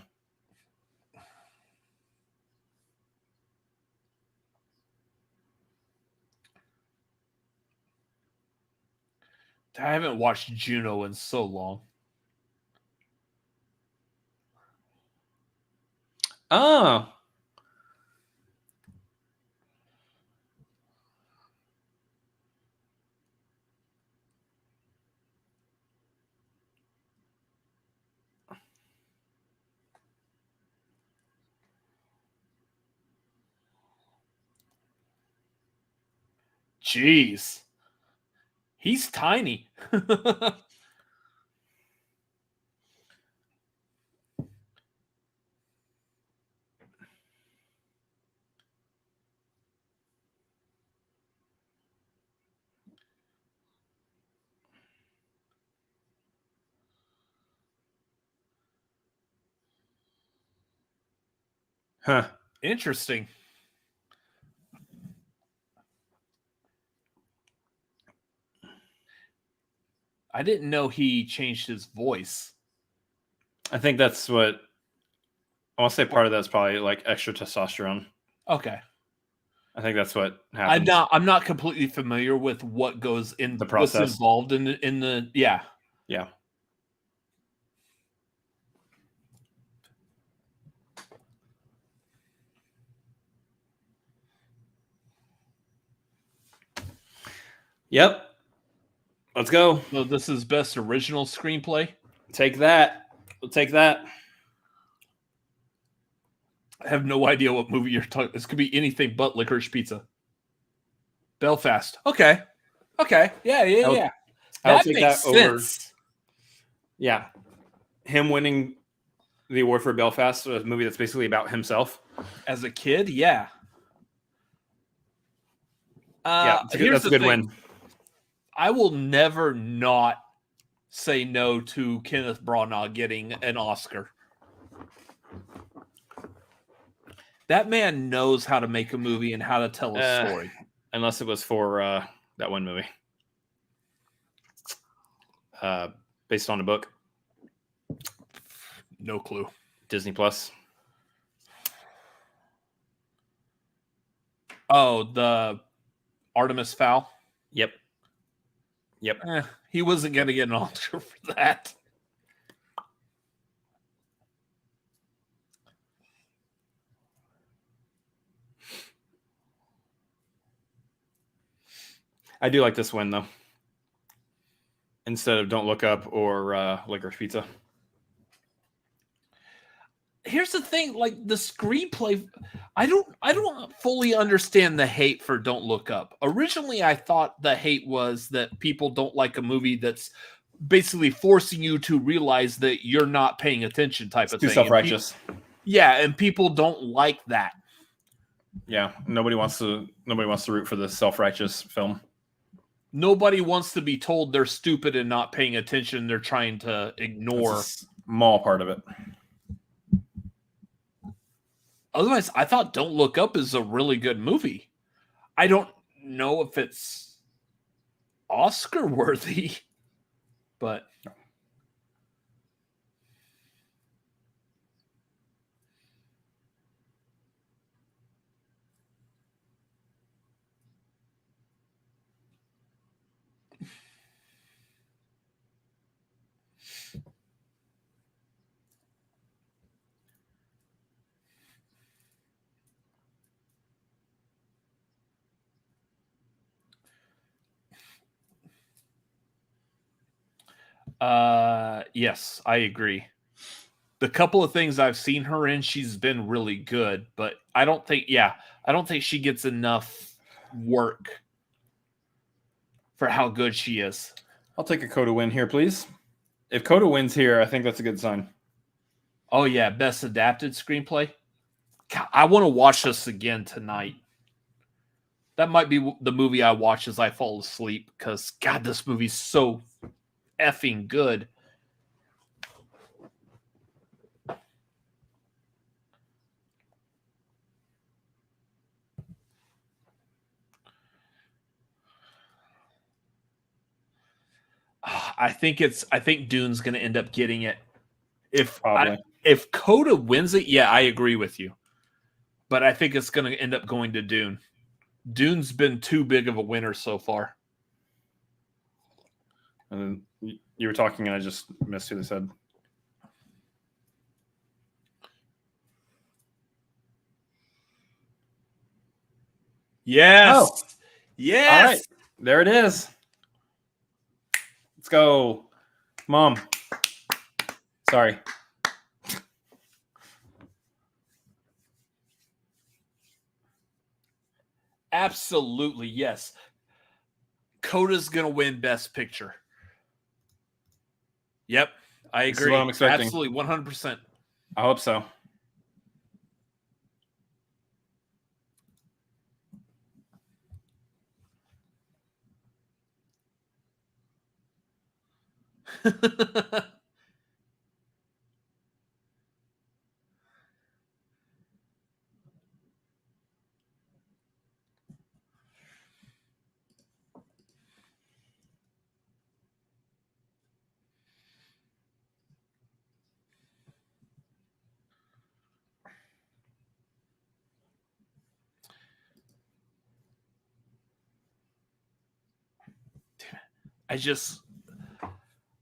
I haven't watched Juno in so long. Oh. Jeez. He's tiny. Huh. Interesting. I didn't know he changed his voice. I think that's what I want to say. Part of that's probably like extra testosterone. Okay. I think that's what happens. I'm not completely familiar with what goes in the process. What's involved in the yeah. Yeah. Yep. Let's go. So this is best original screenplay. Take that. We'll take that. I have no idea what movie you're talking. This could be anything but Licorice Pizza. Belfast. Okay. Yeah. I'll That take makes that over. sense. Yeah. Him winning the award for Belfast, a movie that's basically about himself. As a kid, yeah. That's a good win. I will never not say no to Kenneth Branagh getting an Oscar. That man knows how to make a movie and how to tell a story. Unless it was for that one movie. Based on a book. No clue. Disney Plus. Oh, the Artemis Fowl. Yep. He wasn't going to get an Oscar for that. I do like this one, though. Instead of Don't Look Up or Licorice Pizza. Here's the thing, like the screenplay, I don't fully understand the hate for Don't Look Up. Originally, I thought the hate was that people don't like a movie that's basically forcing you to realize that you're not paying attention type of Too thing. self-righteous. And people don't like that. Yeah, nobody wants to root for this self-righteous film. Nobody wants to be told they're stupid and not paying attention. They're trying to ignore. That's a small part of it. Otherwise, I thought Don't Look Up is a really good movie. I don't know if it's Oscar worthy, but yes, I agree. The couple of things I've seen her in, she's been really good, but I don't think she gets enough work for how good she is. I'll take a Coda win here, please. If Coda wins here, I think that's a good sign. Oh yeah, best adapted screenplay. God, I want to watch this again tonight. That might be the movie I watch as I fall asleep because God, this movie's so effing good. I think Dune's going to end up getting it. If Coda wins it, yeah, I agree with you. But I think it's going to end up going to Dune. Dune's been too big of a winner so far. And then you were talking and I just missed who they said. Yes. Oh. Yes. All right. There it is. Let's go. Mom. Sorry. Absolutely, yes. Coda's going to win Best Picture. Yep, I agree. This is what I'm expecting. Absolutely, 100%. I hope so.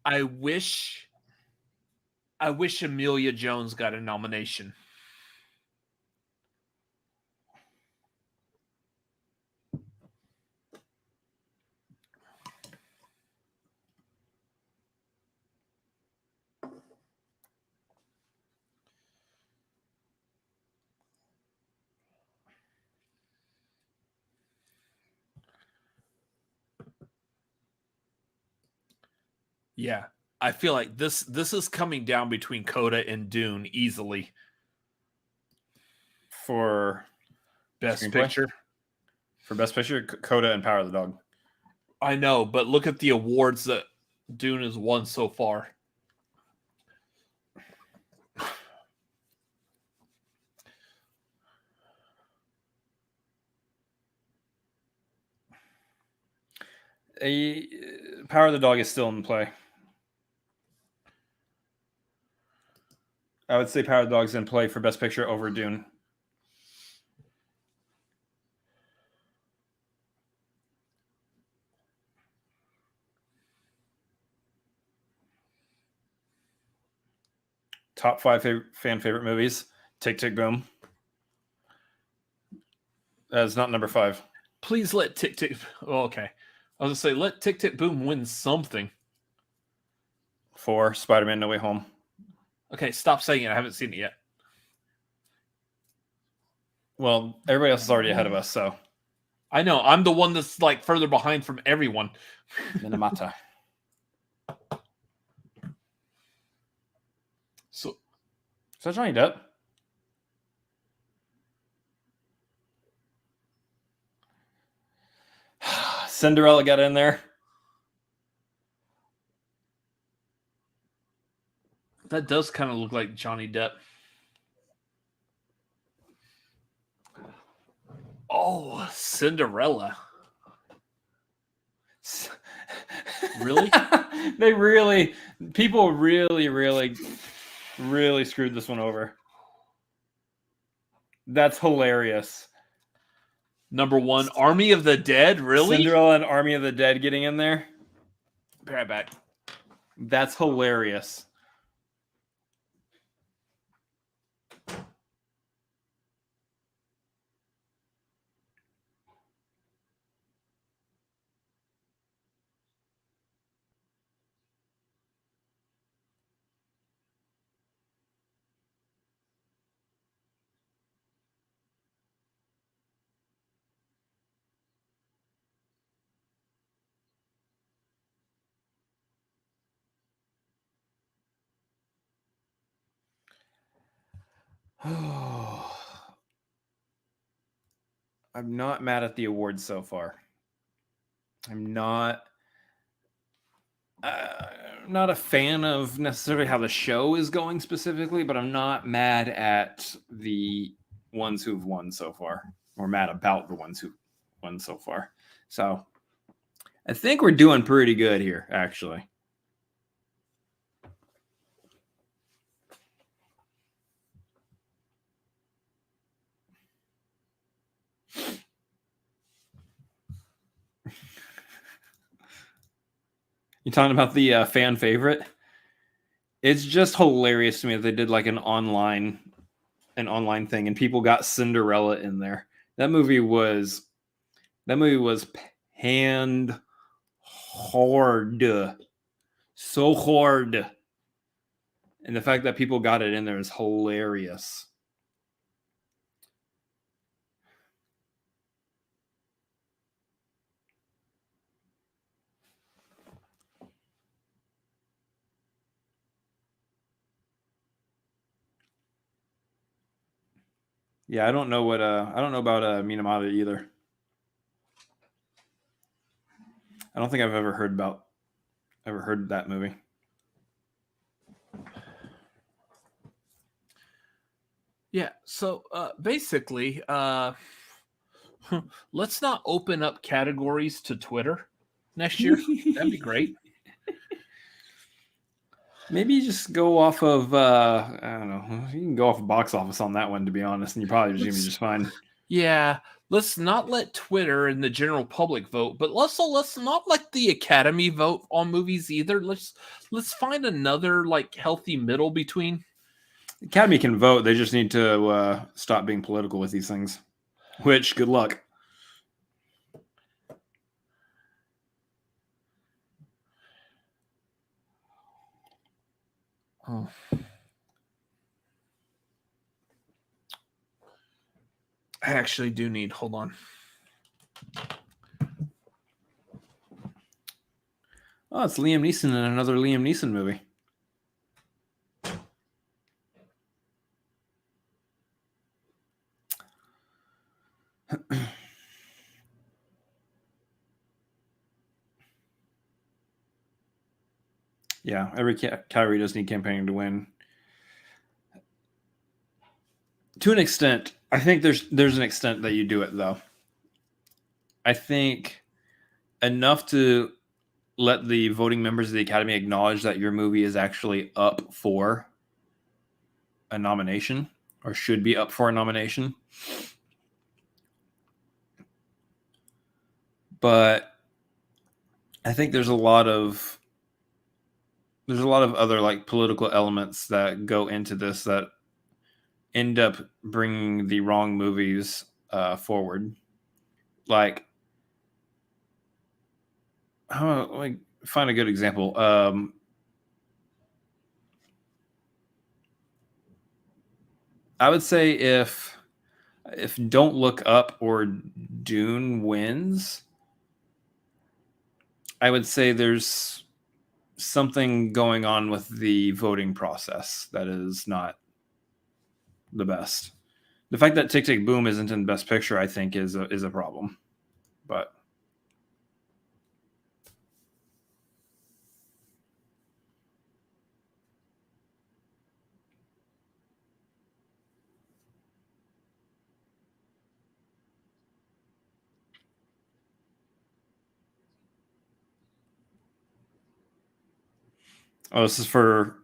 I wish Amelia Jones got a nomination. Yeah, I feel like this is coming down between Coda and Dune easily. For Best screenplay? Picture. For Best Picture, Coda and Power of the Dog. I know, but look at the awards that Dune has won so far. Power of the Dog is still in play. I would say Power of the Dog's in play for Best Picture over Dune. Top 5 fan favorite movies. Tick, Tick, Boom. That's not number 5. Please let Tick Tick. Oh, okay. I was gonna say let Tick Tick Boom win something. 4, Spider-Man No Way Home. Okay, stop saying it. I haven't seen it yet. Well, everybody else is already ahead of us, so. I know. I'm the one that's like further behind from everyone. Minamata. So Is that Johnny Depp? Cinderella got in there. that does kind of look like Johnny Depp. Oh, Cinderella. Really? People really screwed this one over. That's hilarious. Number 1, Army of the Dead. Really? Cinderella and Army of the Dead getting in there. Be right back. That's hilarious. I'm not mad at the awards so far. I'm not a fan of necessarily how the show is going specifically, but I'm not mad at the ones who've won so far, or mad about the ones who won so far. So I think we're doing pretty good here, actually. You talking about the fan favorite? It's just hilarious to me that they did like an online thing and people got Cinderella in there. That movie was panned hard. So hard. And the fact that people got it in there is hilarious. Yeah, I don't know about Minamata either. I don't think I've ever heard that movie. Yeah, so basically, let's not open up categories to Twitter next year. That'd be great. Maybe you just go off of, I don't know, you can go off of box office on that one, to be honest, and you're probably just going to be just fine. Yeah, let's not let Twitter and the general public vote, but also let's not let the Academy vote on movies either. Let's find another like healthy middle between. The Academy can vote. They just need to stop being political with these things, which, good luck. Oh. I actually do need. Hold on. Oh, it's Liam Neeson in another Liam Neeson movie. Yeah, every category does need campaigning to win. To an extent, I think there's an extent that you do it though. I think enough to let the voting members of the Academy acknowledge that your movie is actually up for a nomination or should be up for a nomination. But I think there's a lot of other like political elements that go into this that end up bringing the wrong movies forward. Like, let me find a good example. I would say if Don't Look Up or Dune wins, I would say there's something going on with the voting process that is not the best. The fact that Tick Tick Boom isn't in Best Picture, I think, is a problem. But this is for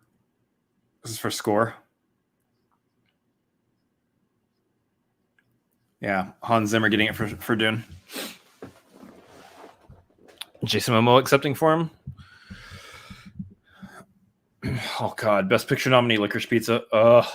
score. Yeah, Hans Zimmer getting it for Dune. Jason Momoa accepting for him. Oh God, Best Picture nominee, Licorice Pizza. Ugh.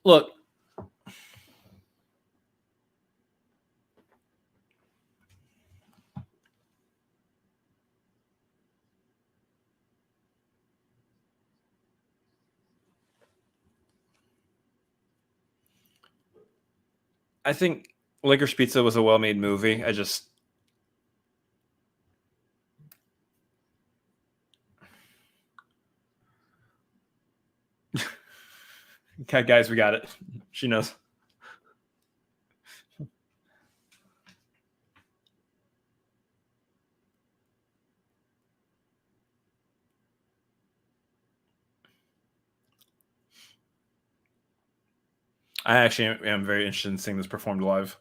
Look, I think Licorice Pizza was a well-made movie. I just okay, guys, we got it. She knows. I actually am very interested in seeing this performed live.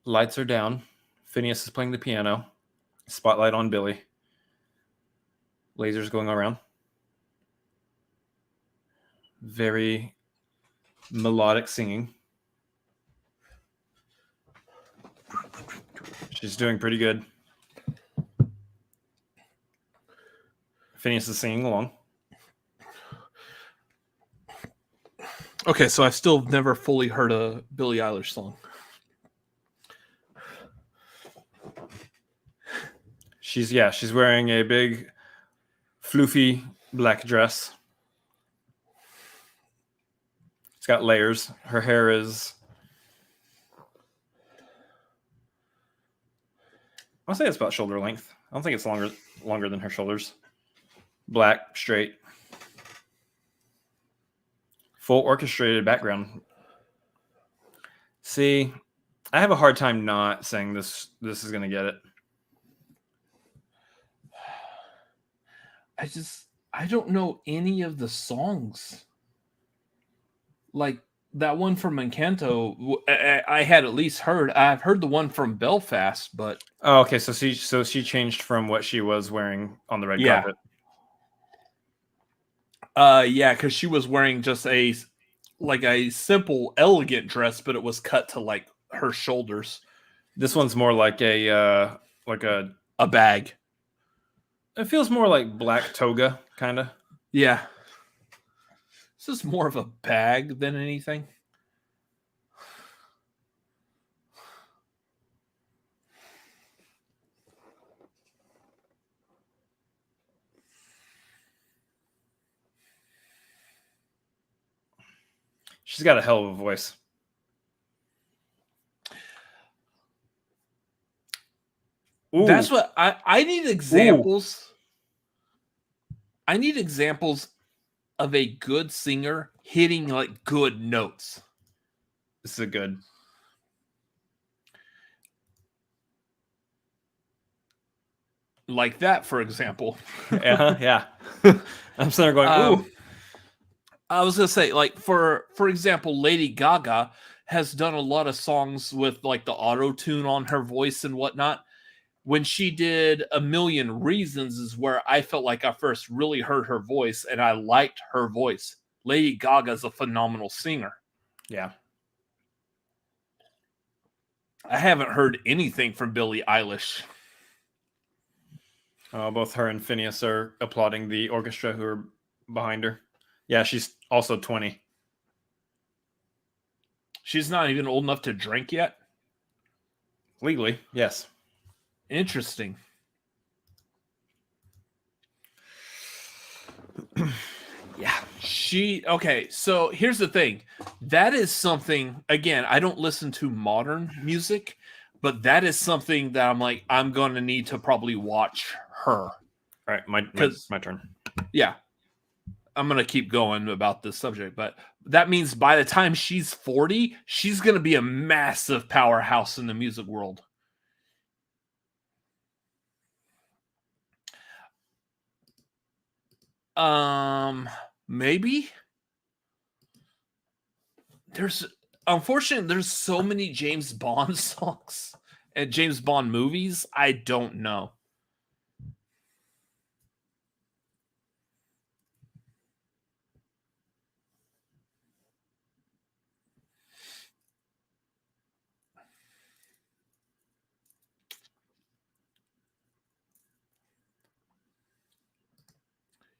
Lights are down. Phineas is playing the piano. Spotlight on Billy. Lasers going around. Very melodic singing. She's doing pretty good. Phineas is singing along. Okay, so I've still never fully heard a Billie Eilish song. She's wearing a big floofy black dress. It's got layers. Her hair is, I'll say it's about shoulder length. I don't think it's longer than her shoulders. Black, straight. Full orchestrated background. See, I have a hard time not saying this is going to get it. I don't know any of the songs. Like that one from Encanto, I had at least heard. I've heard the one from Belfast, but oh, okay. So she changed from what she was wearing on the red carpet. Yeah, because she was wearing just a simple, elegant dress, but it was cut to like her shoulders. This one's more like a bag. It feels more like black toga, kind of. Yeah. This is more of a bag than anything. She's got a hell of a voice. Ooh. That's what I need examples. I need examples of a good singer hitting like good notes. This is a good. Like that, for example. Yeah. I'm sitting there going, ooh. I was gonna say, like, for example, Lady Gaga has done a lot of songs with like the auto tune on her voice and whatnot. When she did A Million Reasons is where I felt like I first really heard her voice and I liked her voice. Lady Gaga's a phenomenal singer. Yeah. I haven't heard anything from Billie Eilish. Both her and Phineas are applauding the orchestra who are behind her. Yeah, she's also 20. She's not even old enough to drink yet? Legally, yes. Interesting. Yeah. Okay, so here's the thing. That is something, again, I don't listen to modern music, but that is something that I'm like, I'm going to need to probably watch her. All right, my turn. Yeah. I'm going to keep going about this subject, but that means by the time she's 40, she's going to be a massive powerhouse in the music world. Maybe. Unfortunately, there's so many James Bond songs and James Bond movies. I don't know.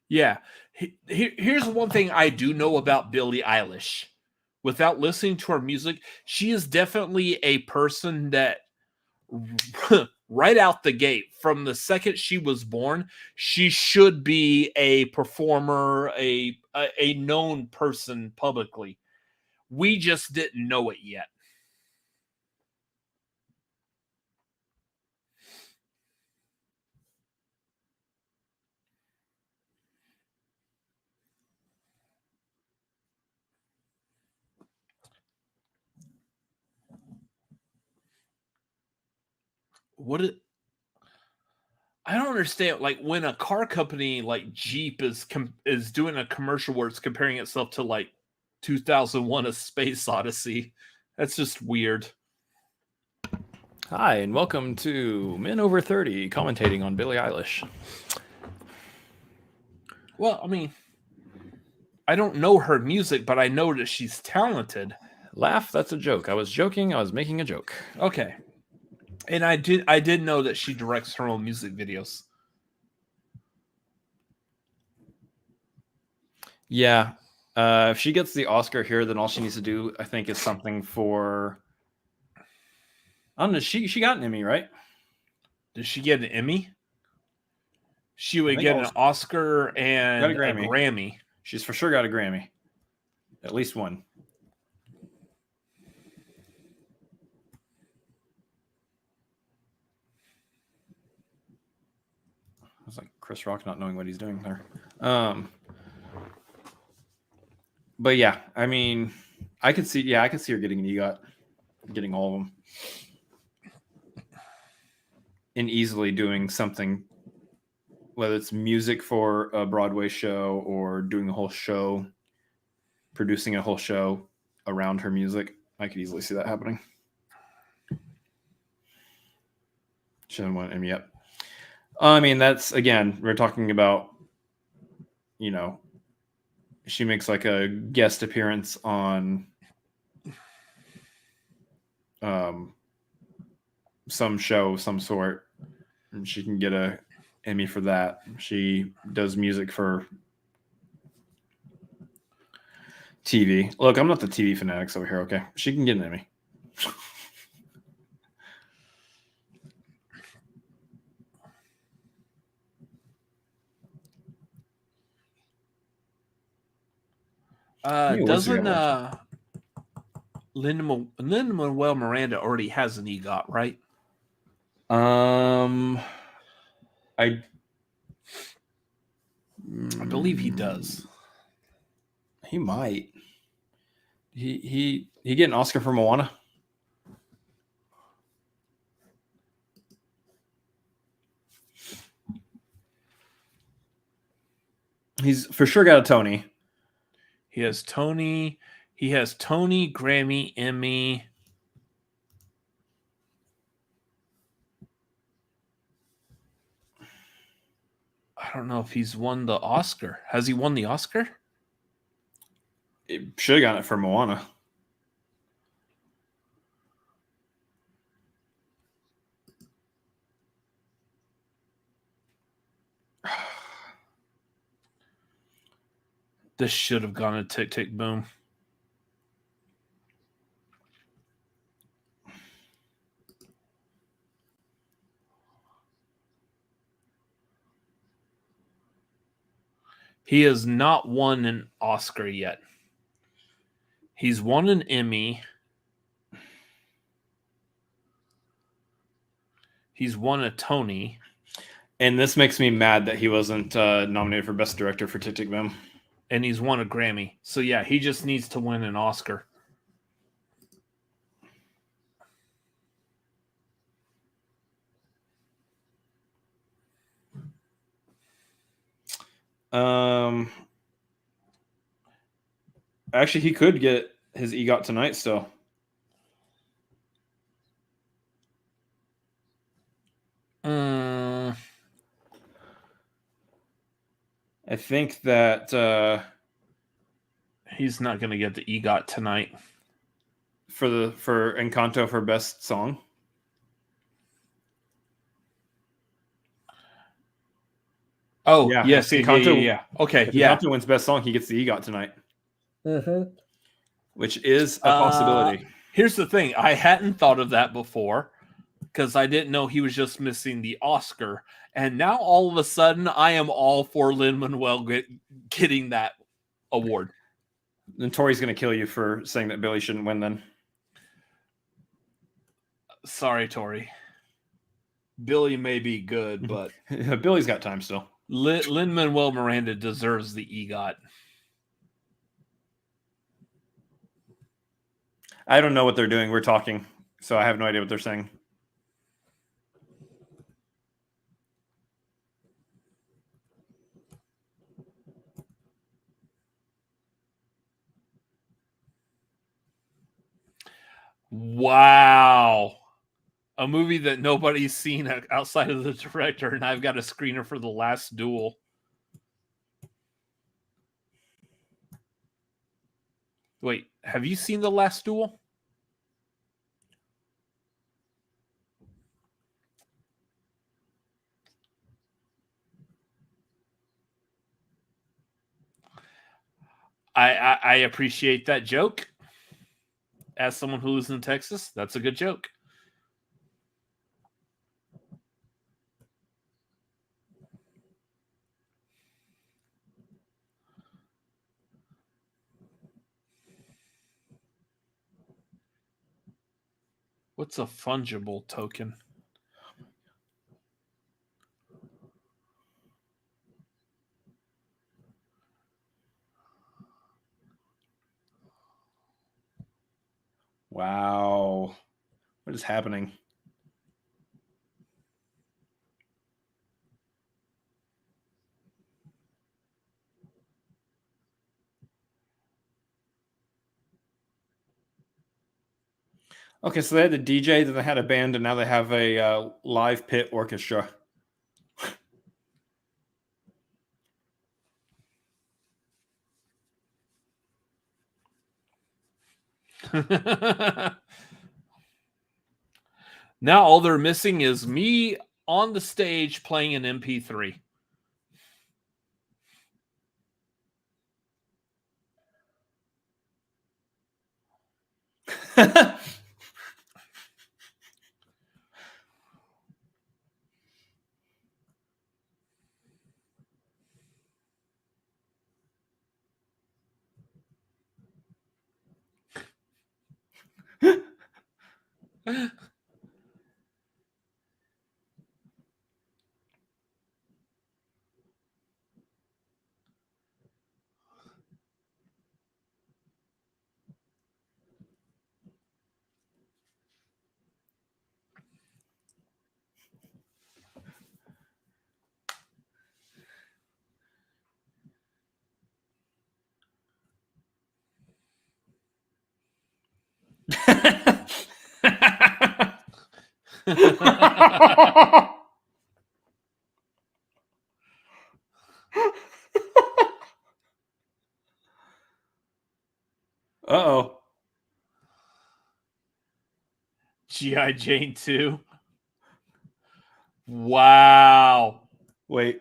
Yeah. Here's one thing I do know about Billie Eilish. Without listening to her music, she is definitely a person that right out the gate, from the second she was born, she should be a performer, a known person publicly. We just didn't know it yet. I don't understand. Like when a car company like Jeep is doing a commercial where it's comparing itself to like 2001: A Space Odyssey, that's just weird. Hi, and welcome to Men Over 30 commentating on Billie Eilish. Well, I mean, I don't know her music, but I know that she's talented. Laugh, that's a joke. I was joking. I was making a joke. Okay. And I did know that she directs her own music videos. Yeah. If she gets the Oscar here, then all she needs to do, I think, is something for... I don't know. She got an Emmy, right? Did she get an Emmy? She would get an Oscar and a Grammy. She's for sure got a Grammy. At least one. It's like Chris Rock not knowing what he's doing there. But yeah, I mean, I could see her getting an EGOT, getting all of them, and easily doing something, whether it's music for a Broadway show or doing a whole show, producing a whole show around her music. I could easily see that happening. She hasn't won an Emmy yet. I mean, that's, again, we're talking about, she makes like a guest appearance on some show of some sort, and she can get a Emmy for that. She does music for TV. Look, I'm not the TV fanatics over here, okay? She can get an Emmy. Doesn't Lin-Manuel Miranda already has an EGOT, right? I believe he does. He might. He get an Oscar for Moana? He's for sure got a Tony. He has Tony, Grammy, Emmy. I don't know if he's won the Oscar. Has he won the Oscar? It should have gotten it for Moana. This should have gone to Tick Tick Boom. He has not won an Oscar yet. He's won an Emmy. He's won a Tony. And this makes me mad that he wasn't nominated for Best Director for Tick Tick Boom. And he's won a Grammy. So, yeah, he just needs to win an Oscar. Actually, he could get his EGOT tonight still. I think that he's not going to get the EGOT tonight for Encanto for Best Song. Oh, yeah, yes, Encanto, yeah. Okay, if yeah. Encanto wins Best Song, he gets the EGOT tonight. Mm-hmm. Which is a possibility. Here's the thing. I hadn't thought of that before because I didn't know he was just missing the Oscar. And now all of a sudden, I am all for Lin-Manuel getting that award. And Tori's going to kill you for saying that Billy shouldn't win then. Sorry, Tori. Billy may be good, but... Billy's got time still. Lin-Manuel Miranda deserves the EGOT. I don't know what they're doing. We're talking, so I have no idea what they're saying. Wow. A movie that nobody's seen outside of the director, and I've got a screener for The Last Duel. Wait, have you seen The Last Duel? I appreciate that joke. As someone who lives in Texas, that's a good joke. What's a fungible token? Wow. What is happening? Okay, so they had the DJ, then they had a band, and now they have a live pit orchestra. Now all they're missing is me on the stage playing an MP3. Uh-oh. G.I. Jane 2. Wow. Wait.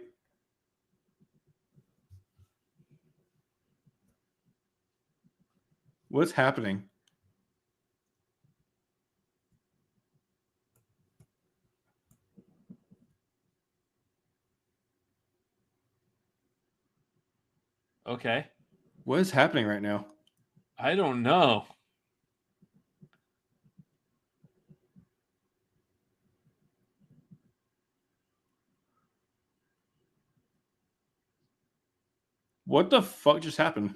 What's happening? Okay. What is happening right now? I don't know. What the fuck just happened?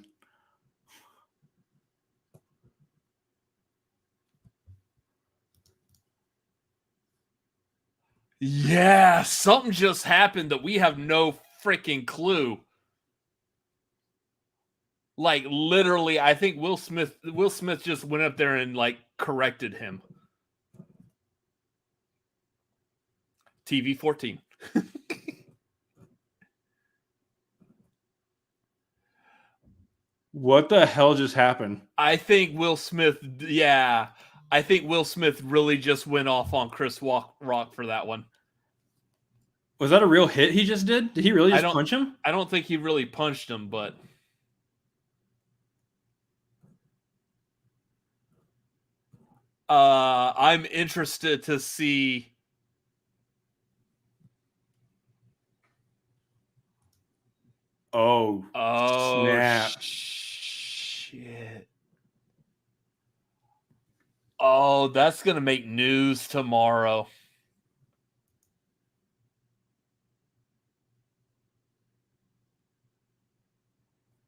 Yeah, something just happened that we have no freaking clue. Like literally, I think Will Smith just went up there and like corrected him. TV 14. What the hell just happened? I think Will Smith, yeah. I think Will Smith really just went off on Chris Rock for that one. Was that a real hit he just did? Did he really I just punch him? I don't think he really punched him, but I'm interested to see. Oh, snap. Shit. Oh, that's going to make news tomorrow.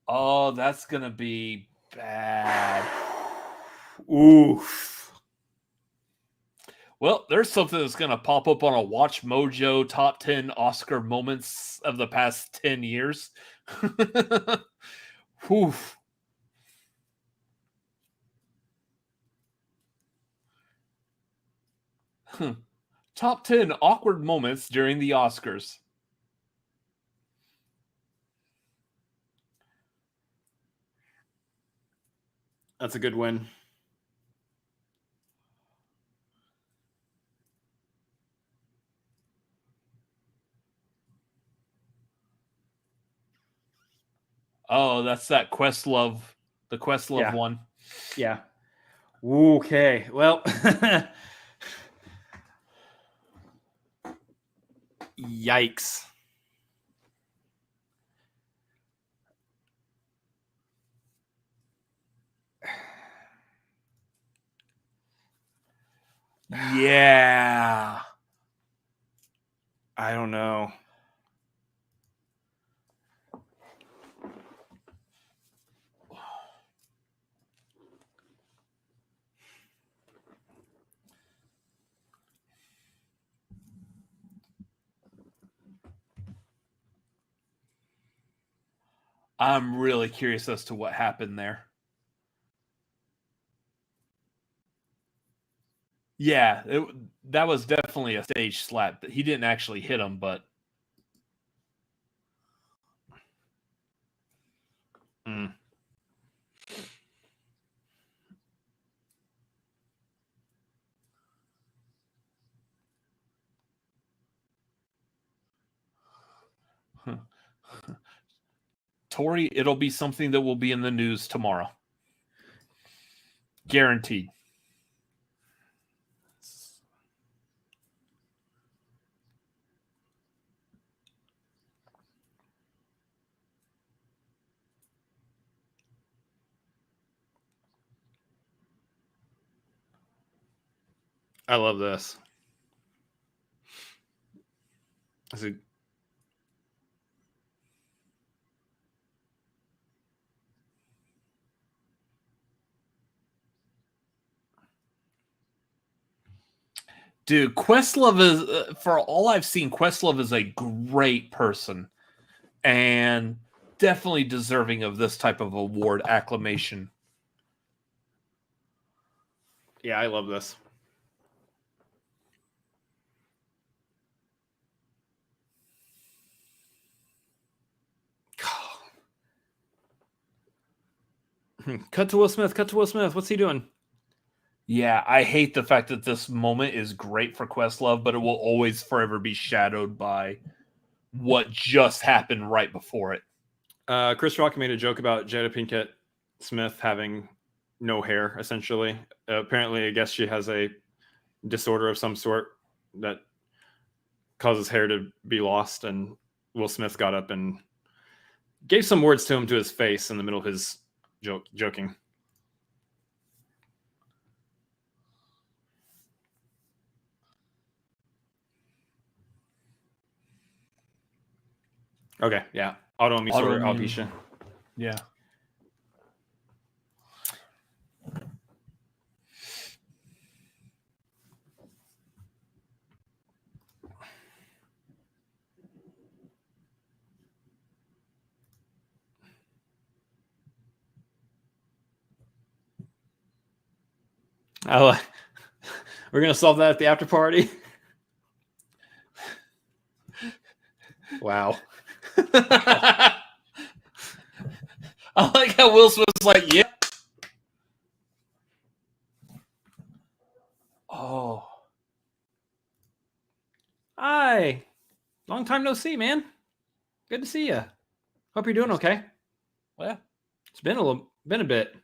Oh, that's going to be bad. Oof. Well, there's something that's going to pop up on a Watch Mojo top 10 Oscar moments of the past 10 years. Whew. Top 10 awkward moments during the Oscars. That's a good win. Oh, that's that Questlove, the Questlove one. Yeah. Okay. Well, yikes. Yeah. I don't know. I'm really curious as to what happened there. Yeah, that was definitely a stage slap. He didn't actually hit him, but Tori, it'll be something that will be in the news tomorrow. Guaranteed. I love this. That's a Dude, Questlove is, for all I've seen, Questlove is a great person and definitely deserving of this type of award acclamation. Yeah, I love this. Cut to Will Smith. Cut to Will Smith. What's he doing? Yeah, I hate the fact that this moment is great for Questlove, but it will always forever be shadowed by what just happened right before it. Chris Rock made a joke about Jada Pinkett Smith having no hair, essentially. Apparently, I guess she has a disorder of some sort that causes hair to be lost, and Will Smith got up and gave some words to him to his face in the middle of his joking. Okay, yeah. Autoimmune disorder, alopecia. Yeah. We're gonna solve that at the after party. Wow. I like how Will Smith's like, yeah. Oh. Hi. Long time no see, man. Good to see you. Hope you're doing okay. Well, It's been a bit.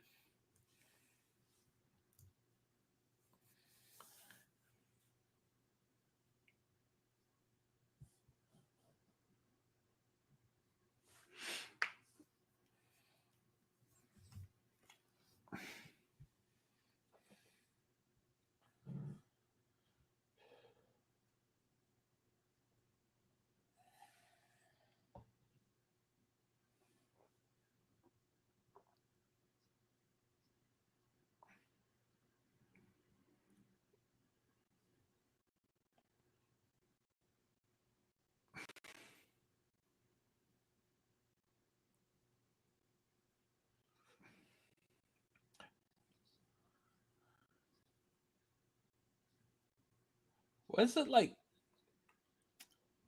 was it like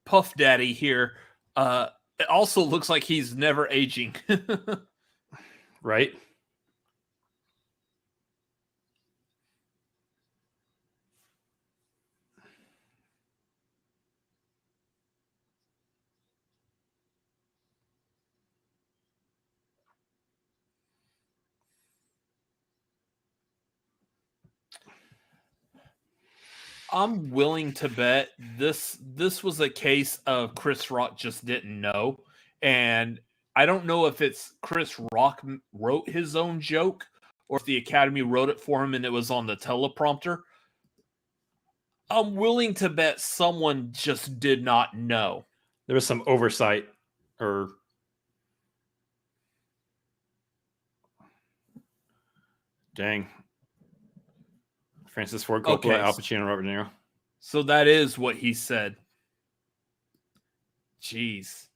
Puff Daddy here? It also looks like he's never aging. Right? I'm willing to bet this was a case of Chris Rock just didn't know, and I don't know if it's Chris Rock wrote his own joke or if the Academy wrote it for him and it was on the teleprompter. I'm willing to bet someone just did not know. There was some oversight or dang. Francis Ford Coppola, Okay. Al Pacino, Robert De Niro. So that is what he said. Jeez.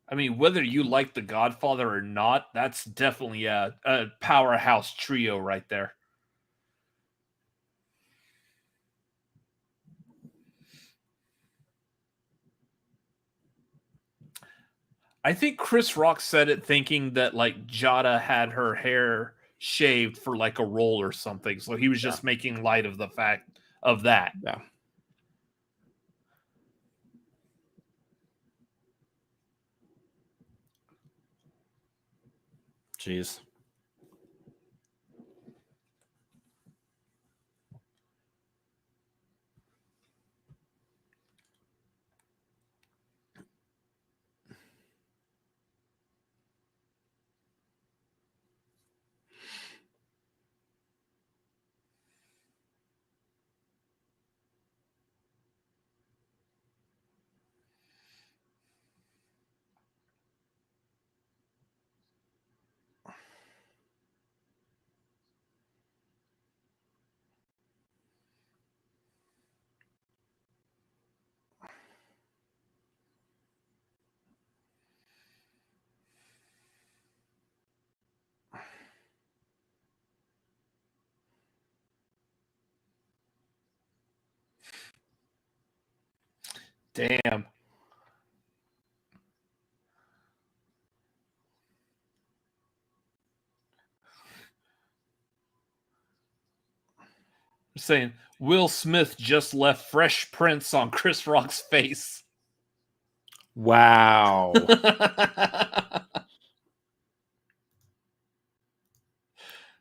I mean, whether you like The Godfather or not, that's definitely a powerhouse trio right there. I think Chris Rock said it thinking that like Jada had her hair shaved for like a role or something. So he was just making light of the fact of that. Yeah. Jeez. Damn. Saying Will Smith just left fresh prints on Chris Rock's face. Wow.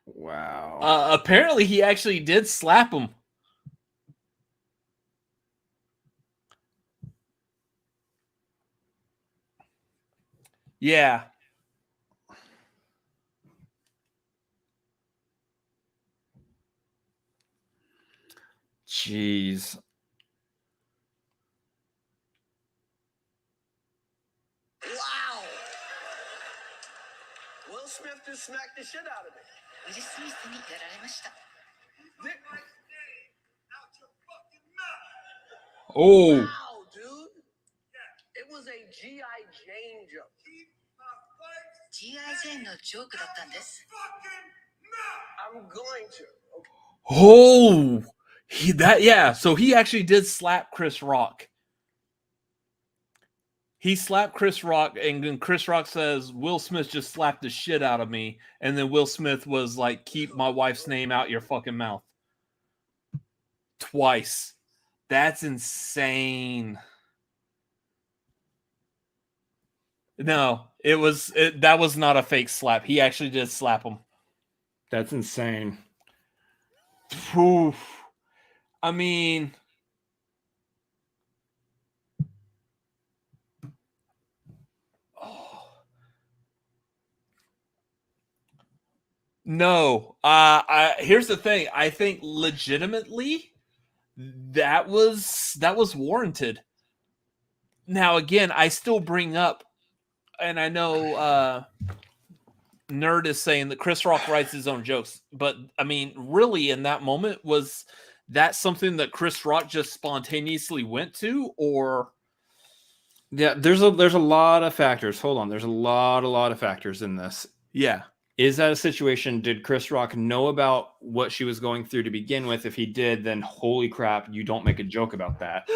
Wow. Apparently, he actually did slap him. Yeah. Jeez. Wow. Will Smith just smacked the shit out of me. Oh. Wow, dude. It was a G.I. Jane joke. I'm going to. Oh. So he actually did slap Chris Rock. He slapped Chris Rock, and then Chris Rock says, Will Smith just slapped the shit out of me. And then Will Smith was like, keep my wife's name out your fucking mouth. Twice. That's insane. No, that was not a fake slap. He actually did slap him. That's insane. Oof. I mean... No. Here's the thing. I think legitimately that was warranted. Now again, I still bring up, and I know Nerd is saying that Chris Rock writes his own jokes, but I mean, really in that moment, was that something that Chris Rock just spontaneously went to, or? Yeah, there's a lot of factors. Hold on. There's a lot of factors in this. Yeah. Is that a situation? Did Chris Rock know about what she was going through to begin with? If he did, then holy crap, you don't make a joke about that.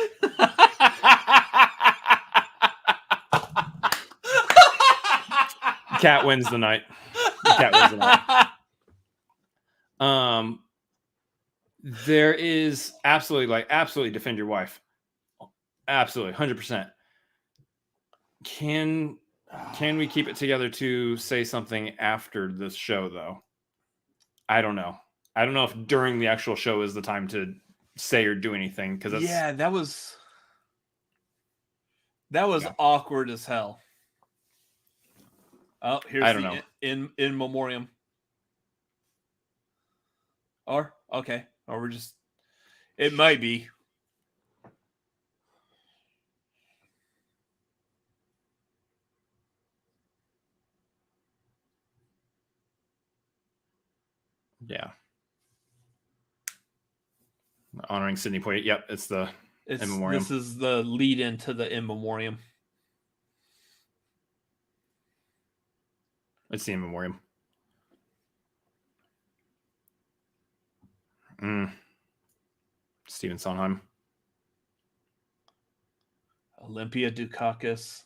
Cat wins the night. Cat wins the night. There is absolutely defend your wife. Absolutely, 100%. Can we keep it together to say something after this show, though? I don't know. I don't know if during the actual show is the time to say or do anything, because that was awkward as hell. Oh, here's I don't know. In memoriam. Or we're just. It might be. Yeah. Honoring Sidney Poitier. Yep, it's the in memoriam. This is the lead into the in memoriam. It's the in memoriam. Stephen Sondheim. Olympia Dukakis.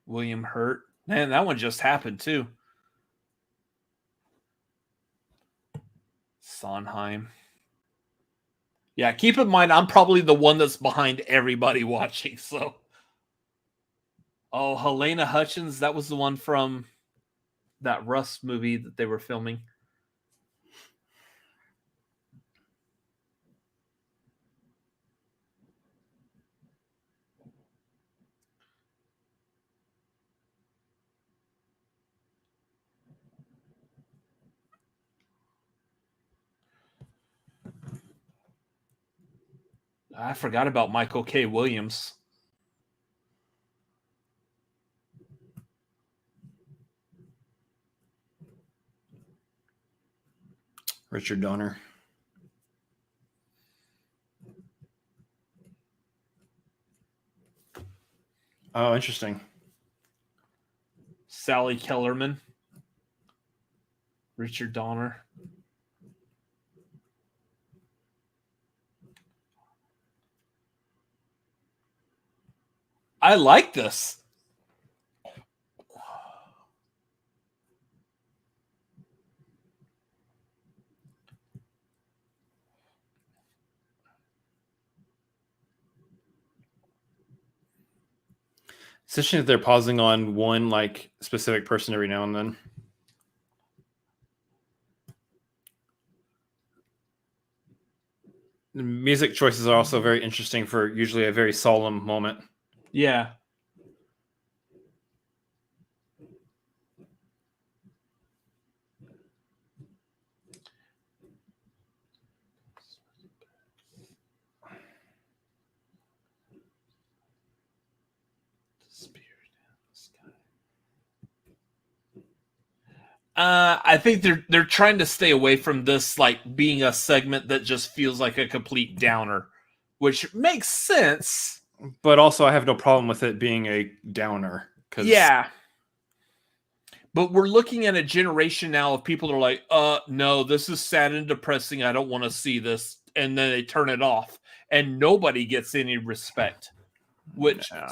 William Hurt. Man, that one just happened too. Sondheim. Yeah, keep in mind, I'm probably the one that's behind everybody watching. So, Helena Hutchins, that was the one from that Rust movie that they were filming. I forgot about Michael K. Williams. Richard Donner. Oh, interesting. Sally Kellerman. Richard Donner. I like this. It's interesting that they're pausing on one like specific person every now and then. The music choices are also very interesting for usually a very solemn moment. Yeah. I think they're trying to stay away from this like being a segment that just feels like a complete downer, which makes sense. But also, I have no problem with it being a downer. Yeah. But we're looking at a generation now of people that are like, no, this is sad and depressing. I don't want to see this. And then they turn it off. And nobody gets any respect.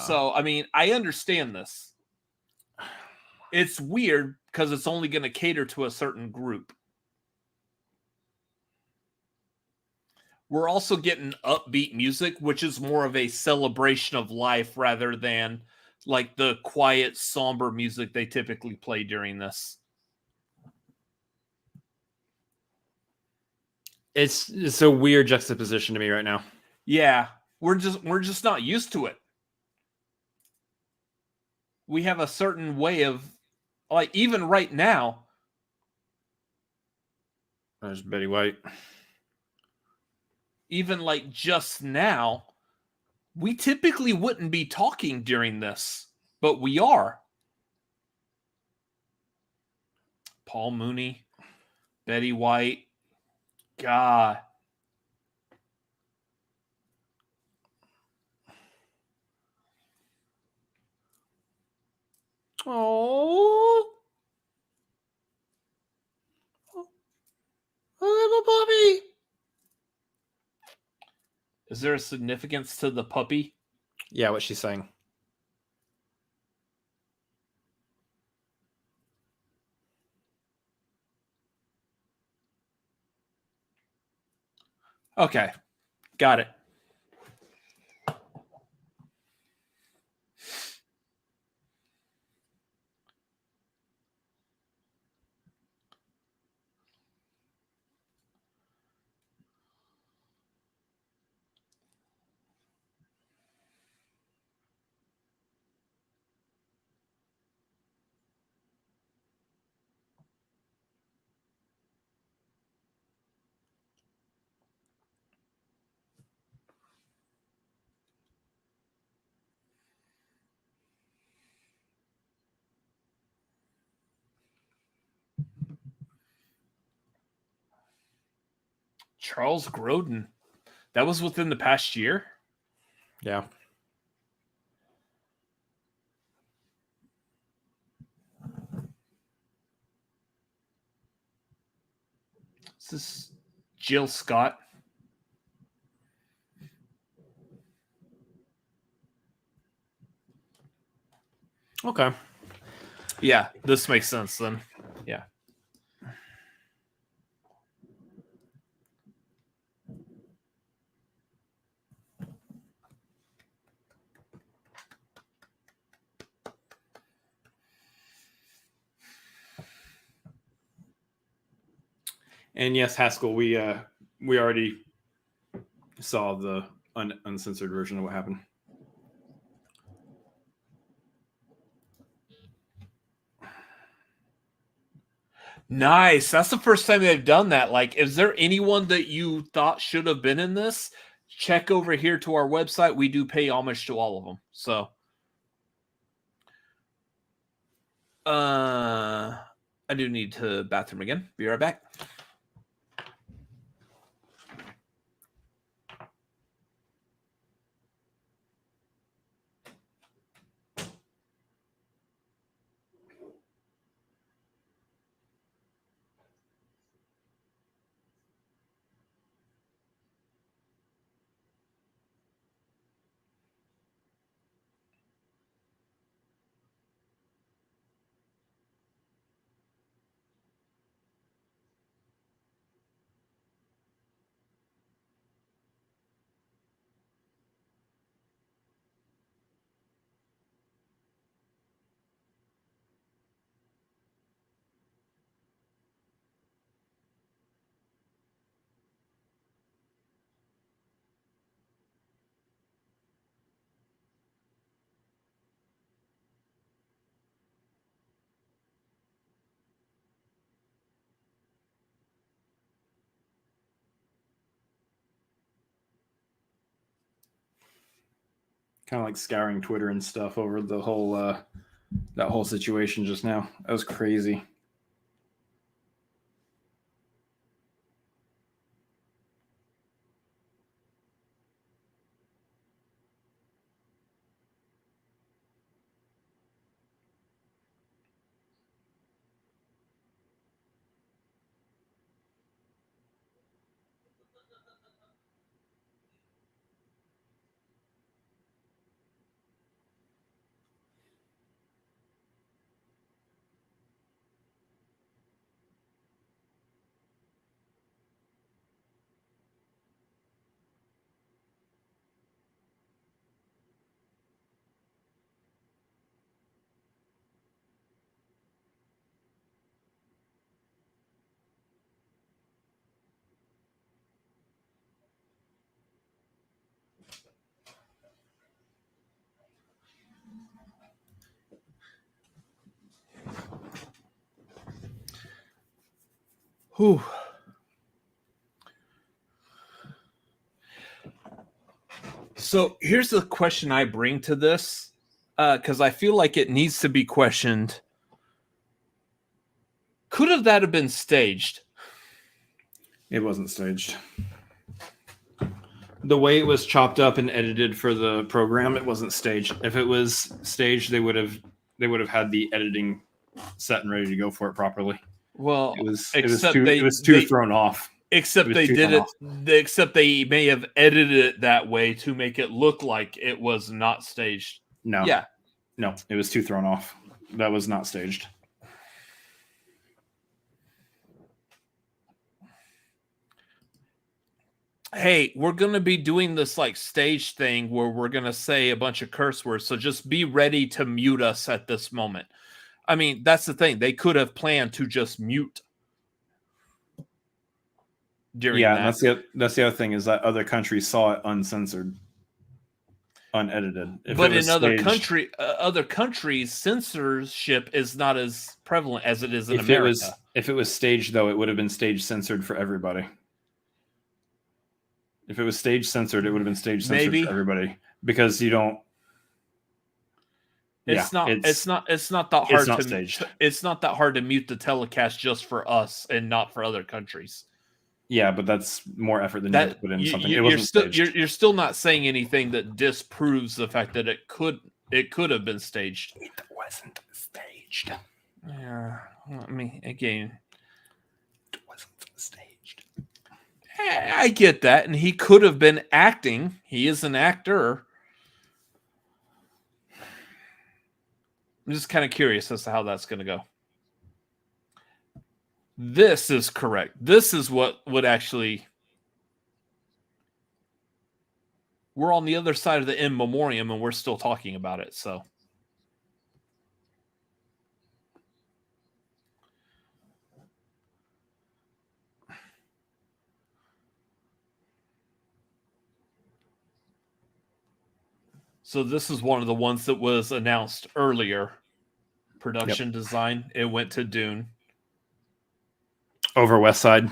So, I mean, I understand this. It's weird because it's only going to cater to a certain group. We're also getting upbeat music, which is more of a celebration of life rather than like the quiet, somber music they typically play during this. It's a weird juxtaposition to me right now. Yeah, we're just not used to it. We have a certain way of, like, even right now. There's Betty White. Even like just now, we typically wouldn't be talking during this, but we are. Paul Mooney, Betty White, God. Oh, little puppy. Is there a significance to the puppy? Yeah, what she's saying. Okay, got it. Charles Grodin. That was within the past year? Yeah. Is this Jill Scott? Okay. Yeah, this makes sense then. Yeah. And yes, Haskell, we already saw the uncensored version of what happened. Nice. That's the first time they've done that. Like, is there anyone that you thought should have been in this? Check over here to our website. We do pay homage to all of them. So, I do need to bathroom again. Be right back. Kind of like scouring Twitter and stuff over the whole that whole situation just now. That was crazy. Whew. So here's the question I bring to this, because I feel like it needs to be questioned. Could that have been staged? It wasn't staged. The way it was chopped up and edited for the program, it wasn't staged. If it was staged, they would have had the editing set and ready to go for it properly. Well, It was except too thrown off. Except they did it. Except they may have edited it that way to make it look like it was not staged. No. Yeah. No, it was too thrown off. That was not staged. Hey, we're going to be doing this like stage thing where we're going to say a bunch of curse words. So just be ready to mute us at this moment. I mean, that's the thing. They could have planned to just mute during that. And that's the other thing is that other countries saw it uncensored, unedited. But in other countries, censorship is not as prevalent as it is in America. If it was staged, though, it would have been stage censored for everybody. If it was stage censored, it would have been stage censored for everybody because you don't. It's not that hard. It's not staged. It's not that hard to mute the telecast just for us and not for other countries. Yeah, but that's more effort than you have to put in something. It wasn't staged. You're still not saying anything that disproves the fact that it could have been staged. It wasn't staged. Yeah, I mean, again, it wasn't staged. I get that, and he could have been acting. He is an actor. I'm just kind of curious as to how that's going to go. This is correct. This is what would actually... We're on the other side of the in memoriam, and we're still talking about it, so... So this is one of the ones that was announced earlier. Production design. It went to Dune. Over West Side.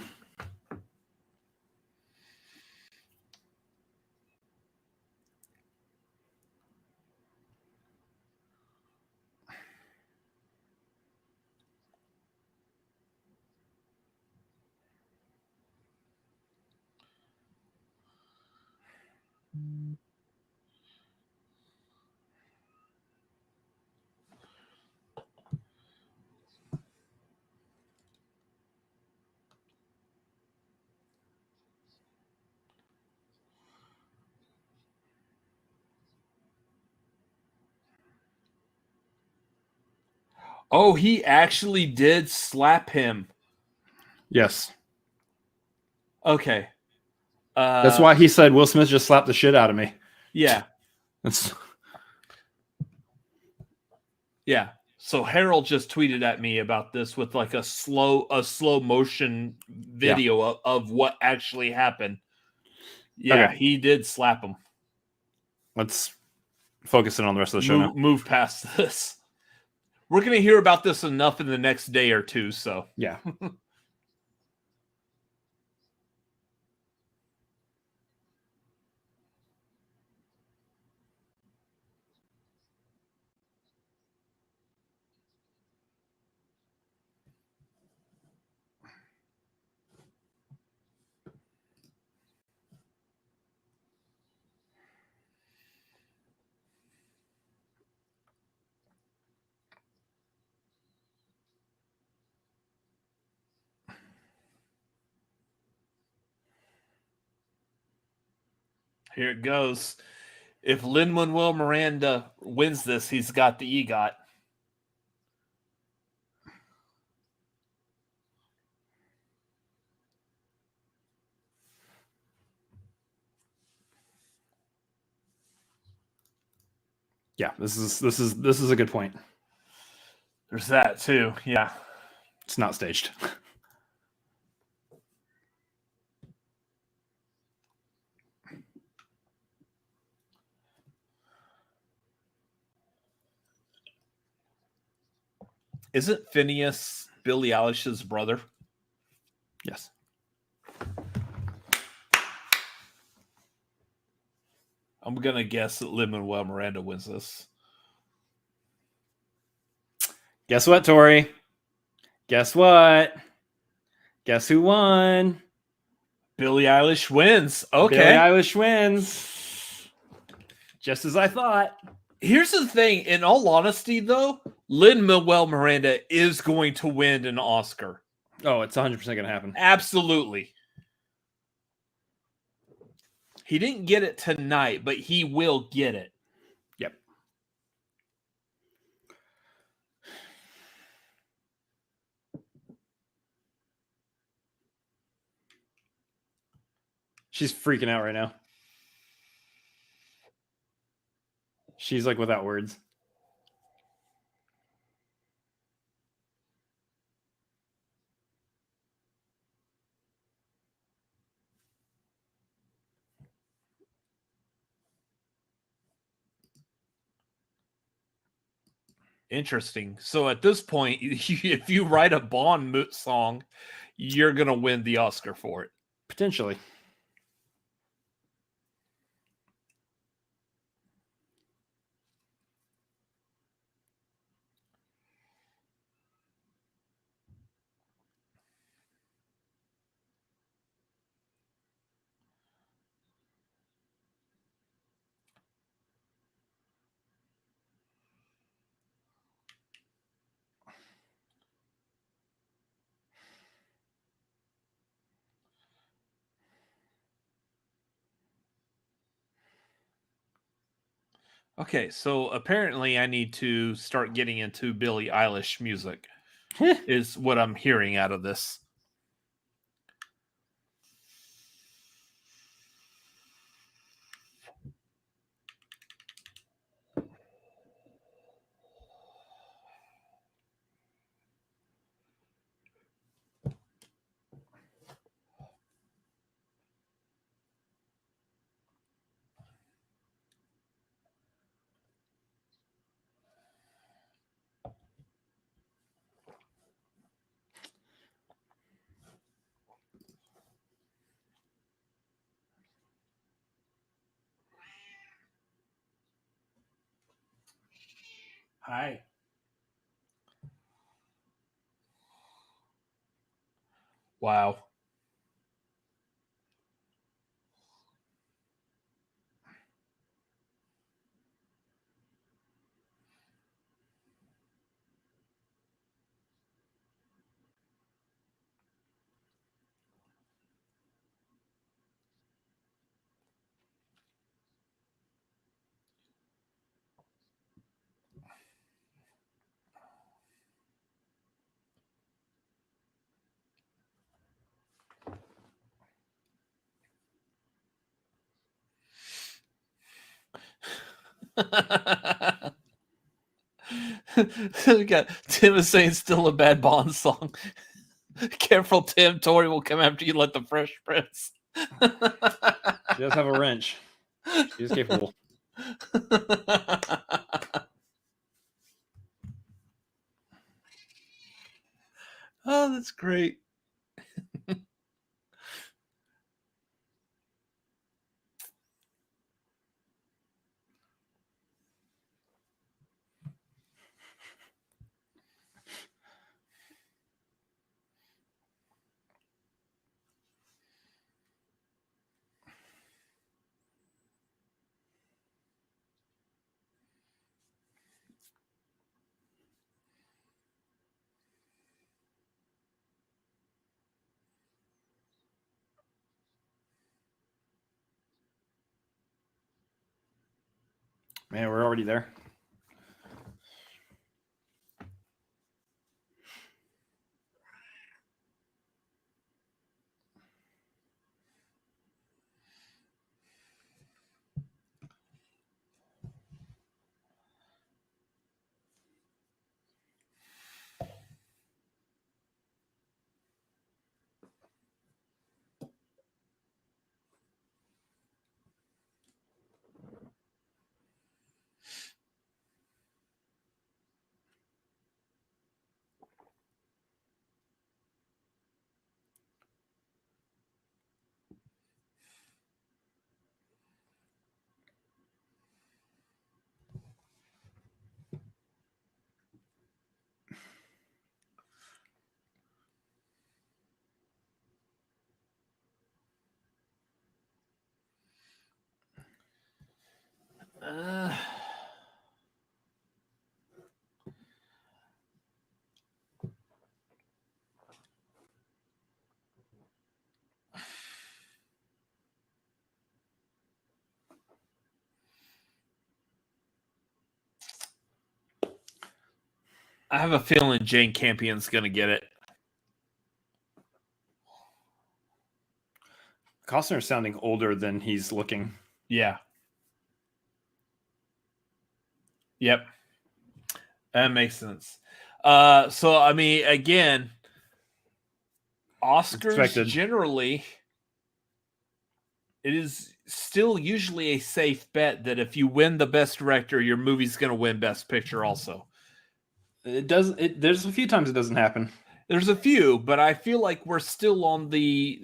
Oh, he actually did slap him. Yes. Okay. That's why he said Will Smith just slapped the shit out of me. Yeah. That's... Yeah. So Harold just tweeted at me about this with like a slow motion video of what actually happened. Yeah, okay. He did slap him. Let's focus in on the rest of the show now. Move past this. We're going to hear about this enough in the next day or two, so. Yeah. Here it goes. If Lin-Manuel Miranda wins this, he's got the EGOT. Yeah, this is a good point. There's that too. Yeah. It's not staged. Isn't Phineas Billie Eilish's brother? Yes. I'm gonna guess that Lin-Manuel Miranda wins this. Guess what, Tori? Guess what? Guess who won? Billie Eilish wins. Okay. Billie Eilish wins. Just as I thought. Here's the thing. In all honesty, though, Lin-Manuel Miranda is going to win an Oscar. Oh, it's 100% going to happen. Absolutely. He didn't get it tonight, but he will get it. Yep. She's freaking out right now. She's like without words. Interesting. So at this point, if you write a Bond song, you're going to win the Oscar for it. Potentially. Okay, so apparently I need to start getting into Billie Eilish music, is what I'm hearing out of this. Hi. Wow. We got Tim is saying still a bad Bond song. Careful, Tim. Tori will come after you like the Fresh Prince. She does have a wrench. She is capable. Oh, that's great. Man, we're already there. I have a feeling Jane Campion's going to get it. Costner's sounding older than he's looking. Yeah. Yep. That makes sense. So, I mean, again, Oscars Expected. generally, it is still usually a safe bet that if you win the best director, your movie's going to win best picture also. There's a few times it doesn't happen. There's a few, but I feel like we're still on the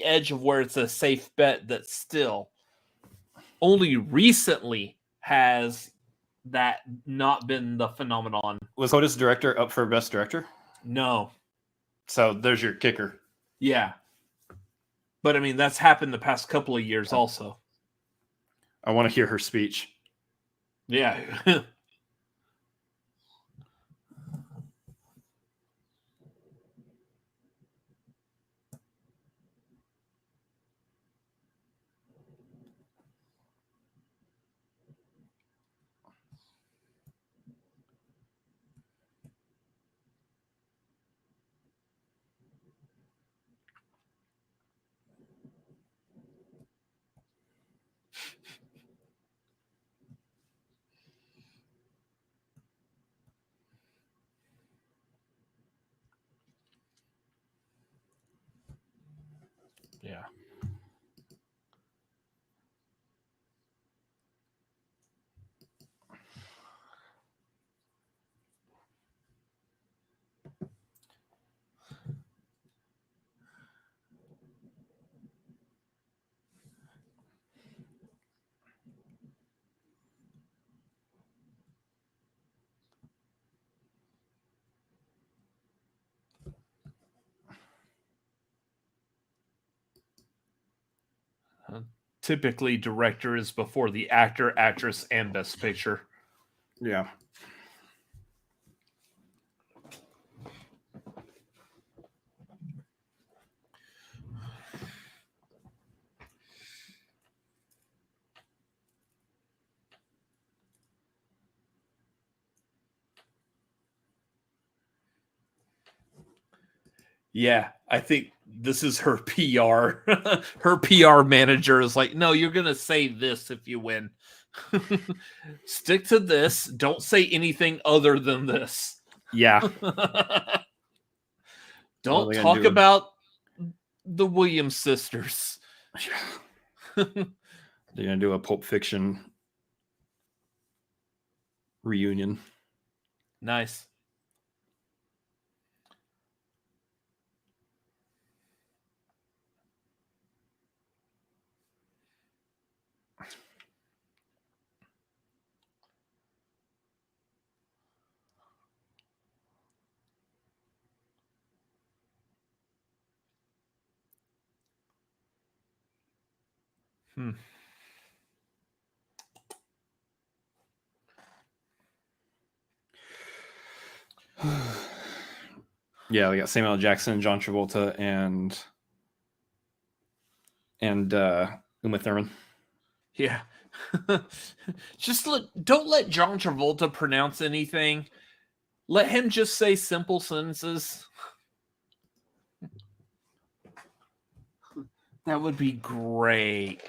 edge of where it's a safe bet that still only recently has that not been the phenomenon. Was Otis director up for best director? No. So there's your kicker. Yeah. But I mean, that's happened the past couple of years also. I want to hear her speech. Yeah. Yeah. Typically, director is before the actor, actress, and best picture. Yeah. Yeah, I think this is her PR. Her PR manager is like, no, you're going to say this if you win. Stick to this. Don't say anything other than this. Yeah. Don't talk about the Williams sisters. They're going to do a Pulp Fiction reunion. Nice. Yeah, we got Samuel L. Jackson, John Travolta, and Uma Thurman. Yeah. Don't let John Travolta pronounce anything. Let him just say simple sentences. That would be great.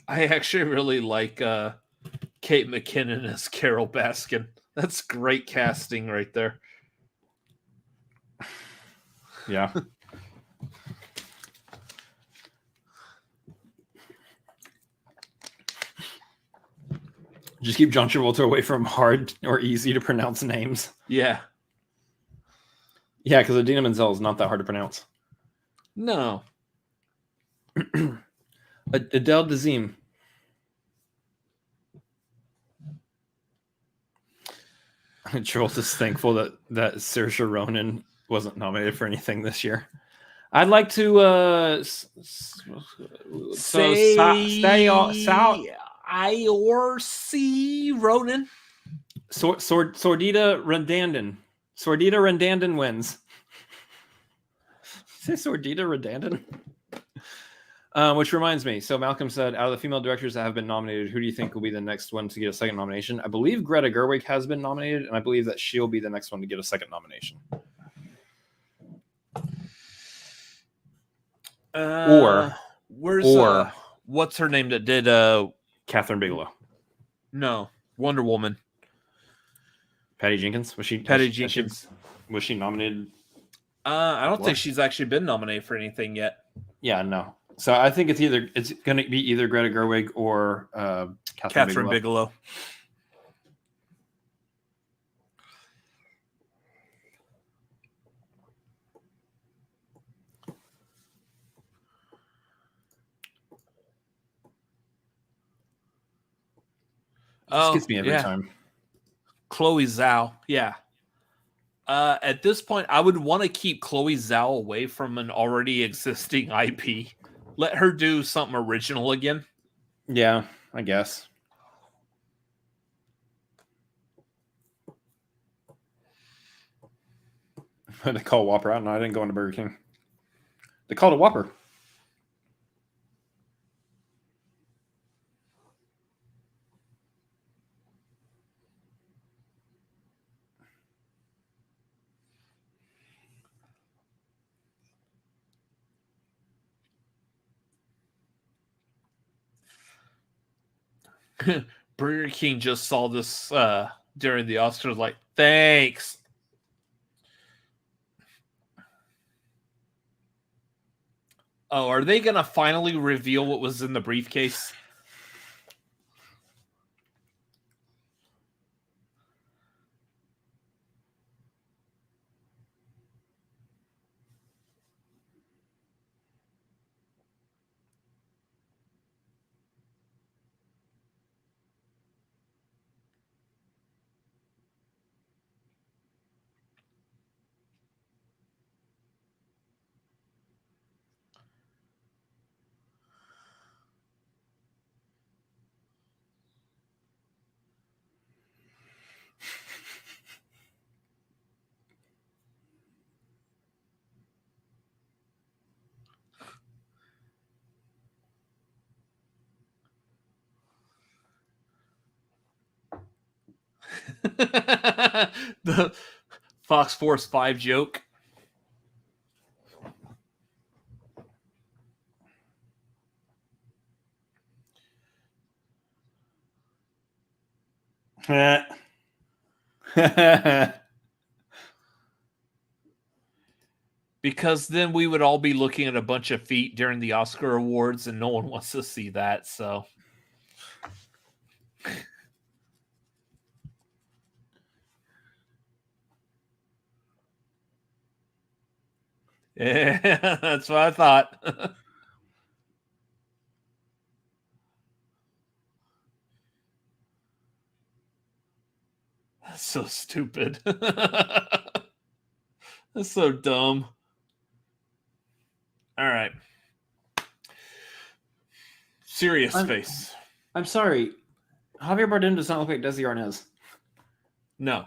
I actually really like Kate McKinnon as Carol Baskin. That's great casting right there. Yeah. Just keep John Travolta away from hard or easy to pronounce names. Yeah. Yeah, because Adina Menzel is not that hard to pronounce. No. Adele Dazeem. Travolta's thankful that Saoirse Ronan wasn't nominated for anything this year. I'd like to Say Iorsi Ronan. Sordita Rendandan wins. Say Sordita Rendandan. Which reminds me, so Malcolm said, out of the female directors that have been nominated, who do you think will be the next one to get a second nomination? I believe Greta Gerwig has been nominated, and I believe that she'll be the next one to get a second nomination. What's her name that did Catherine Bigelow. No, Wonder Woman. Patty Jenkins? Was she nominated? I don't think she's actually been nominated for anything yet. Yeah, no. So I think it's going to be either Greta Gerwig or Catherine Bigelow. This gets me every time. Chloe Zhao, yeah. At this point, I would want to keep Chloe Zhao away from an already existing IP. Let her do something original again. Yeah, I guess. They call Whopper out, and I didn't go into Burger King. They called a Whopper. Burger King just saw this during the Oscars, like, thanks. Oh, are they going to finally reveal what was in the briefcase? The Fox Force 5 joke. Because then we would all be looking at a bunch of feet during the Oscar awards, and no one wants to see that, so... Yeah, that's what I thought. That's so stupid. That's so dumb. All right. Serious face. I'm sorry. Javier Bardem does not look like Desi Arnaz. No.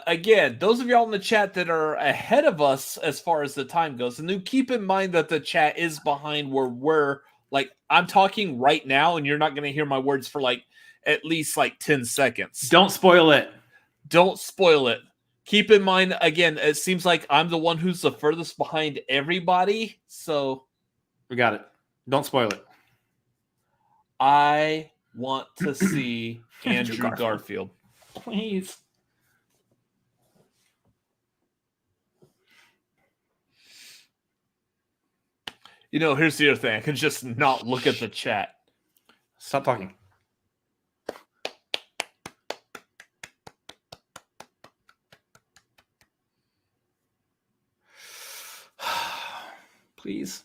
Again, those of y'all in the chat that are ahead of us as far as the time goes, and then keep in mind that the chat is behind where we're like, I'm talking right now, and you're not going to hear my words for like at least like 10 seconds. Don't spoil it. Don't spoil it. Keep in mind, again, it seems like I'm the one who's the furthest behind everybody. So We got it. Don't spoil it. I want to see Andrew Andrew Garfield. Garfield. Please. You know, here's the other thing. I can just not look at the chat. Stop talking. Please.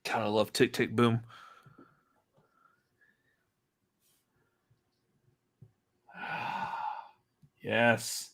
God, I love Tick Tick Boom. Yes.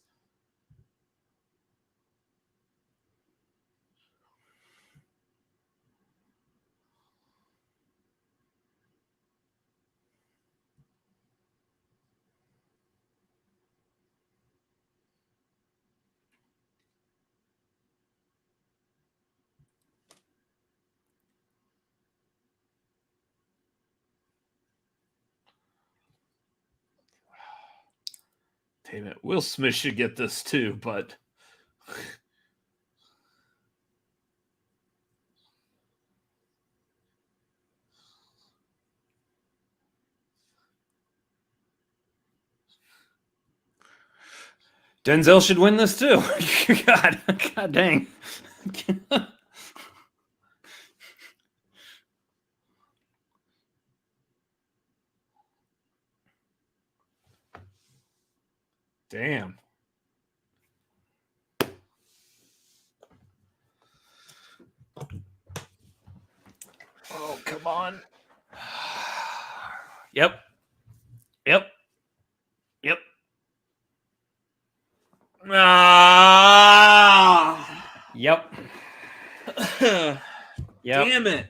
Damn it. Will Smith should get this too, but Denzel should win this too. God dang. damn. Oh, come on. Yep. Ah! Yep. Damn it.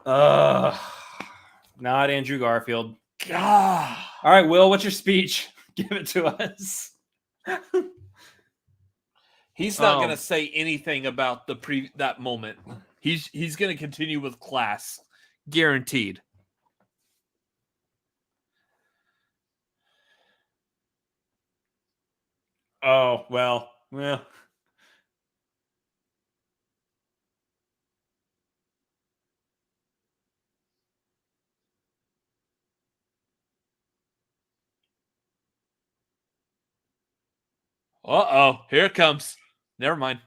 Not Andrew Garfield. God. All right, Will, what's your speech? Give it to us. He's not going to say anything about that moment. He's going to continue with class. Guaranteed. Oh, well. Uh-oh. Here it comes. Never mind.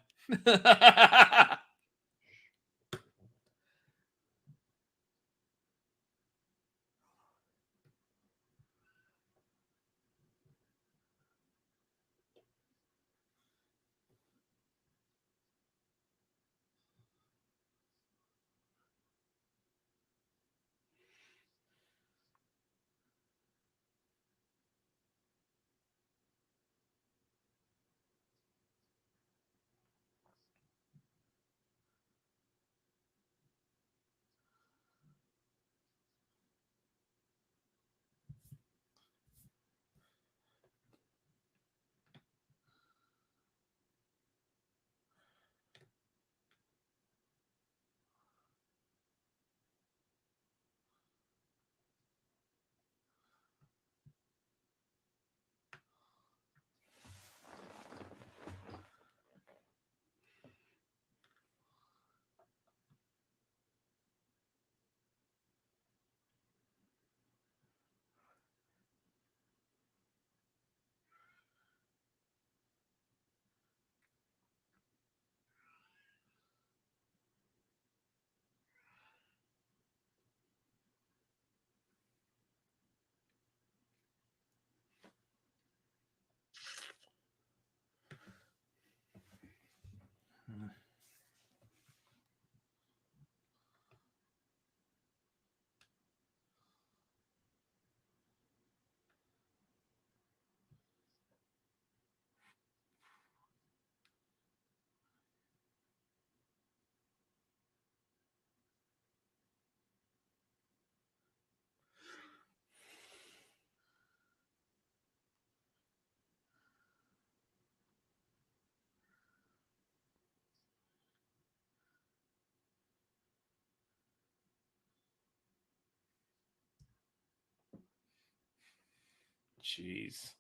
Jeez.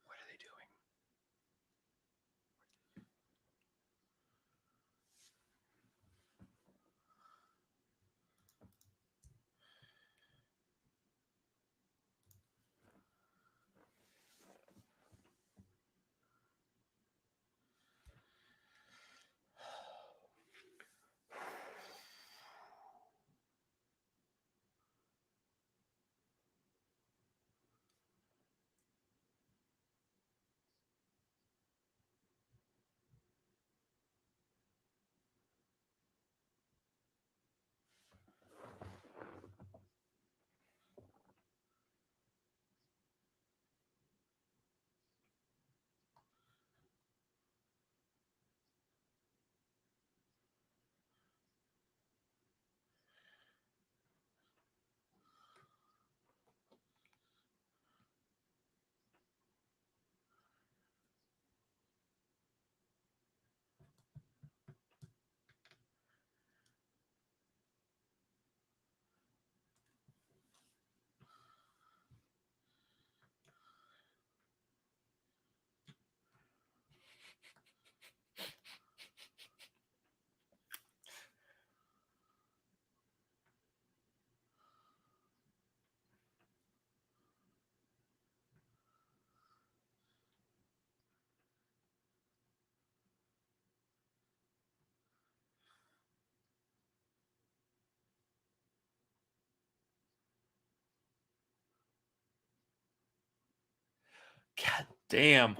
What are they doing? God damn.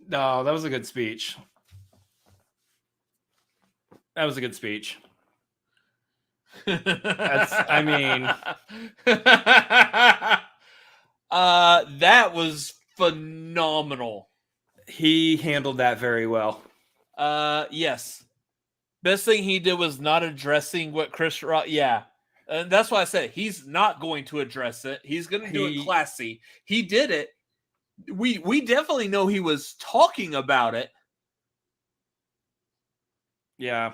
No, that was a good speech. That was a good speech. I mean, that was phenomenal. He handled that very well. Yes. Best thing he did was not addressing what Chris Rock. Yeah. And that's why I said he's not going to address it. He's going to do it classy. He did it. We definitely know he was talking about it. Yeah.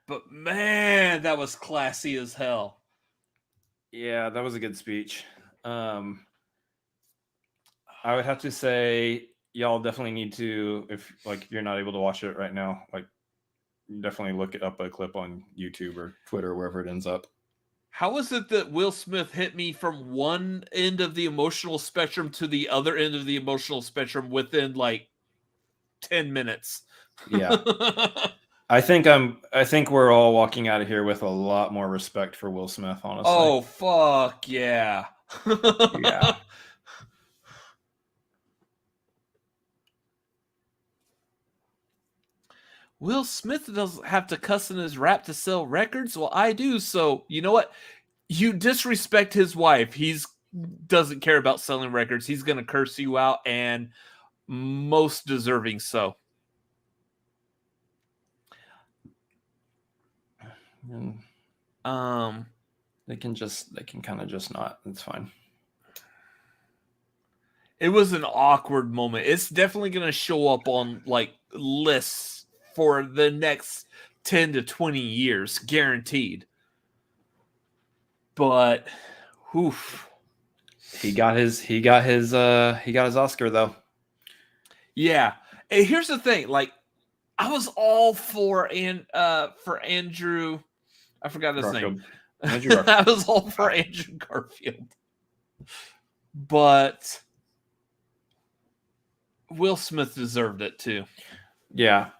But man, that was classy as hell. Yeah, that was a good speech. I would have to say y'all definitely need to, if you're not able to watch it right now, definitely look it up a clip on YouTube or Twitter, wherever it ends up. How is it that Will Smith hit me from one end of the emotional spectrum to the other end of the emotional spectrum within 10 minutes? Yeah. I think we're all walking out of here with a lot more respect for Will Smith, honestly. Oh, fuck yeah. Yeah. Will Smith doesn't have to cuss in his rap to sell records. Well, I do. So, you know what? You disrespect his wife. He's doesn't care about selling records. He's going to curse you out, and most deserving so. They can kind of just not. It's fine. It was an awkward moment. It's definitely going to show up on lists for the next 10 to 20 years, guaranteed. But, oof. He got his Oscar though. Yeah. And here's the thing, I was all for Andrew. I forgot his name. Andrew Garfield. I was all for Andrew Garfield. But Will Smith deserved it too. Yeah.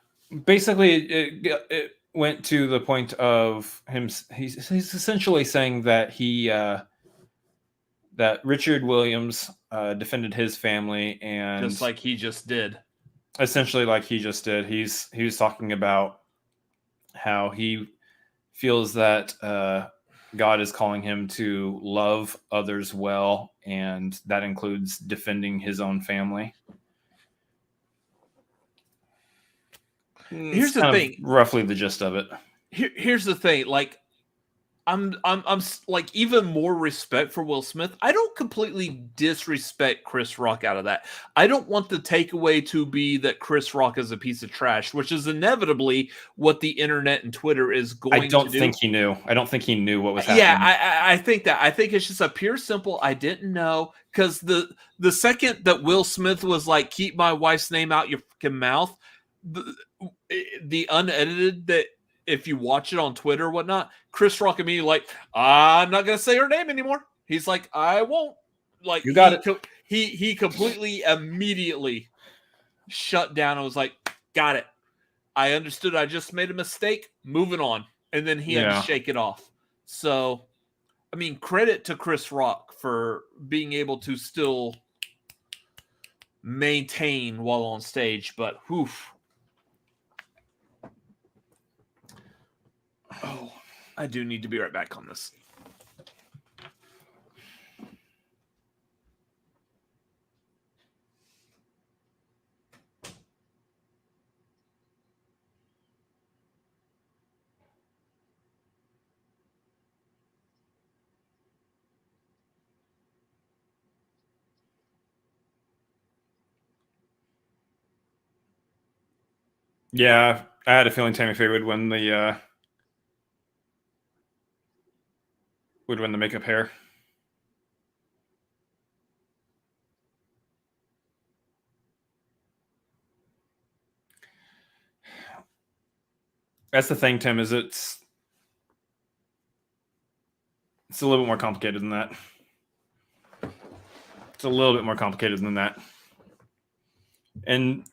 Basically, it went to the point of him. He's essentially saying that that Richard Williams defended his family, and Just like he just did. essentially like he just did. He was talking about how he feels that God is calling him to love others well, and that includes defending his own family. Here's the kind of thing. roughly the gist of it. Here's the thing. Like, I'm like even more respect for Will Smith. I don't completely disrespect Chris Rock out of that. I don't want the takeaway to be that Chris Rock is a piece of trash, which is inevitably what the internet and Twitter is going to do. I don't think he knew. I don't think he knew what was happening. Yeah, I think that. I think it's just a pure simple I didn't know, because the second that Will Smith was like, keep my wife's name out your fucking mouth, the unedited that, if you watch it on Twitter or whatnot, Chris Rock immediately like, I'm not gonna say her name anymore. He's like, I won't. Like, you got it. He completely immediately shut down and was like, got it. I understood. I just made a mistake. Moving on. And then he had to shake it off. So, I mean, credit to Chris Rock for being able to still maintain while on stage, but whew. Oh, I do need to be right back on this. Yeah, I had a feeling Tammy Faye would win the makeup hair. That's the thing, Tim, is it's a little bit more complicated than that. It's a little bit more complicated than that. In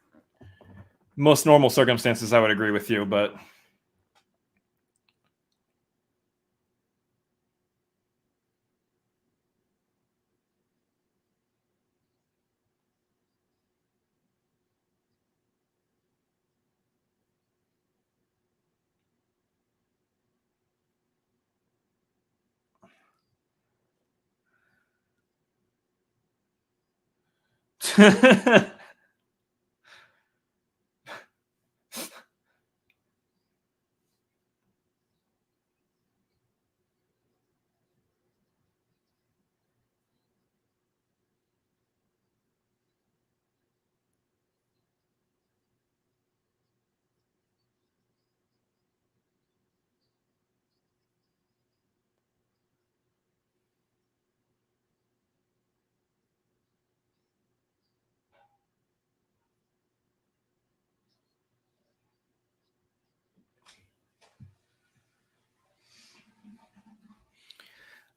most normal circumstances, I would agree with you, but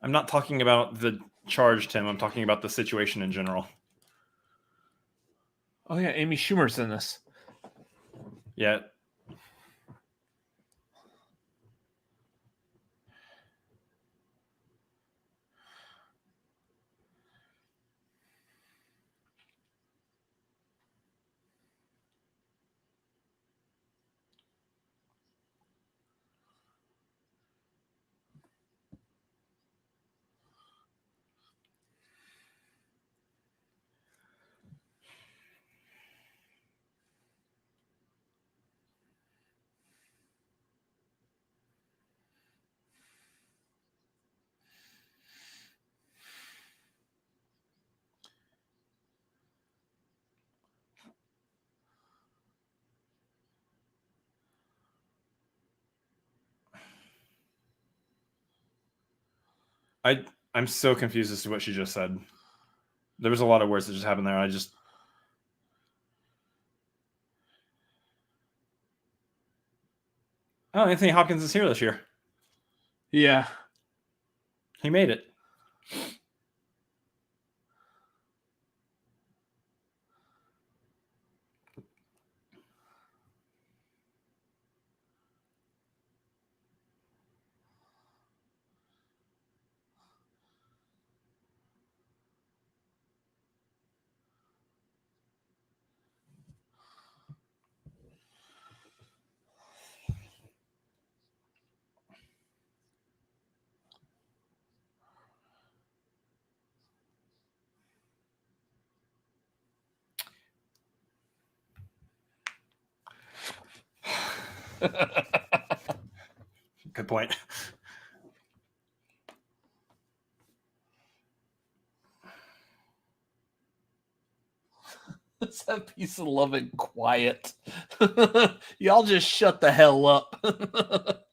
I'm not talking about the charge, Tim. I'm talking about the situation in general. Oh yeah, Amy Schumer's in this. Yeah. I'm so confused as to what she just said. There was a lot of words that just happened there. Oh, Anthony Hopkins is here this year. Yeah. He made it. Good point. Let's have peace and love and quiet. Y'all just shut the hell up.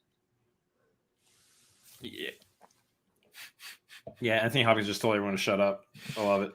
Yeah. Yeah, Anthony Hopkins just told everyone to shut up. I love it.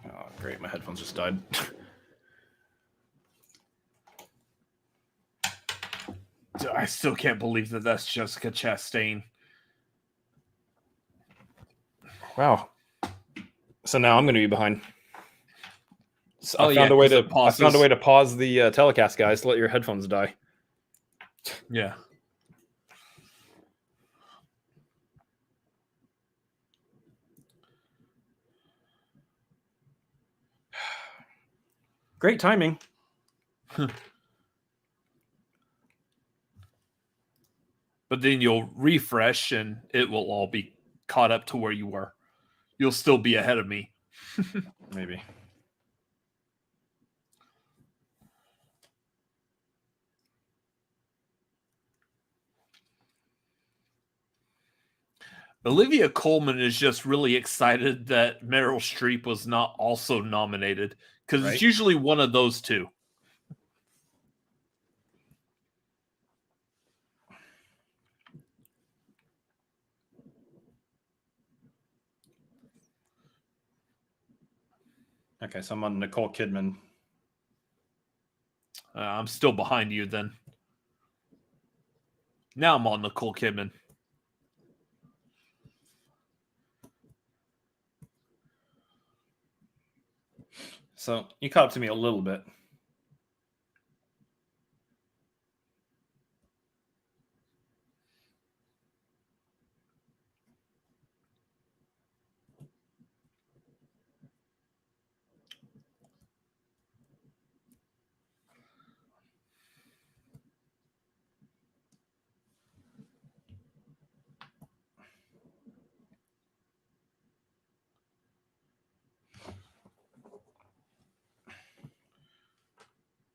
Oh, great. My headphones just died. I still can't believe that that's Jessica Chastain. Wow. So now I'm going to be behind. So Oh, I yeah, found a way 'cause it to pauses. pause the telecast, guys. To let your headphones die. Yeah. Great timing. But then you'll refresh and it will all be caught up to where you were. You'll still be ahead of me. Maybe. Olivia Colman is just really excited that Meryl Streep was not also nominated because Right. it's usually one of those two. Okay, so I'm on Nicole Kidman. I'm still behind you then. Now I'm on Nicole Kidman. So you caught up to me a little bit.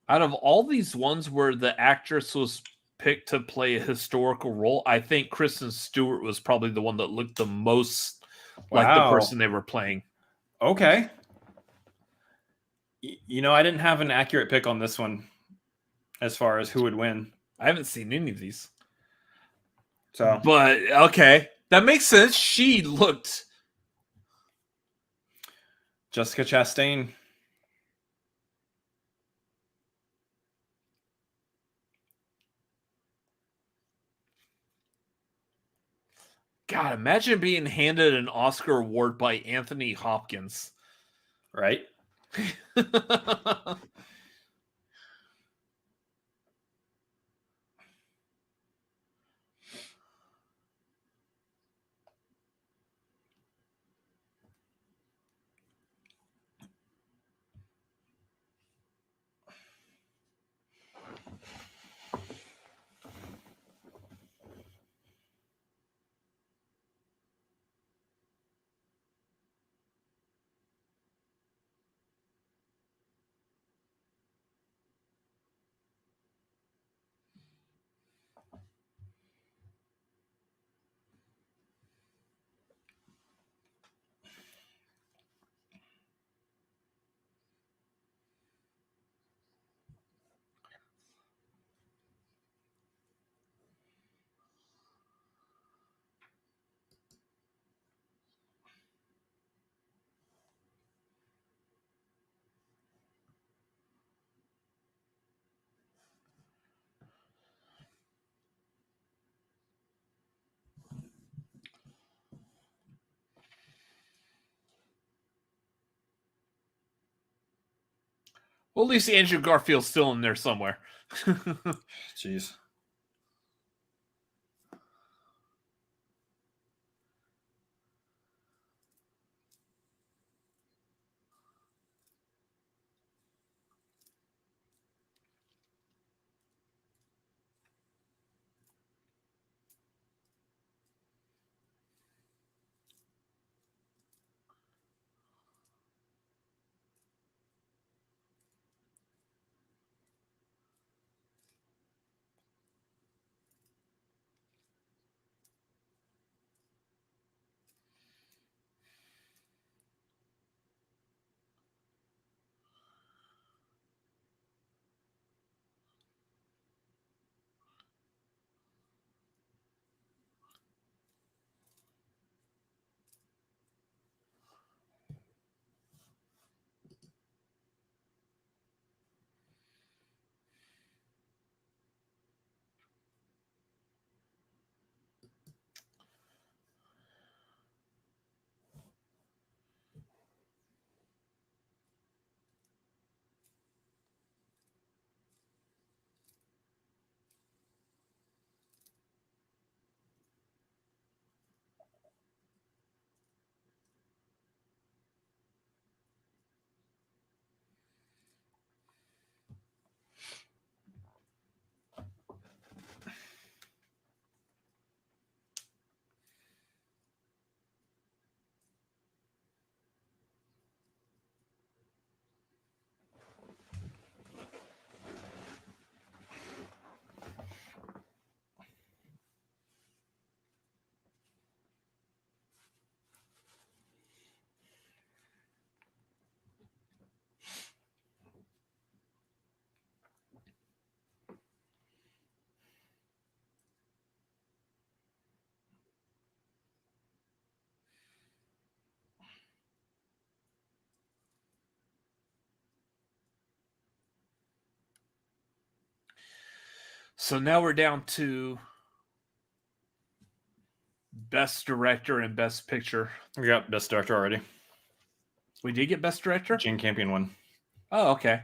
Out of all these ones where the actress was picked to play a historical role, I think Kristen Stewart was probably the one that looked the most like the Wow. person they were playing. Okay. You know, I didn't have an accurate pick on this one as far as who would win. I haven't seen any of these. So, But okay, that makes sense. She looked. Jessica Chastain. God, imagine being handed an Oscar award by Anthony Hopkins. Right? Well, at least Andrew Garfield's still in there somewhere. Jeez. So now we're down to Best Director and Best Picture. We got Best Director already. We did get Best Director? Jane Campion won. Oh, okay.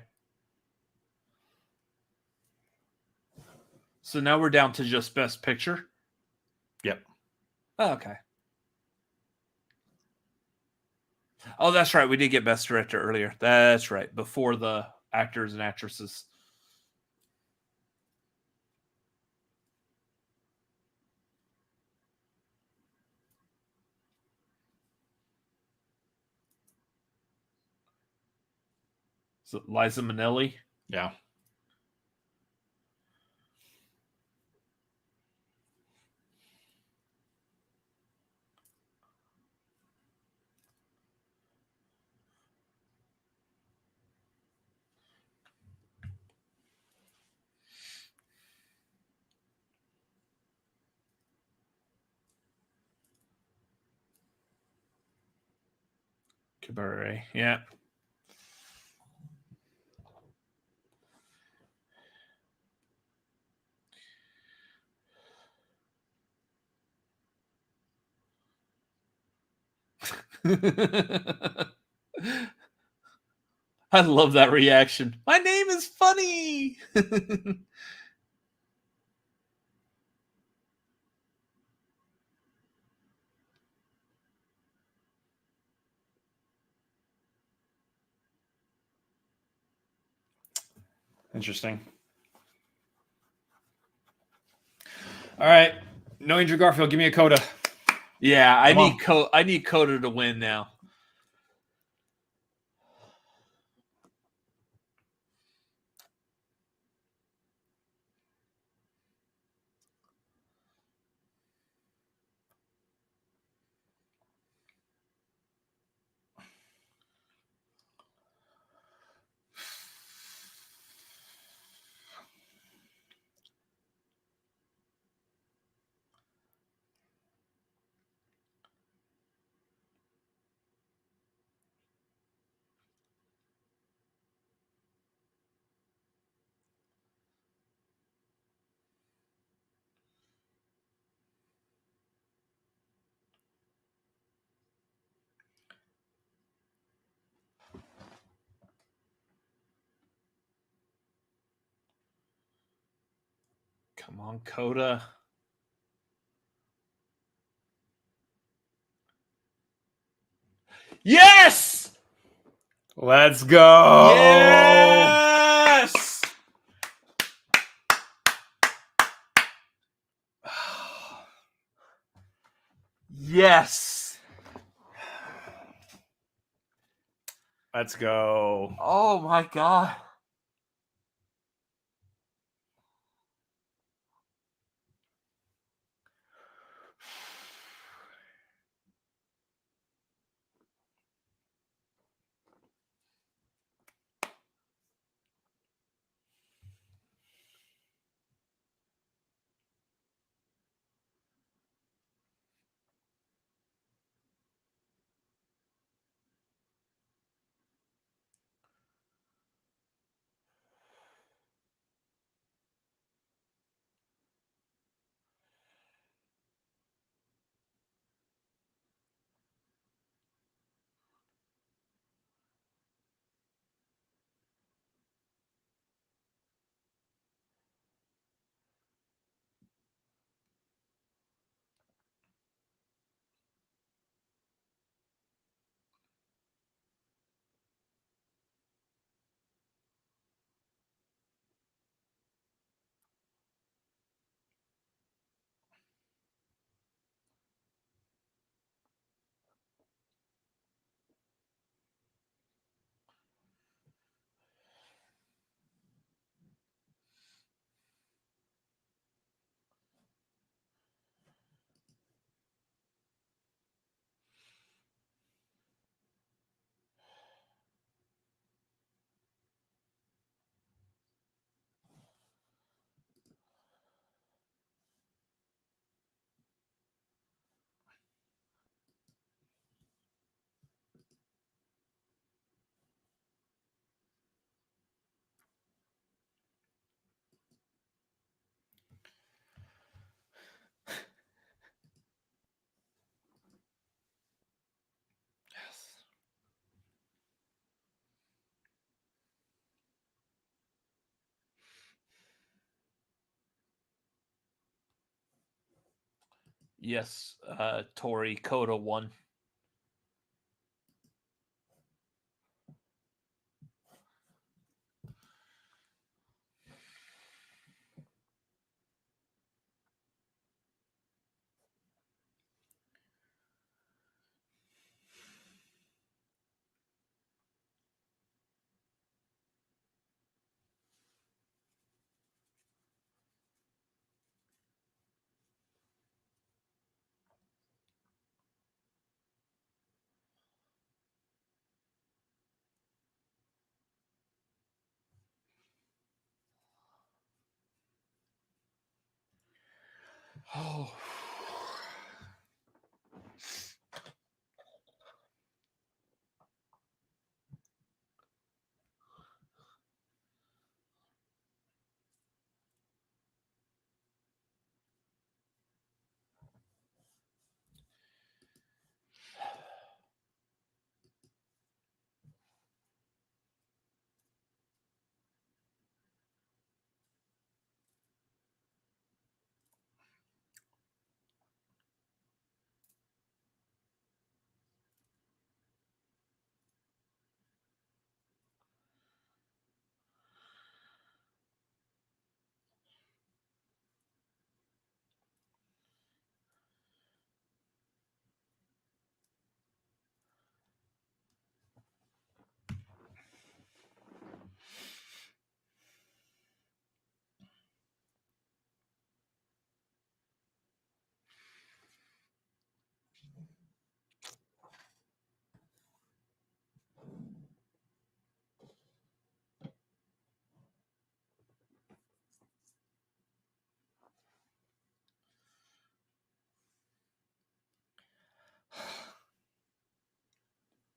So now we're down to just Best Picture? Yep. Oh, okay. Oh, that's right. We did get Best Director earlier. That's right. Before the actors and actresses. So Liza Minnelli. Yeah. Cabaret. Yeah. I love that reaction. My name is funny. Interesting. All right. No Andrew Garfield. Give me a coda. Yeah, I Come need Coda to win now. Come on, Coda. Yes! Let's go. Yes! Yes. Let's go. Oh my god. Yes, Tori, Coda won. Oh.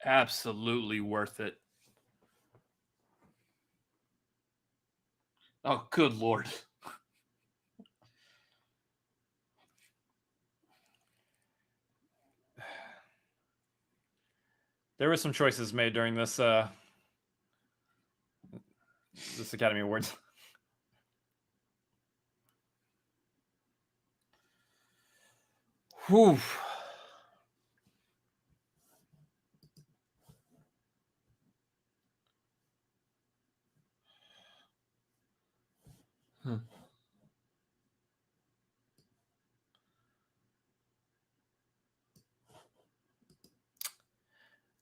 Absolutely worth it. Oh, good lord. There were some choices made during this this Academy Awards. Whew.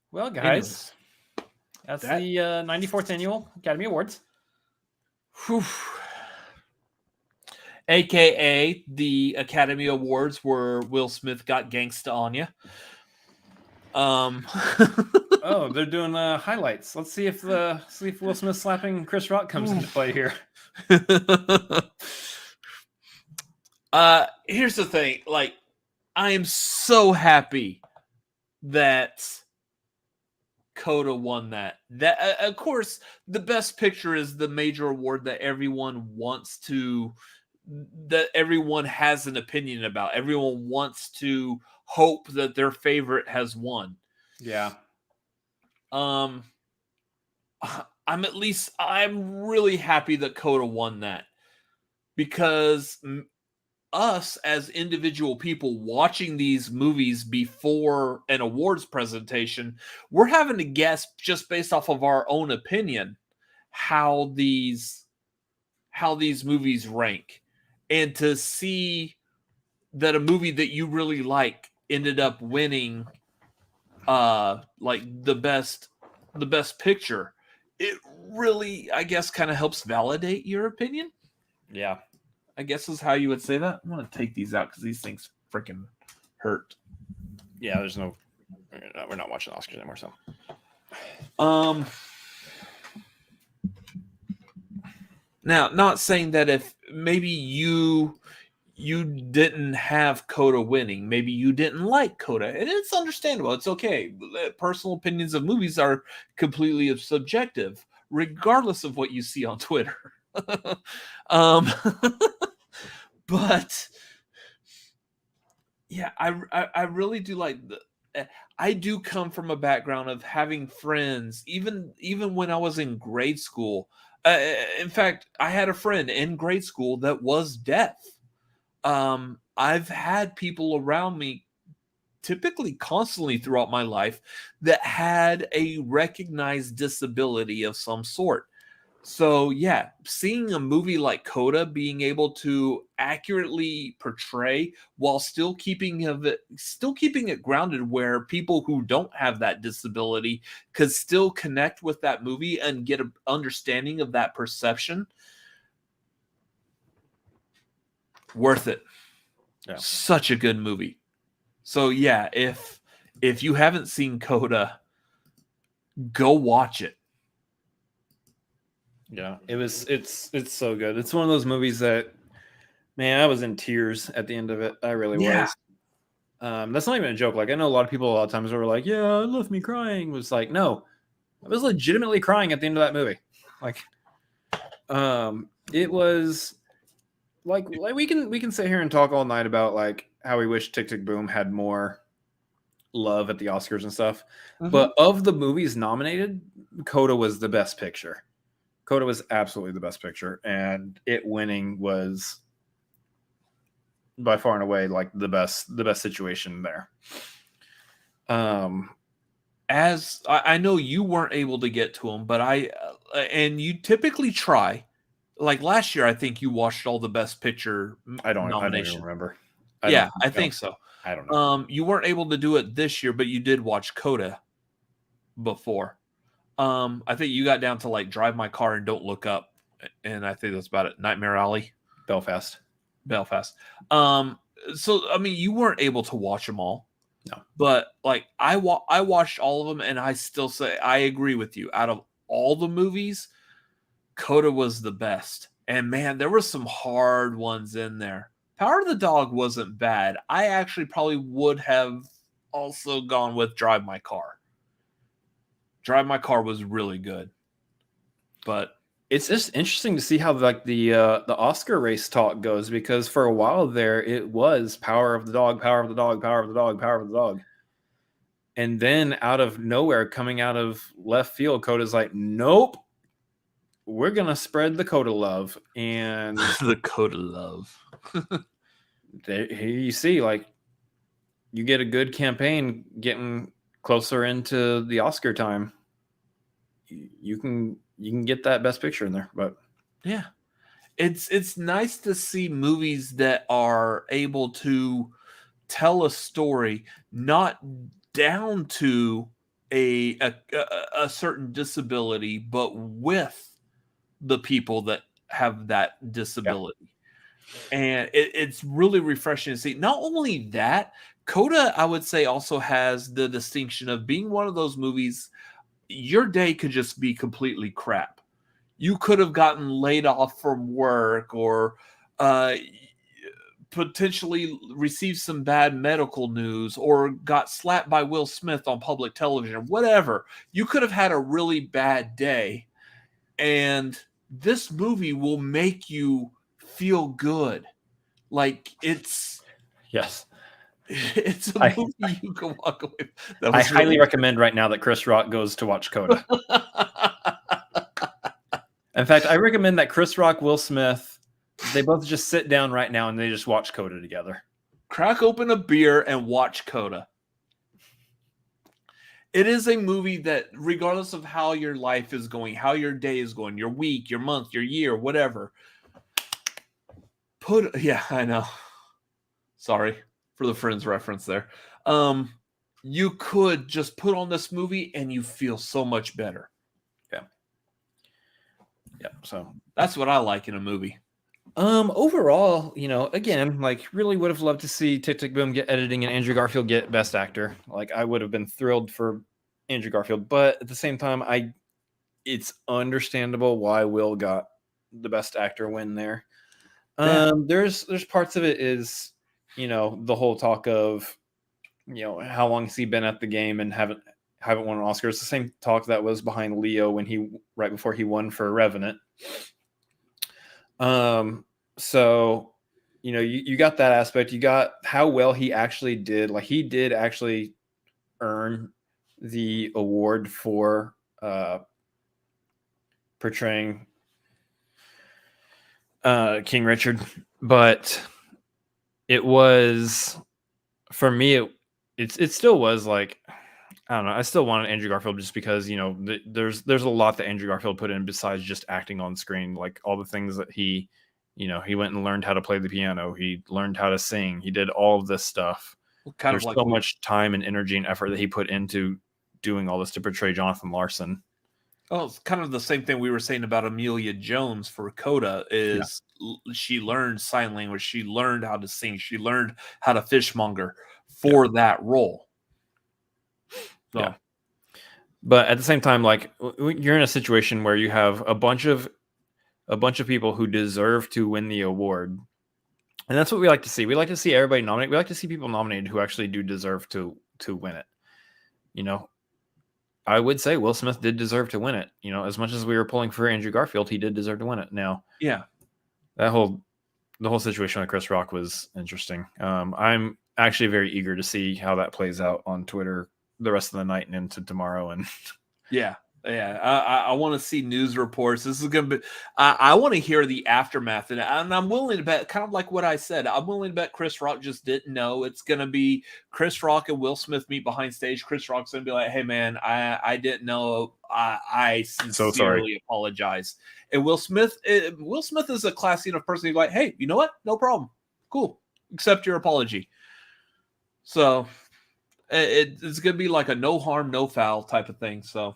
Well, guys, Anyways, that's that- the 94th Annual Academy Awards. Whew. AKA the Academy Awards where Will Smith got gangsta on you. Oh, they're doing highlights. Let's see if Will Smith slapping Chris Rock comes into play here. Here's the thing. Like, I am so happy that Coda won that. That of course, the best picture is the major award that everyone wants to, that everyone has an opinion about. Everyone wants to hope that their favorite has won. Yeah. I'm really happy that Coda won that, because us as individual people watching these movies before an awards presentation, we're having to guess just based off of our own opinion how these movies rank, and to see that a movie that you really like ended up winning like the best picture, it really, I guess, kind of helps validate your opinion. Yeah. I guess is how you would say that. I'm going to take these out because these things freaking hurt. Yeah, there's no... We're not watching Oscars anymore, so... Now, not saying that if maybe you didn't have Coda winning, maybe you didn't like Coda, and it's understandable. It's okay. Personal opinions of movies are completely subjective, regardless of what you see on Twitter. But yeah, I really do like I do come from a background of having friends, even when I was in grade school. In fact, I had a friend in grade school that was deaf. I've had people around me, typically constantly throughout my life, that had a recognized disability of some sort. So yeah, seeing a movie like Coda being able to accurately portray while still keeping it grounded, where people who don't have that disability could still connect with that movie and get an understanding of that perception, worth it. Yeah. Such a good movie. So yeah, if you haven't seen Coda, go watch it. Yeah, it's so good. It's one of those movies that, man, I was in tears at the end of it. I really was. That's not even a joke. Like, I know a lot of people a lot of times were like, yeah, it left me crying. It was like, no, I was legitimately crying at the end of that movie. Like, it was like we can sit here and talk all night about like how we wish Tick Tick Boom had more love at the Oscars and stuff. Mm-hmm. But of the movies nominated, Coda was the best picture. Coda was absolutely the best picture, and it winning was by far and away like the best situation there. As I know you weren't able to get to them, but and you typically try. Like last year, I think you watched all the best picture nominations. I don't even remember. I think so. I don't know. You weren't able to do it this year, but you did watch Coda before. I think you got down to like Drive My Car and Don't Look Up, and I think that's about it. Nightmare Alley, Belfast. So I mean, you weren't able to watch them all. No, but like I watched all of them, and I still say I agree with you. Out of all the movies, Coda was the best. And man, there were some hard ones in there. Power of the Dog wasn't bad. I actually probably would have also gone with Drive My Car. Drive My Car was really good. But it's just interesting to see how like the Oscar race talk goes, because for a while there it was Power of the Dog, Power of the Dog, Power of the Dog, Power of the Dog. And then out of nowhere, coming out of left field, Coda's like, nope, we're going to spread the Coda love. And the Coda love. here you see, like, you get a good campaign getting closer into the Oscar time, you can get that Best Picture in there. But yeah, it's nice to see movies that are able to tell a story not down to a certain disability, but with the people that have that disability. And it's really refreshing to see. Not only that, Coda, I would say, also has the distinction of being one of those movies, your day could just be completely crap. You could have gotten laid off from work, or potentially received some bad medical news, or got slapped by Will Smith on public television, whatever. You could have had a really bad day, and this movie will make you feel good. Like it's a movie you can walk away. I highly recommend right now that Chris Rock goes to watch Coda. In fact, I recommend that Chris Rock, Will Smith, they both just sit down right now and they just watch Coda together. Crack open a beer and watch Coda. It is a movie that, regardless of how your life is going, how your day is going, your week, your month, your year, whatever, yeah, I know. Sorry for the Friends reference there. You could just put on this movie and you feel so much better. Yeah. So that's what I like in a movie. Overall, again, like, really would have loved to see Tick Tick Boom get editing and Andrew Garfield get Best Actor. Like, I would have been thrilled for Andrew Garfield, but at the same time, it's understandable why Will got the Best Actor win there. Yeah. There's parts of it is, the whole talk of, how long has he been at the game and haven't won an Oscar. It's the same talk that was behind Leo right before he won for Revenant. So, you got that aspect. You got how well he actually did. Like, he did actually earn the award for portraying King Richard, but it was, for me, it still was like, I don't know. I still wanted Andrew Garfield just because, there's a lot that Andrew Garfield put in besides just acting on screen. Like, all the things that he went and learned how to play the piano. He learned how to sing. He did all of this stuff. There's so much time and energy and effort that he put into doing all this to portray Jonathan Larson. Oh, it's kind of the same thing we were saying about Amelia Jones for Coda. Is she learned sign language? She learned how to sing. She learned how to fishmonger for that role. So. Yeah. But at the same time, like, you're in a situation where you have a bunch of people who deserve to win the award. And that's what we like to see. We like to see everybody nominated. We like to see people nominated who actually do deserve to win it. I would say Will Smith did deserve to win it. As much as we were pulling for Andrew Garfield, he did deserve to win it. Now, yeah, the whole situation with Chris Rock was interesting. I'm actually very eager to see how that plays out on Twitter the rest of the night and into tomorrow. And I want to see news reports. This is going to be, I want to hear the aftermath. And I'm willing to bet, kind of like what I said, I'm willing to bet Chris Rock just didn't know. It's going to be Chris Rock and Will Smith meet behind stage. Chris Rock's going to be like, hey man, I didn't know. I sincerely apologize. And Will Smith is a classy enough person. He's like, hey, you know what? No problem. Cool. Accept your apology. So it's going to be like a no harm, no foul type of thing. So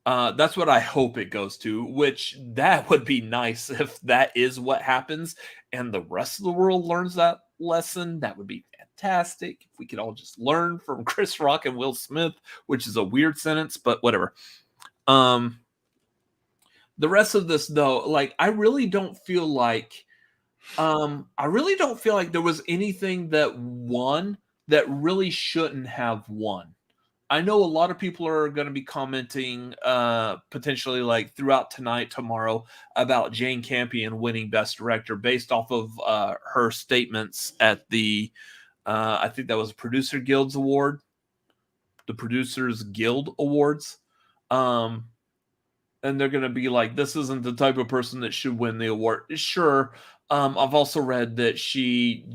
that's what I hope it goes to, which that would be nice if that is what happens and the rest of the world learns that lesson. That would be fantastic. If we could all just learn from Chris Rock and Will Smith, which is a weird sentence, but whatever. The rest of this, though, like, I really don't feel like there was anything that won that really shouldn't have won. I know a lot of people are going to be commenting potentially like throughout tonight, tomorrow, about Jane Campion winning Best Director based off of her statements at the, I think that was Producer Guild's Award, the Producers Guild Awards. And they're going to be like, this isn't the type of person that should win the award. Sure. I've also read that she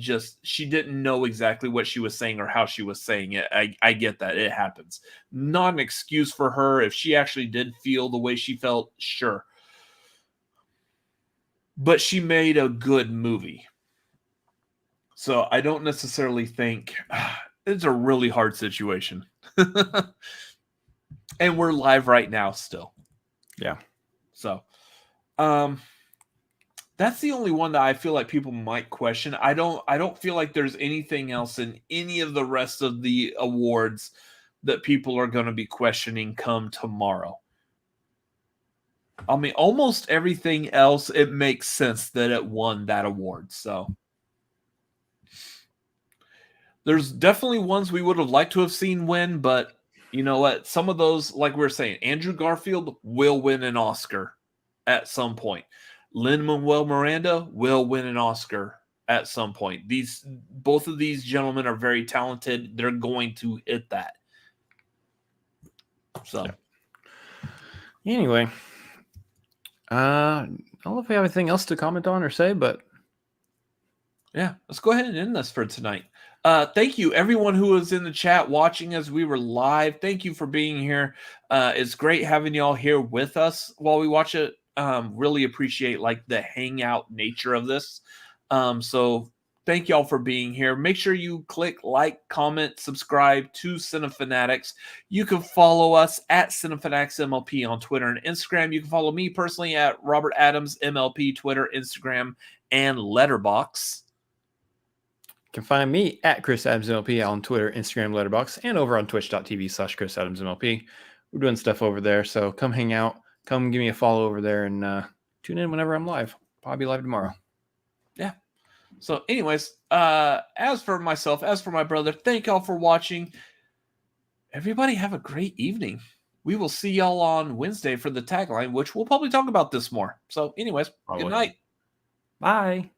didn't know exactly what she was saying or how she was saying it. I get that. It happens. Not an excuse for her. If she actually did feel the way she felt, sure. But she made a good movie. So I don't necessarily think it's a really hard situation. And we're live right now still. Yeah. So, that's the only one that I feel like people might question. I don't feel like there's anything else in any of the rest of the awards that people are going to be questioning come tomorrow. I mean, almost everything else, it makes sense that it won that award. So there's definitely ones we would have liked to have seen win, but you know what? Some of those, like we were saying, Andrew Garfield will win an Oscar at some point. Lin-Manuel Miranda will win an Oscar at some point. Both of these gentlemen are very talented. They're going to hit that. So, Anyway, I don't know if we have anything else to comment on or say, but yeah, let's go ahead and end this for tonight. Thank you, everyone who was in the chat watching as we were live. Thank you for being here. It's great having y'all here with us while we watch it. Really appreciate like the hangout nature of this. So thank y'all for being here. Make sure you click like, comment, subscribe to Cinefanatics. You can follow us at Cinefanatics MLP on Twitter and Instagram. You can follow me personally at Robert Adams MLP, Twitter, Instagram, and Letterboxd. you can find me at Chris Adams MLP on Twitter, Instagram, Letterboxd, and over on twitch.tv/Chris Adams MLP. We're doing stuff over there, so come hang out. Come give me a follow over there and tune in whenever I'm live. I'll be live tomorrow. Yeah. So anyways, as for myself, as for my brother, thank y'all for watching. Everybody have a great evening. We will see y'all on Wednesday for the tagline, which we'll probably talk about this more. So anyways, Probably. Good night. Bye.